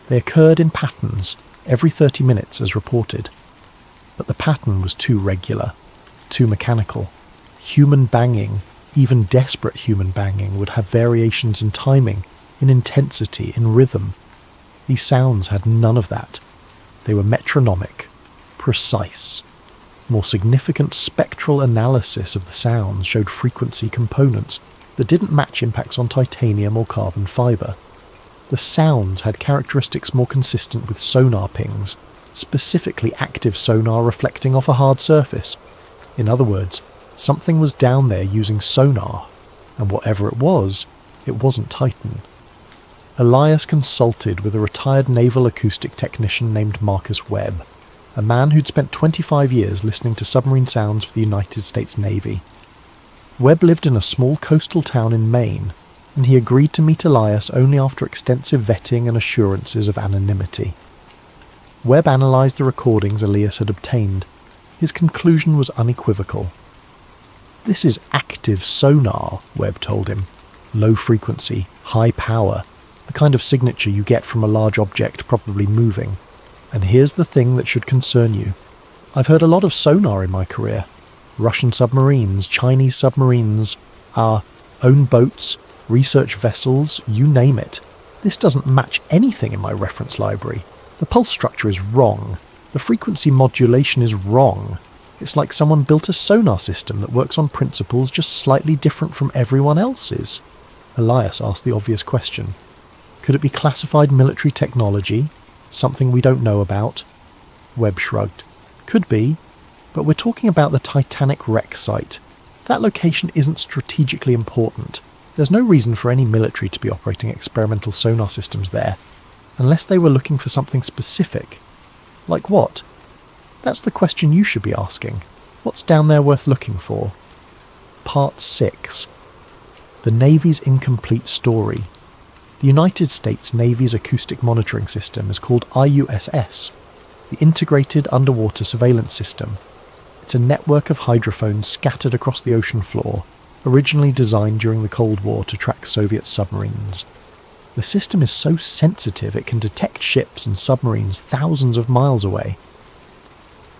They occurred in patterns, every 30 minutes as reported. But the pattern was too regular, too mechanical. Human banging, even desperate human banging, would have variations in timing, in intensity, in rhythm. These sounds had none of that. They were metronomic, precise. More significant spectral analysis of the sounds showed frequency components that didn't match impacts on titanium or carbon fibre. The sounds had characteristics more consistent with sonar pings, specifically active sonar reflecting off a hard surface. In other words, something was down there using sonar, and whatever it wasn't Titan. Elias consulted with a retired naval acoustic technician named Marcus Webb, a man who'd spent 25 years listening to submarine sounds for the United States Navy. Webb lived in a small coastal town in Maine, and he agreed to meet Elias only after extensive vetting and assurances of anonymity. Webb analysed the recordings Elias had obtained. His conclusion was unequivocal. "This is active sonar," Webb told him. "Low frequency, high power, the kind of signature you get from a large object probably moving. And here's the thing that should concern you. I've heard a lot of sonar in my career. Russian submarines, Chinese submarines, our own boats, research vessels, you name it. This doesn't match anything in my reference library. The pulse structure is wrong. The frequency modulation is wrong. It's like someone built a sonar system that works on principles just slightly different from everyone else's." Elias asked the obvious question. Could it be classified military technology? Something we don't know about? Webb shrugged. Could be, but we're talking about the Titanic wreck site. That location isn't strategically important. There's no reason for any military to be operating experimental sonar systems there, unless they were looking for something specific. Like what? That's the question you should be asking. What's down there worth looking for? Part 6. The Navy's incomplete story. The United States Navy's acoustic monitoring system is called IUSS, the Integrated Underwater Surveillance System. It's a network of hydrophones scattered across the ocean floor, originally designed during the Cold War to track Soviet submarines. The system is so sensitive it can detect ships and submarines thousands of miles away.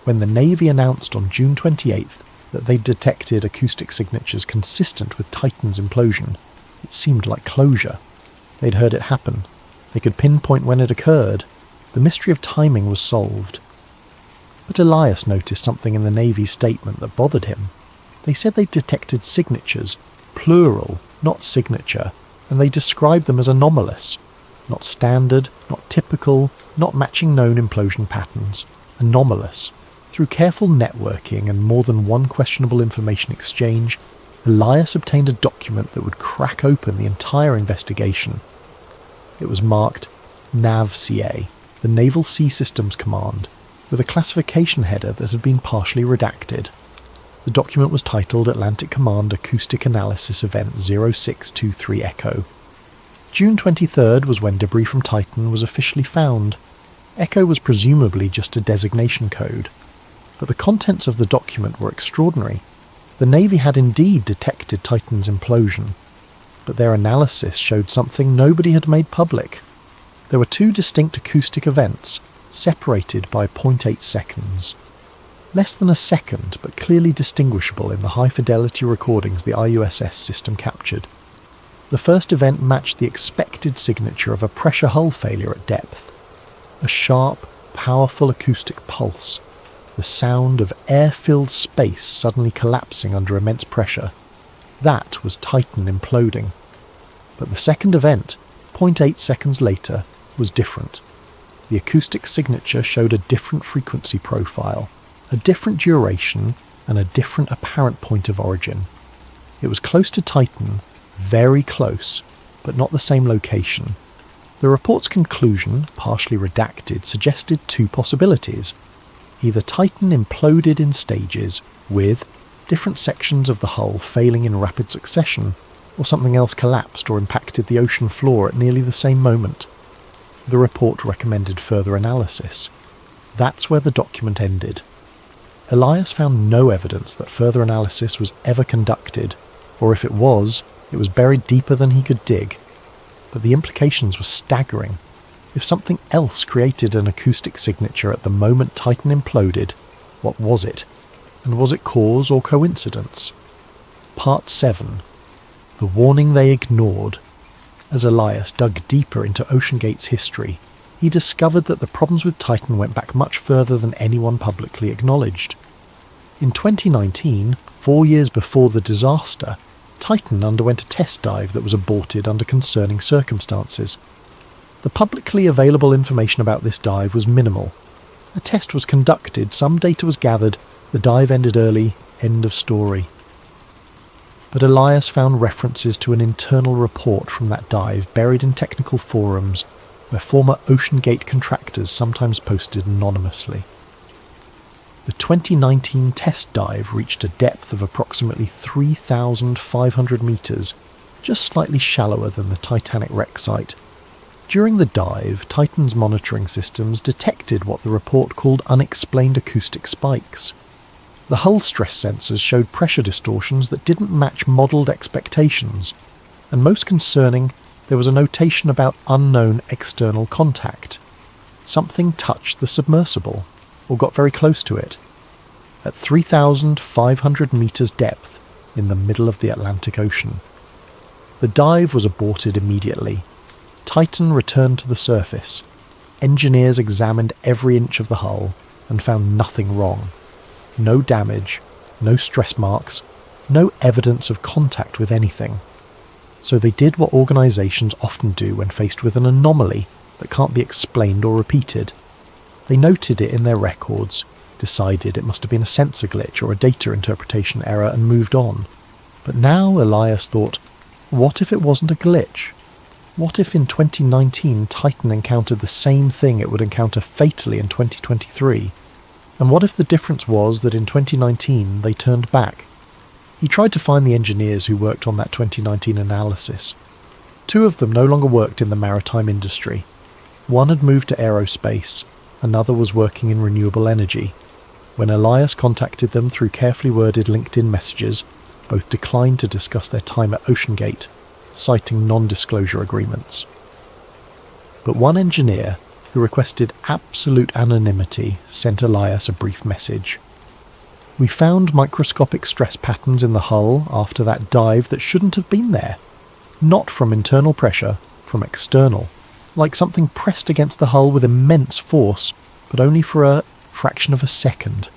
When the Navy announced on June 28th that they detected acoustic signatures consistent with Titan's implosion, it seemed like closure. They'd heard it happen. They could pinpoint when it occurred. The mystery of timing was solved. But Elias noticed something in the Navy's statement that bothered him. They said they detected signatures, plural, not signature, and they described them as anomalous, not standard, not typical, not matching known implosion patterns. anomalous. Through careful networking and more than one questionable information exchange, Elias obtained a document that would crack open the entire investigation. It was marked NAVCA, the Naval Sea Systems Command, with a classification header that had been partially redacted. The document was titled Atlantic Command Acoustic Analysis Event 0623 Echo. June 23rd was when debris from Titan was officially found. Echo was presumably just a designation code, but the contents of the document were extraordinary. The Navy had indeed detected Titan's implosion, but their analysis showed something nobody had made public. There were two distinct acoustic events, separated by 0.8 seconds. Less than a second, but clearly distinguishable in the high-fidelity recordings the IUSS system captured. The first event matched the expected signature of a pressure hull failure at depth. A sharp, powerful acoustic pulse, the sound of air-filled space suddenly collapsing under immense pressure. That was Titan imploding. But the second event, 0.8 seconds later, was different. The acoustic signature showed a different frequency profile, a different duration, and a different apparent point of origin. It was close to Titan, very close, but not the same location. The report's conclusion, partially redacted, suggested two possibilities. Either Titan imploded in stages, with different sections of the hull failing in rapid succession, or something else collapsed or impacted the ocean floor at nearly the same moment. The report recommended further analysis. That's where the document ended. Elias found no evidence that further analysis was ever conducted, or if it was buried deeper than he could dig. But the implications were staggering. If something else created an acoustic signature at the moment Titan imploded, what was it? And was it cause or coincidence? Part 7. The Warning They Ignored. As Elias dug deeper into OceanGate's history, he discovered that the problems with Titan went back much further than anyone publicly acknowledged. In 2019, 4 years before the disaster, Titan underwent a test dive that was aborted under concerning circumstances. The publicly available information about this dive was minimal. A test was conducted, some data was gathered, the dive ended early, end of story. But Elias found references to an internal report from that dive buried in technical forums where former OceanGate contractors sometimes posted anonymously. The 2019 test dive reached a depth of approximately 3,500 metres, just slightly shallower than the Titanic wreck site. During the dive, Titan's monitoring systems detected what the report called unexplained acoustic spikes. The hull stress sensors showed pressure distortions that didn't match modelled expectations, and most concerning, there was a notation about unknown external contact. Something touched the submersible, or got very close to it, at 3,500 metres depth in the middle of the Atlantic Ocean. The dive was aborted immediately. Titan returned to the surface. Engineers examined every inch of the hull and found nothing wrong. No damage, no stress marks, no evidence of contact with anything. So they did what organisations often do when faced with an anomaly that can't be explained or repeated. They noted it in their records, decided it must have been a sensor glitch or a data interpretation error and moved on. But now Elias thought, what if it wasn't a glitch? What if in 2019 Titan encountered the same thing it would encounter fatally in 2023? And what if the difference was that in 2019 they turned back? He tried to find the engineers who worked on that 2019 analysis. 2 of them no longer worked in the maritime industry. One had moved to aerospace, another was working in renewable energy. When Elias contacted them through carefully worded LinkedIn messages, both declined to discuss their time at OceanGate, citing non-disclosure agreements. But one engineer, who requested absolute anonymity, sent Elias a brief message. We found microscopic stress patterns in the hull after that dive that shouldn't have been there. Not from internal pressure, from external. Like something pressed against the hull with immense force, but only for a fraction of a second.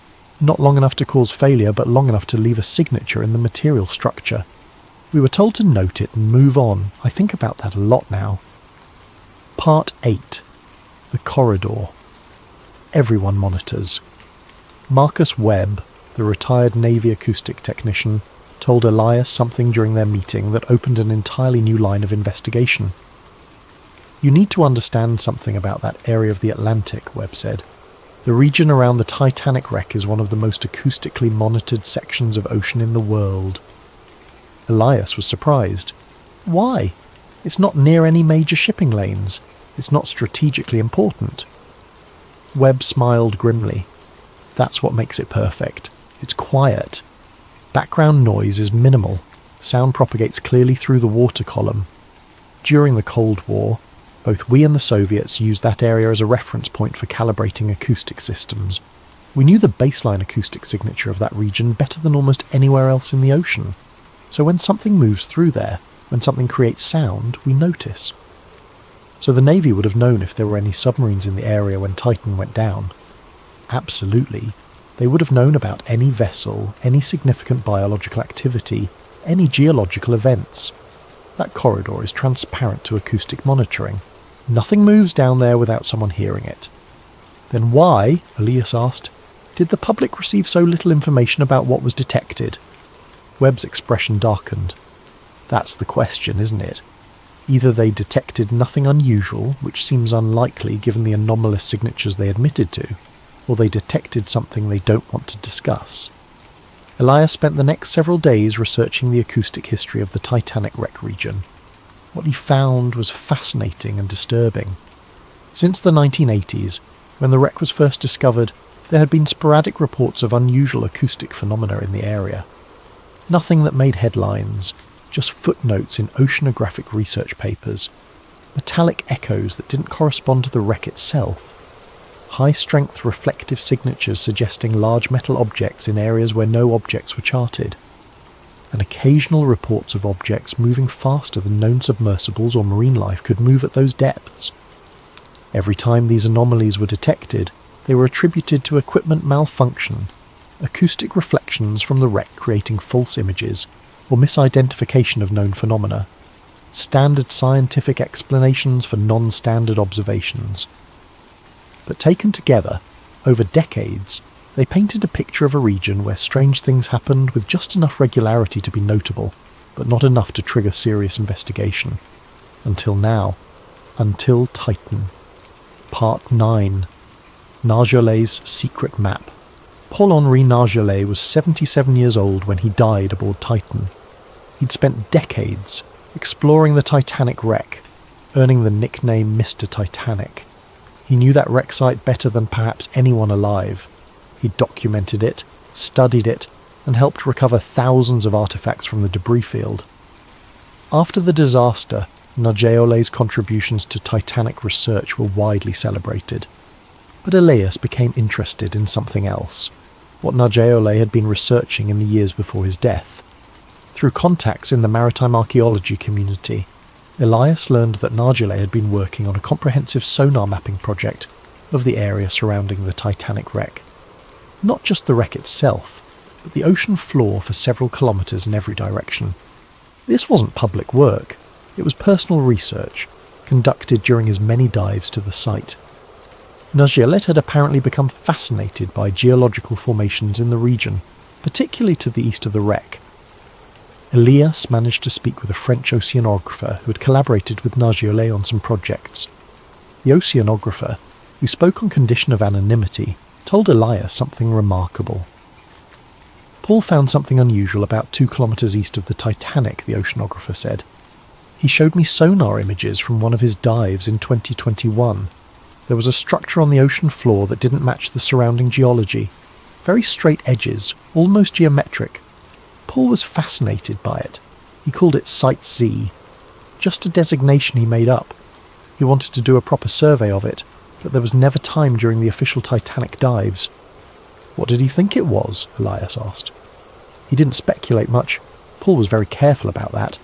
Not long enough to cause failure, but long enough to leave a signature in the material structure. We were told to note it and move on. I think about that a lot now. Part 8. The Corridor. everyone monitors. Marcus Webb, the retired Navy acoustic technician, told Elias something during their meeting that opened an entirely new line of investigation. "You need to understand something about that area of the Atlantic," Webb said. "The region around the Titanic wreck is one of the most acoustically monitored sections of ocean in the world." Elias was surprised. "Why? It's not near any major shipping lanes. It's not strategically important." Webb smiled grimly. "That's what makes it perfect. It's quiet. Background noise is minimal. Sound propagates clearly through the water column. During the Cold War, both we and the Soviets used that area as a reference point for calibrating acoustic systems. We knew the baseline acoustic signature of that region better than almost anywhere else in the ocean. So when something moves through there, when something creates sound, we notice. So the Navy would have known if there were any submarines in the area when Titan went down. Absolutely. They would have known about any vessel, any significant biological activity, any geological events. That corridor is transparent to acoustic monitoring. Nothing moves down there without someone hearing it." "Then why," Elias asked, "did the public receive so little information about what was detected?" Webb's expression darkened. "That's the question, isn't it? Either they detected nothing unusual, which seems unlikely given the anomalous signatures they admitted to, or they detected something they don't want to discuss." Elias spent the next several days researching the acoustic history of the Titanic wreck region. What he found was fascinating and disturbing. Since the 1980s, when the wreck was first discovered, there had been sporadic reports of unusual acoustic phenomena in the area. Nothing that made headlines, just footnotes in oceanographic research papers, metallic echoes that didn't correspond to the wreck itself, high-strength reflective signatures suggesting large metal objects in areas where no objects were charted, and occasional reports of objects moving faster than known submersibles or marine life could move at those depths. Every time these anomalies were detected, they were attributed to equipment malfunction, acoustic reflections from the wreck creating false images, or misidentification of known phenomena, standard scientific explanations for non-standard observations. But taken together, over decades, they painted a picture of a region where strange things happened with just enough regularity to be notable, but not enough to trigger serious investigation. Until now. Until Titan. Part 9. Nargeolet's Secret Map. Paul-Henri Nargeolet was 77 years old when he died aboard Titan. He'd spent decades exploring the Titanic wreck, earning the nickname Mr. Titanic. He knew that wreck site better than perhaps anyone alive. He'd documented it, studied it, and helped recover thousands of artifacts from the debris field. After the disaster, Nargeolet's contributions to Titanic research were widely celebrated. But Elias became interested in something else, what Nargeolet had been researching in the years before his death. Through contacts in the maritime archaeology community, Elias learned that Nargeolet had been working on a comprehensive sonar mapping project of the area surrounding the Titanic wreck. Not just the wreck itself, but the ocean floor for several kilometres in every direction. This wasn't public work, it was personal research, conducted during his many dives to the site. Nargeolet had apparently become fascinated by geological formations in the region, particularly to the east of the wreck. Elias managed to speak with a French oceanographer who had collaborated with Nargeolet on some projects. The oceanographer, who spoke on condition of anonymity, told Elias something remarkable. Paul found something unusual about 2 kilometres east of the Titanic, the oceanographer said. He showed me sonar images from one of his dives in 2021. There was a structure on the ocean floor that didn't match the surrounding geology. Very straight edges, almost geometric. Paul was fascinated by it. He called it Site Z. Just a designation he made up. He wanted to do a proper survey of it, but there was never time during the official Titanic dives. What did he think it was? Elias asked. He didn't speculate much. Paul was very careful about that.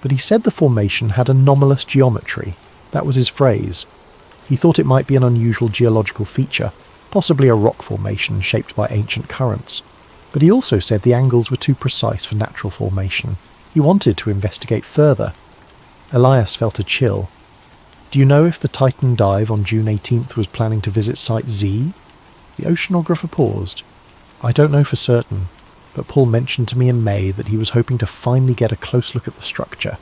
But he said the formation had anomalous geometry. That was his phrase. He thought it might be an unusual geological feature, possibly a rock formation shaped by ancient currents. But he also said the angles were too precise for natural formation. He wanted to investigate further. Elias felt a chill. Do you know if the Titan dive on June 18th was planning to visit Site Z? The oceanographer paused. "I don't know for certain, but Paul mentioned to me in May that he was hoping to finally get a close look at the structure.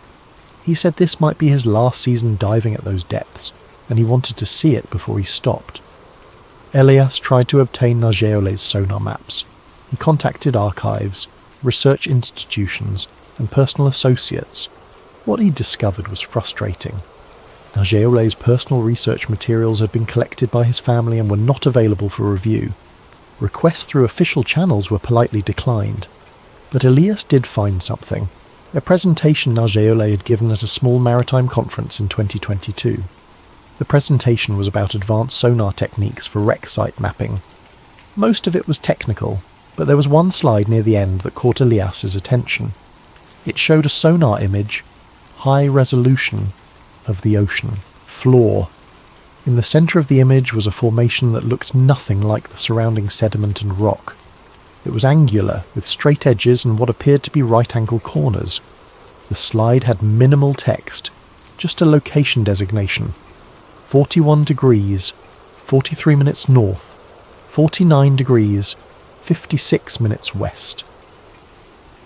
He said this might be his last season diving at those depths, and he wanted to see it before he stopped." Elias tried to obtain Nageole's sonar maps. He contacted archives, research institutions, and personal associates. What he discovered was frustrating. Nageole's personal research materials had been collected by his family and were not available for review. Requests through official channels were politely declined. But Elias did find something, a presentation Nageole had given at a small maritime conference in 2022. The presentation was about advanced sonar techniques for wreck site mapping. Most of it was technical, but there was one slide near the end that caught Elias's attention. It showed a sonar image, high resolution, of the ocean floor. In the centre of the image was a formation that looked nothing like the surrounding sediment and rock. It was angular, with straight edges and what appeared to be right-angle corners. The slide had minimal text, just a location designation. 41 degrees, 43 minutes north, 49 degrees, 56 minutes west.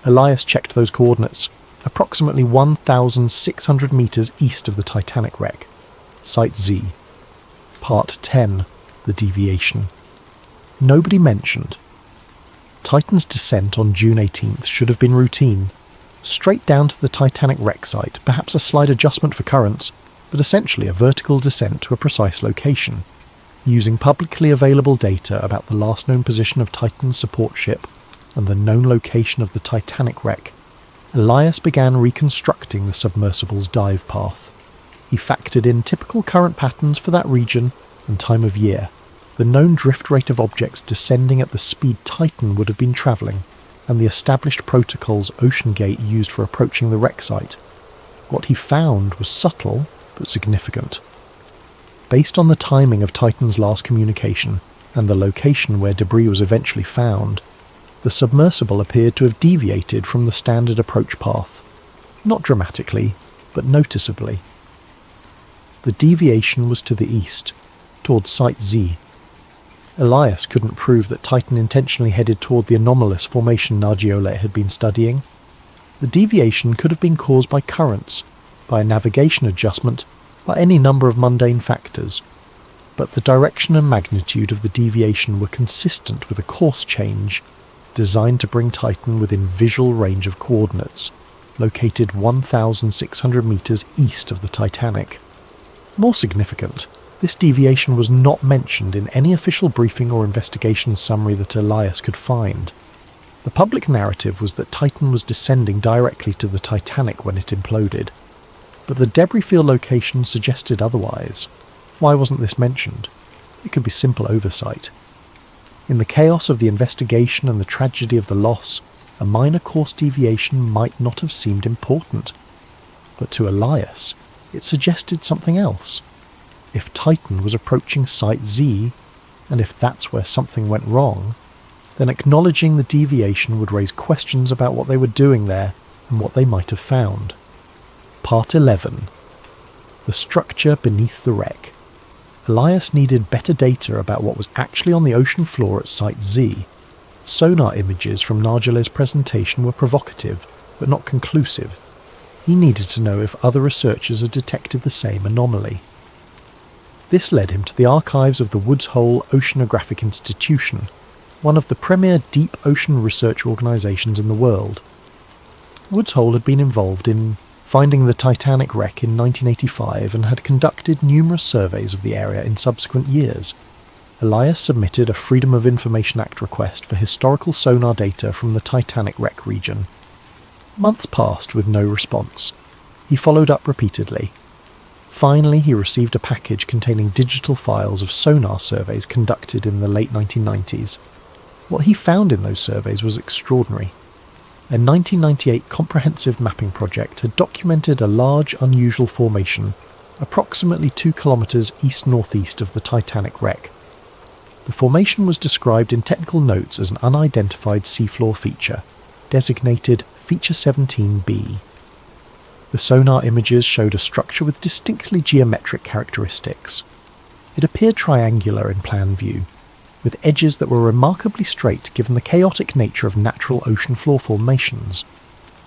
Elias checked those coordinates, approximately 1,600 metres east of the Titanic wreck. Site Z. Part 10, the deviation. Nobody mentioned. Titan's descent on June 18th should have been routine. Straight down to the Titanic wreck site, perhaps a slight adjustment for currents, but essentially a vertical descent to a precise location. Using publicly available data about the last known position of Titan's support ship and the known location of the Titanic wreck, Elias began reconstructing the submersible's dive path. He factored in typical current patterns for that region and time of year, the known drift rate of objects descending at the speed Titan would have been travelling, and the established protocols OceanGate used for approaching the wreck site. What he found was subtle but significant. Based on the timing of Titan's last communication and the location where debris was eventually found, the submersible appeared to have deviated from the standard approach path. Not dramatically, but noticeably. The deviation was to the east, towards Site Z. Elias couldn't prove that Titan intentionally headed toward the anomalous formation Nageole had been studying. The deviation could have been caused by currents, by a navigation adjustment, by any number of mundane factors. But the direction and magnitude of the deviation were consistent with a course change designed to bring Titan within visual range of coordinates, located 1,600 metres east of the Titanic. More significant, this deviation was not mentioned in any official briefing or investigation summary that Elias could find. The public narrative was that Titan was descending directly to the Titanic when it imploded, but the debris field location suggested otherwise. Why wasn't this mentioned? It could be simple oversight. In the chaos of the investigation and the tragedy of the loss, a minor course deviation might not have seemed important. But to Elias, it suggested something else. If Titan was approaching Site Z, and if that's where something went wrong, then acknowledging the deviation would raise questions about what they were doing there and what they might have found. Part 11. The structure beneath the wreck. Elias needed better data about what was actually on the ocean floor at Site Z. Sonar images from Nageole's presentation were provocative, but not conclusive. He needed to know if other researchers had detected the same anomaly. This led him to the archives of the Woods Hole Oceanographic Institution, one of the premier deep ocean research organisations in the world. Woods Hole had been involved in finding the Titanic wreck in 1985 and had conducted numerous surveys of the area in subsequent years. Elias submitted a Freedom of Information Act request for historical sonar data from the Titanic wreck region. Months passed with no response. He followed up repeatedly. Finally, he received a package containing digital files of sonar surveys conducted in the late 1990s. What he found in those surveys was extraordinary. A 1998 comprehensive mapping project had documented a large, unusual formation, approximately 2 kilometres east-northeast of the Titanic wreck. The formation was described in technical notes as an unidentified seafloor feature, designated Feature 17B. The sonar images showed a structure with distinctly geometric characteristics. It appeared triangular in plan view. with edges that were remarkably straight given the chaotic nature of natural ocean floor formations.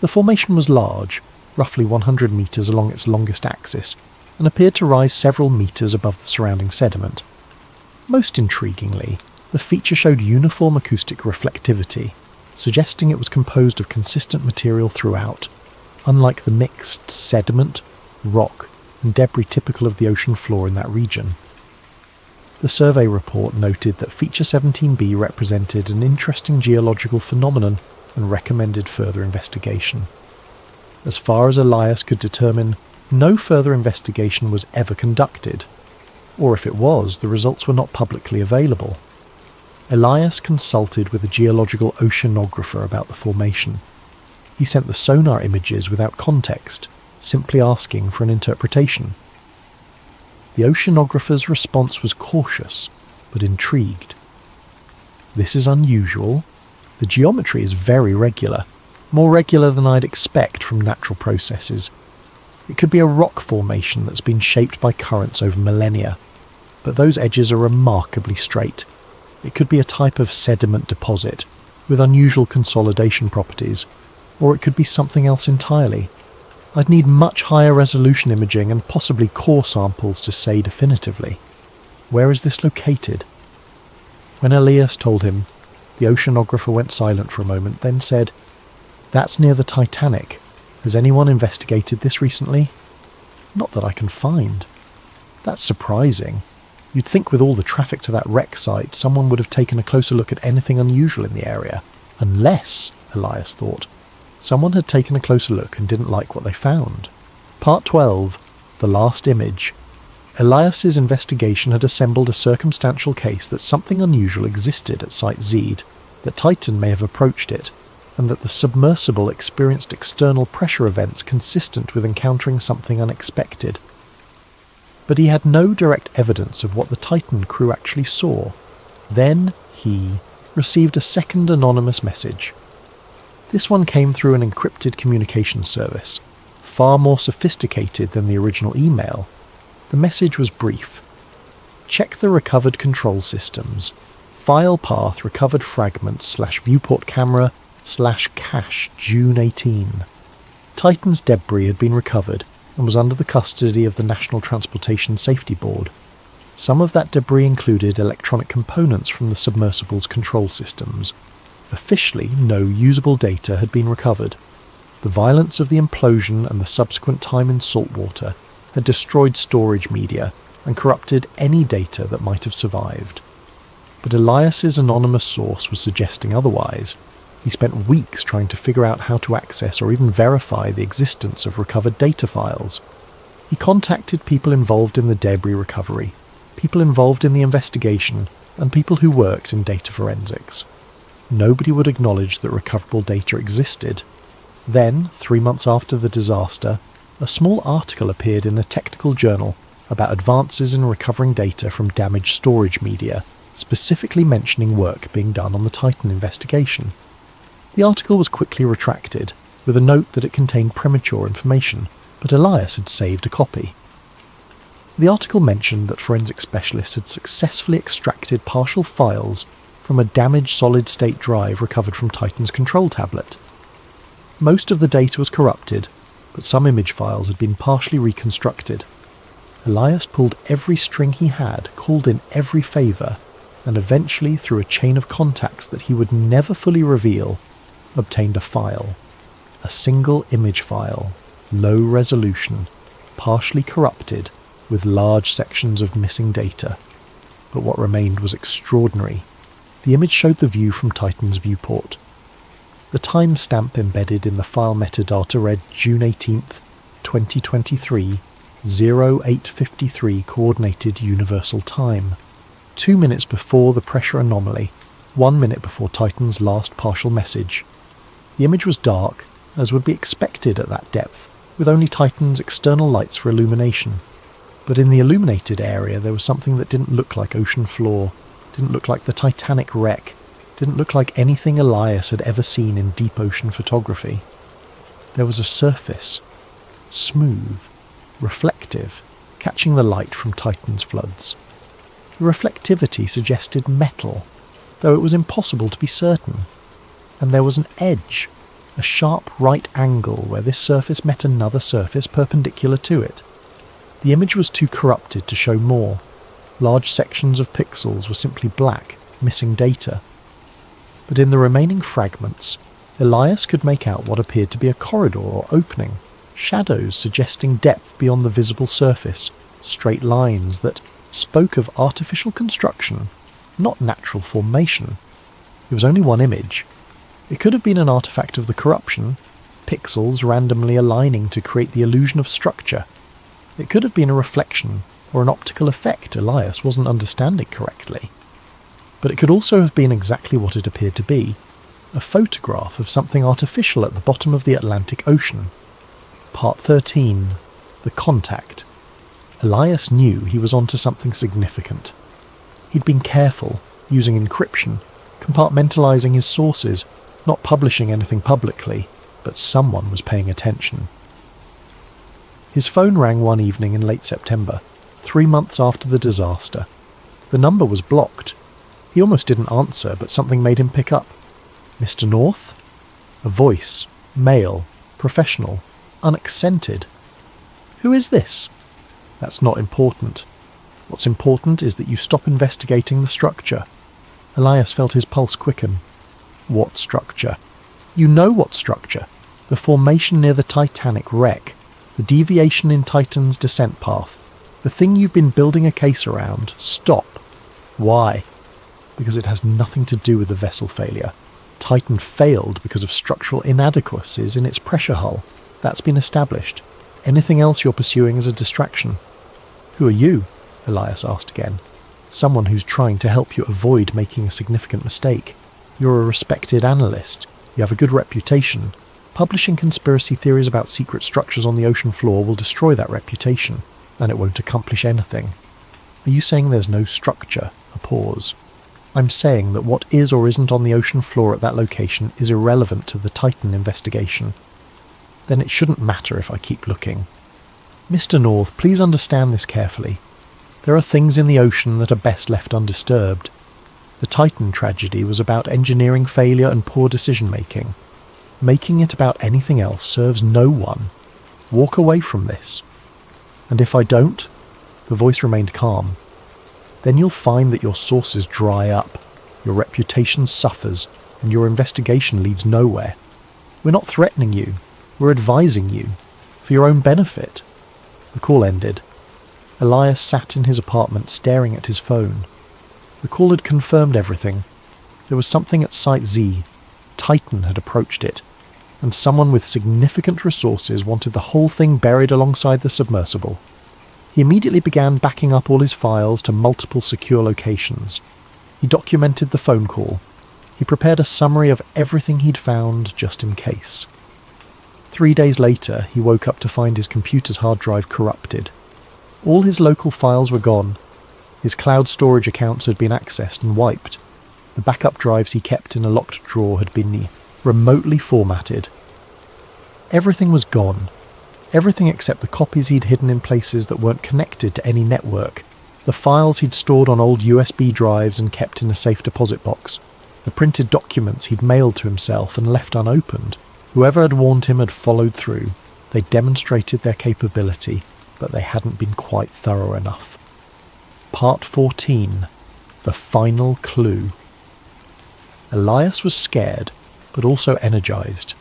The formation was large, roughly 100 metres along its longest axis, and appeared to rise several metres above the surrounding sediment. Most intriguingly, the feature showed uniform acoustic reflectivity, suggesting it was composed of consistent material throughout, unlike the mixed sediment, rock, and debris typical of the ocean floor in that region. The survey report noted that Feature 17b represented an interesting geological phenomenon and recommended further investigation. As far as Elias could determine, no further investigation was ever conducted, or if it was, the results were not publicly available. Elias consulted with a geological oceanographer about the formation. He sent the sonar images without context, simply asking for an interpretation. The oceanographer's response was cautious, but intrigued. "This is unusual. The geometry is very regular, more regular than I'd expect from natural processes. It could be a rock formation that's been shaped by currents over millennia, but those edges are remarkably straight. It could be a type of sediment deposit, with unusual consolidation properties, or it could be something else entirely. I'd need much higher resolution imaging and possibly core samples to say definitively. Where is this located?" When Elias told him, the oceanographer went silent for a moment, then said, "That's near the Titanic. Has anyone investigated this recently?" "Not that I can find." "That's surprising. You'd think with all the traffic to that wreck site, someone would have taken a closer look at anything unusual in the area. Unless," Elias thought, "someone had taken a closer look and didn't like what they found." Part 12, The Last Image. Elias's investigation had assembled a circumstantial case that something unusual existed at Site Z, that Titan may have approached it, and that the submersible experienced external pressure events consistent with encountering something unexpected. But he had no direct evidence of what the Titan crew actually saw. Then he received a second anonymous message. This one came through an encrypted communication service, far more sophisticated than the original email. The message was brief. "Check the recovered control systems. File path recovered fragments / viewport camera / cache June 18. Titan's debris had been recovered and was under the custody of the National Transportation Safety Board. Some of that debris included electronic components from the submersible's control systems. Officially, no usable data had been recovered. The violence of the implosion and the subsequent time in saltwater had destroyed storage media and corrupted any data that might have survived. But Elias's anonymous source was suggesting otherwise. He spent weeks trying to figure out how to access or even verify the existence of recovered data files. He contacted people involved in the debris recovery, people involved in the investigation, and people who worked in data forensics. Nobody would acknowledge that recoverable data existed. Then, 3 months after the disaster, a small article appeared in a technical journal about advances in recovering data from damaged storage media, specifically mentioning work being done on the Titan investigation. The article was quickly retracted, with a note that it contained premature information, but Elias had saved a copy. The article mentioned that forensic specialists had successfully extracted partial files from a damaged solid-state drive recovered from Titan's control tablet. Most of the data was corrupted, but some image files had been partially reconstructed. Elias pulled every string he had, called in every favour, and eventually, through a chain of contacts that he would never fully reveal, obtained a file. A single image file, low resolution, partially corrupted, with large sections of missing data. But what remained was extraordinary. The image showed the view from Titan's viewport. The timestamp embedded in the file metadata read June 18th, 2023, 0853 Coordinated Universal Time. 2 minutes before the pressure anomaly, 1 minute before Titan's last partial message. The image was dark, as would be expected at that depth, with only Titan's external lights for illumination. But in the illuminated area there was something that didn't look like ocean floor, didn't look like the Titanic wreck, didn't look like anything Elias had ever seen in deep ocean photography. There was a surface, smooth, reflective, catching the light from Titan's floods. The reflectivity suggested metal, though it was impossible to be certain. And there was an edge, a sharp right angle where this surface met another surface perpendicular to it. The image was too corrupted to show more. Large sections of pixels were simply black, missing data. But in the remaining fragments, Elias could make out what appeared to be a corridor or opening, shadows suggesting depth beyond the visible surface, straight lines that spoke of artificial construction, not natural formation. It was only one image. It could have been an artifact of the corruption, pixels randomly aligning to create the illusion of structure. It could have been a reflection or an optical effect Elias wasn't understanding correctly. But it could also have been exactly what it appeared to be, a photograph of something artificial at the bottom of the Atlantic Ocean. Part 13. The Contact. Elias knew he was onto something significant. He'd been careful, using encryption, compartmentalizing his sources, not publishing anything publicly, but someone was paying attention. His phone rang one evening in late September, 3 months after the disaster. The number was blocked. He almost didn't answer, but something made him pick up. Mr. North? A voice, male, professional, unaccented. Who is this? That's not important. What's important is that you stop investigating the structure. Elias felt his pulse quicken. What structure? You know what structure. The formation near the Titanic wreck. The deviation in Titan's descent path. The thing you've been building a case around. Stop. Why? Because it has nothing to do with the vessel failure. Titan failed because of structural inadequacies in its pressure hull. That's been established. Anything else you're pursuing is a distraction. Who are you? Elias asked again. Someone who's trying to help you avoid making a significant mistake. You're a respected analyst. You have a good reputation. Publishing conspiracy theories about secret structures on the ocean floor will destroy that reputation, and it won't accomplish anything. Are you saying there's no structure? A pause. I'm saying that what is or isn't on the ocean floor at that location is irrelevant to the Titan investigation. Then it shouldn't matter if I keep looking. Mr. North, please understand this carefully. There are things in the ocean that are best left undisturbed. The Titan tragedy was about engineering failure and poor decision-making. Making it about anything else serves no one. Walk away from this. And if I don't, the voice remained calm, then you'll find that your sources dry up, your reputation suffers, and your investigation leads nowhere. We're not threatening you, we're advising you, for your own benefit. The call ended. Elias sat in his apartment staring at his phone. The call had confirmed everything. There was something at Site Z. Titan had approached it, and someone with significant resources wanted the whole thing buried alongside the submersible. He immediately began backing up all his files to multiple secure locations. He documented the phone call. He prepared a summary of everything he'd found just in case. 3 days later, he woke up to find his computer's hard drive corrupted. All his local files were gone. His cloud storage accounts had been accessed and wiped. The backup drives he kept in a locked drawer had been remotely formatted. Everything was gone. Everything except the copies he'd hidden in places that weren't connected to any network, the files he'd stored on old USB drives and kept in a safe deposit box, the printed documents he'd mailed to himself and left unopened. Whoever had warned him had followed through. They demonstrated their capability, but they hadn't been quite thorough enough. Part 14. The Final Clue. Elias was scared, but also energized.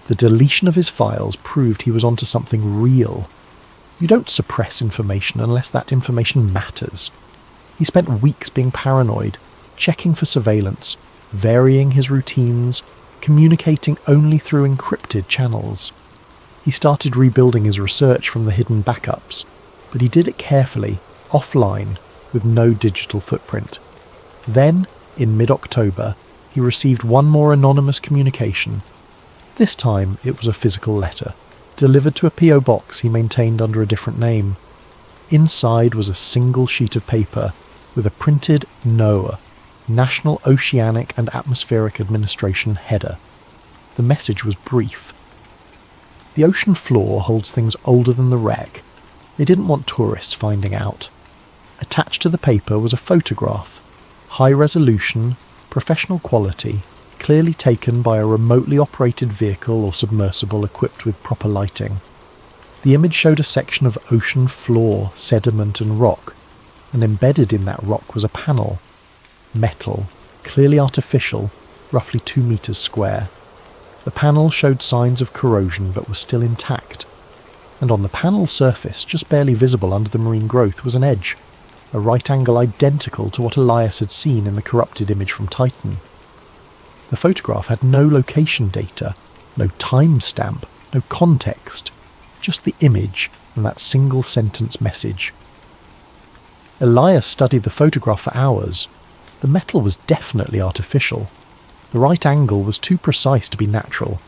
The deletion of his files proved he was onto something real. You don't suppress information unless that information matters. He spent weeks being paranoid, checking for surveillance, varying his routines, communicating only through encrypted channels. He started rebuilding his research from the hidden backups, but he did it carefully, offline, with no digital footprint. Then, in mid-October, he received one more anonymous communication. This time it was a physical letter, delivered to a P.O. box he maintained under a different name. Inside was a single sheet of paper with a printed NOAA, National Oceanic and Atmospheric Administration header. The message was brief. The ocean floor holds things older than the wreck. They didn't want tourists finding out. Attached to the paper was a photograph, high resolution, professional quality, clearly taken by a remotely operated vehicle or submersible equipped with proper lighting. The image showed a section of ocean floor, sediment and rock, and embedded in that rock was a panel. Metal, clearly artificial, roughly 2 meters square. The panel showed signs of corrosion but was still intact. And on the panel's surface, just barely visible under the marine growth, was an edge, a right angle identical to what Elias had seen in the corrupted image from Titan. The photograph had no location data, no timestamp, no context, just the image and that single sentence message. Elias studied the photograph for hours. The metal was definitely artificial. The right angle was too precise to be natural,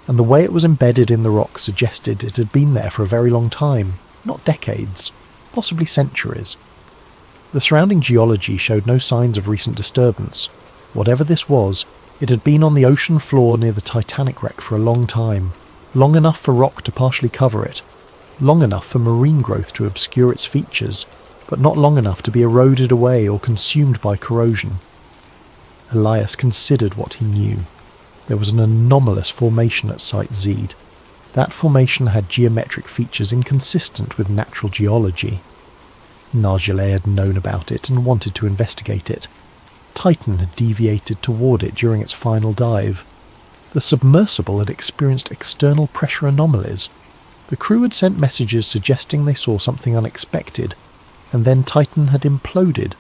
and the way it was embedded in the rock suggested it had been there for a very long time, not decades, possibly centuries. The surrounding geology showed no signs of recent disturbance. Whatever this was, it had been on the ocean floor near the Titanic wreck for a long time, long enough for rock to partially cover it, long enough for marine growth to obscure its features, but not long enough to be eroded away or consumed by corrosion. Elias considered what he knew. There was an anomalous formation at Site Z. That formation had geometric features inconsistent with natural geology. Nargilé had known about it and wanted to investigate it. Titan had deviated toward it during its final dive. The submersible had experienced external pressure anomalies. The crew had sent messages suggesting they saw something unexpected, and then Titan had imploded,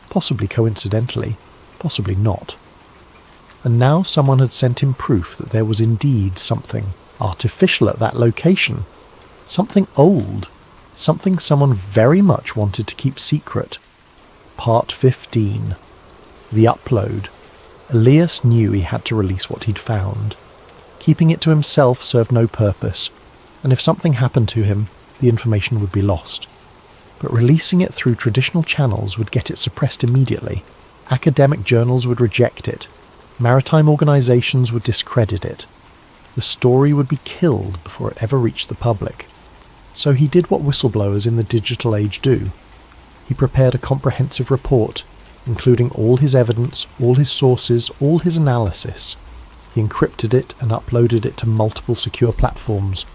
possibly coincidentally, possibly not. And now someone had sent him proof that there was indeed something artificial at that location, something old, something someone very much wanted to keep secret. Part 15. The upload. Elias knew he had to release what he'd found. Keeping it to himself served no purpose, and if something happened to him, the information would be lost. But releasing it through traditional channels would get it suppressed immediately. Academic journals would reject it. Maritime organisations would discredit it. The story would be killed before it ever reached the public. So he did what whistleblowers in the digital age do. He prepared a comprehensive report, including all his evidence, all his sources, all his analysis. He encrypted it and uploaded it to multiple secure platforms.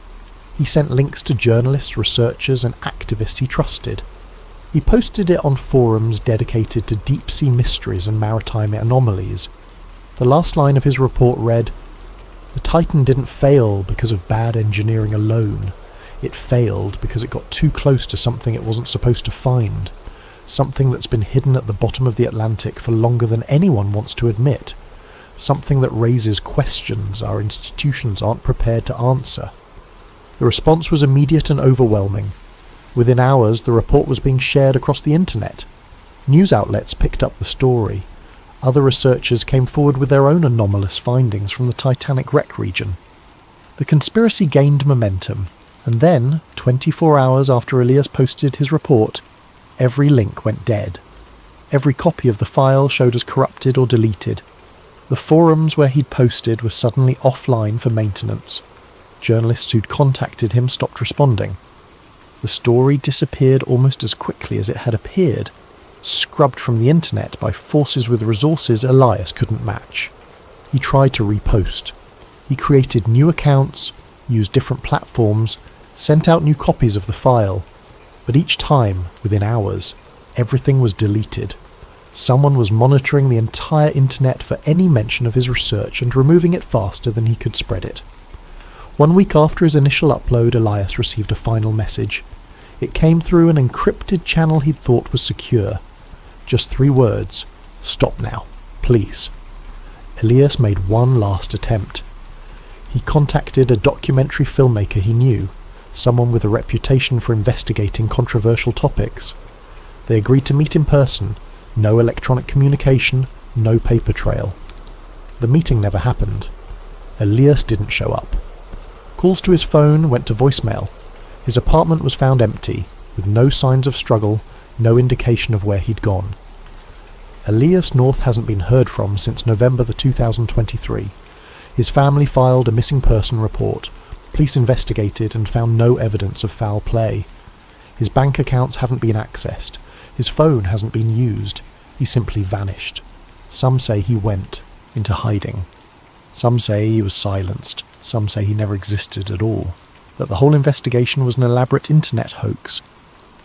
He sent links to journalists, researchers and activists he trusted. He posted it on forums dedicated to deep-sea mysteries and maritime anomalies. The last line of his report read, "The Titan didn't fail because of bad engineering alone. It failed because it got too close to something it wasn't supposed to find. Something that's been hidden at the bottom of the Atlantic for longer than anyone wants to admit. Something that raises questions our institutions aren't prepared to answer." The response was immediate and overwhelming. Within hours, the report was being shared across the internet. News outlets picked up the story. Other researchers came forward with their own anomalous findings from the Titanic wreck region. The conspiracy gained momentum, and then, 24 hours after Elias posted his report, every link went dead. Every copy of the file showed as corrupted or deleted. The forums where he'd posted were suddenly offline for maintenance. Journalists who'd contacted him stopped responding. The story disappeared almost as quickly as it had appeared, scrubbed from the internet by forces with resources Elias couldn't match. He tried to repost. He created new accounts, used different platforms, sent out new copies of the file, but each time, within hours, everything was deleted. Someone was monitoring the entire internet for any mention of his research and removing it faster than he could spread it. 1 week after his initial upload, Elias received a final message. It came through an encrypted channel he'd thought was secure. Just 3 words: "Stop now, please." Elias made one last attempt. He contacted a documentary filmmaker he knew, someone with a reputation for investigating controversial topics. They agreed to meet in person, no electronic communication, no paper trail. The meeting never happened. Elias didn't show up. Calls to his phone went to voicemail. His apartment was found empty, with no signs of struggle, no indication of where he'd gone. Elias North hasn't been heard from since November 2023. His family filed a missing person report. Police investigated and found no evidence of foul play. His bank accounts haven't been accessed. His phone hasn't been used. He simply vanished. Some say he went into hiding. Some say he was silenced. Some say he never existed at all. That the whole investigation was an elaborate internet hoax.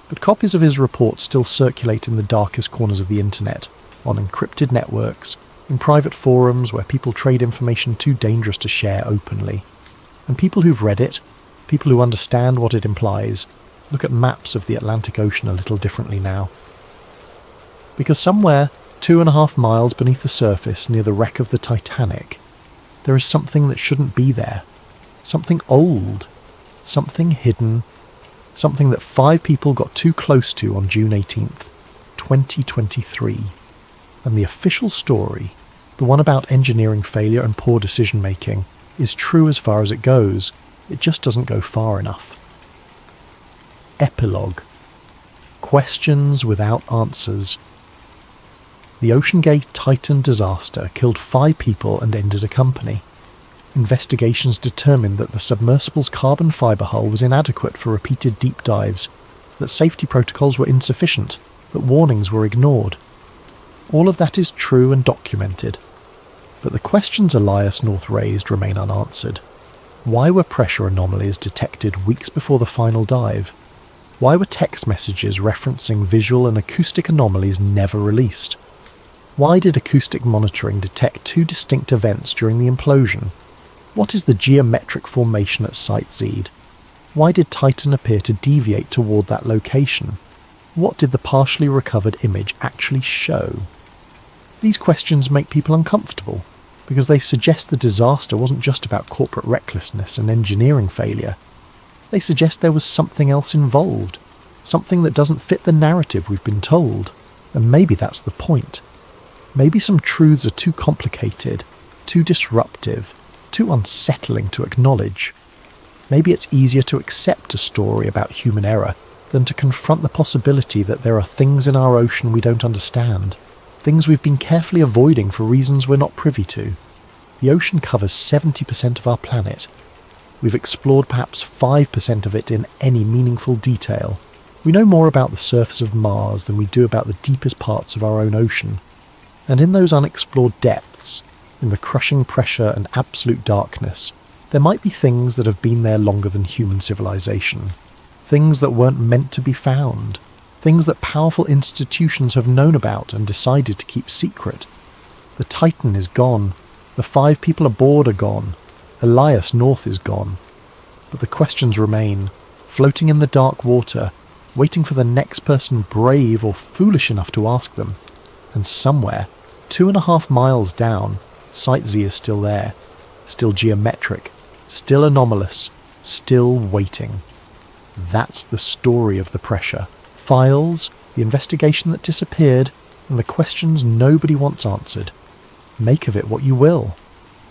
But copies of his report still circulate in the darkest corners of the internet, on encrypted networks, in private forums where people trade information too dangerous to share openly. And people who've read it, people who understand what it implies, look at maps of the Atlantic Ocean a little differently now. Because somewhere 2.5 miles beneath the surface near the wreck of the Titanic, there is something that shouldn't be there. Something old. Something hidden. Something that 5 people got too close to on June 18th, 2023. And the official story, the one about engineering failure and poor decision-making, is true as far as it goes. It just doesn't go far enough. Epilogue. Questions without answers. The OceanGate Titan disaster killed 5 people and ended a company. Investigations determined that the submersible's carbon fibre hull was inadequate for repeated deep dives, that safety protocols were insufficient, that warnings were ignored. All of that is true and documented. But the questions Elias North raised remain unanswered. Why were pressure anomalies detected weeks before the final dive? Why were text messages referencing visual and acoustic anomalies never released? Why did acoustic monitoring detect 2 distinct events during the implosion? What is the geometric formation at Site Z? Why did Titan appear to deviate toward that location? What did the partially recovered image actually show? These questions make people uncomfortable, because they suggest the disaster wasn't just about corporate recklessness and engineering failure. They suggest there was something else involved, something that doesn't fit the narrative we've been told, and maybe that's the point. Maybe some truths are too complicated, too disruptive, too unsettling to acknowledge. Maybe it's easier to accept a story about human error than to confront the possibility that there are things in our ocean we don't understand, things we've been carefully avoiding for reasons we're not privy to. The ocean covers 70% of our planet. We've explored perhaps 5% of it in any meaningful detail. We know more about the surface of Mars than we do about the deepest parts of our own ocean. And in those unexplored depths, in the crushing pressure and absolute darkness, there might be things that have been there longer than human civilization. Things that weren't meant to be found. Things that powerful institutions have known about and decided to keep secret. The Titan is gone. The 5 people aboard are gone. Elias North is gone. But the questions remain, floating in the dark water, waiting for the next person brave or foolish enough to ask them. And somewhere, 2.5 miles down, Site Z is still there, still geometric, still anomalous, still waiting. That's the story of the pressure. Files, the investigation that disappeared, and the questions nobody wants answered. Make of it what you will.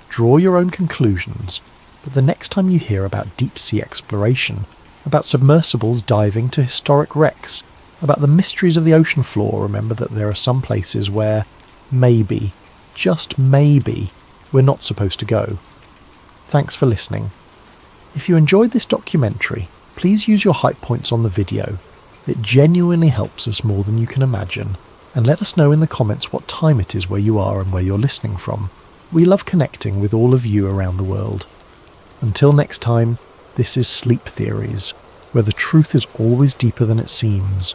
Draw your own conclusions, but the next time you hear about deep-sea exploration, about submersibles diving to historic wrecks, about the mysteries of the ocean floor, remember that there are some places where, maybe, just maybe, we're not supposed to go. Thanks for listening. If you enjoyed this documentary, please use your hype points on the video. It genuinely helps us more than you can imagine. And let us know in the comments what time it is where you are and where you're listening from. We love connecting with all of you around the world. Until next time, this is Sleep Theories, where the truth is always deeper than it seems.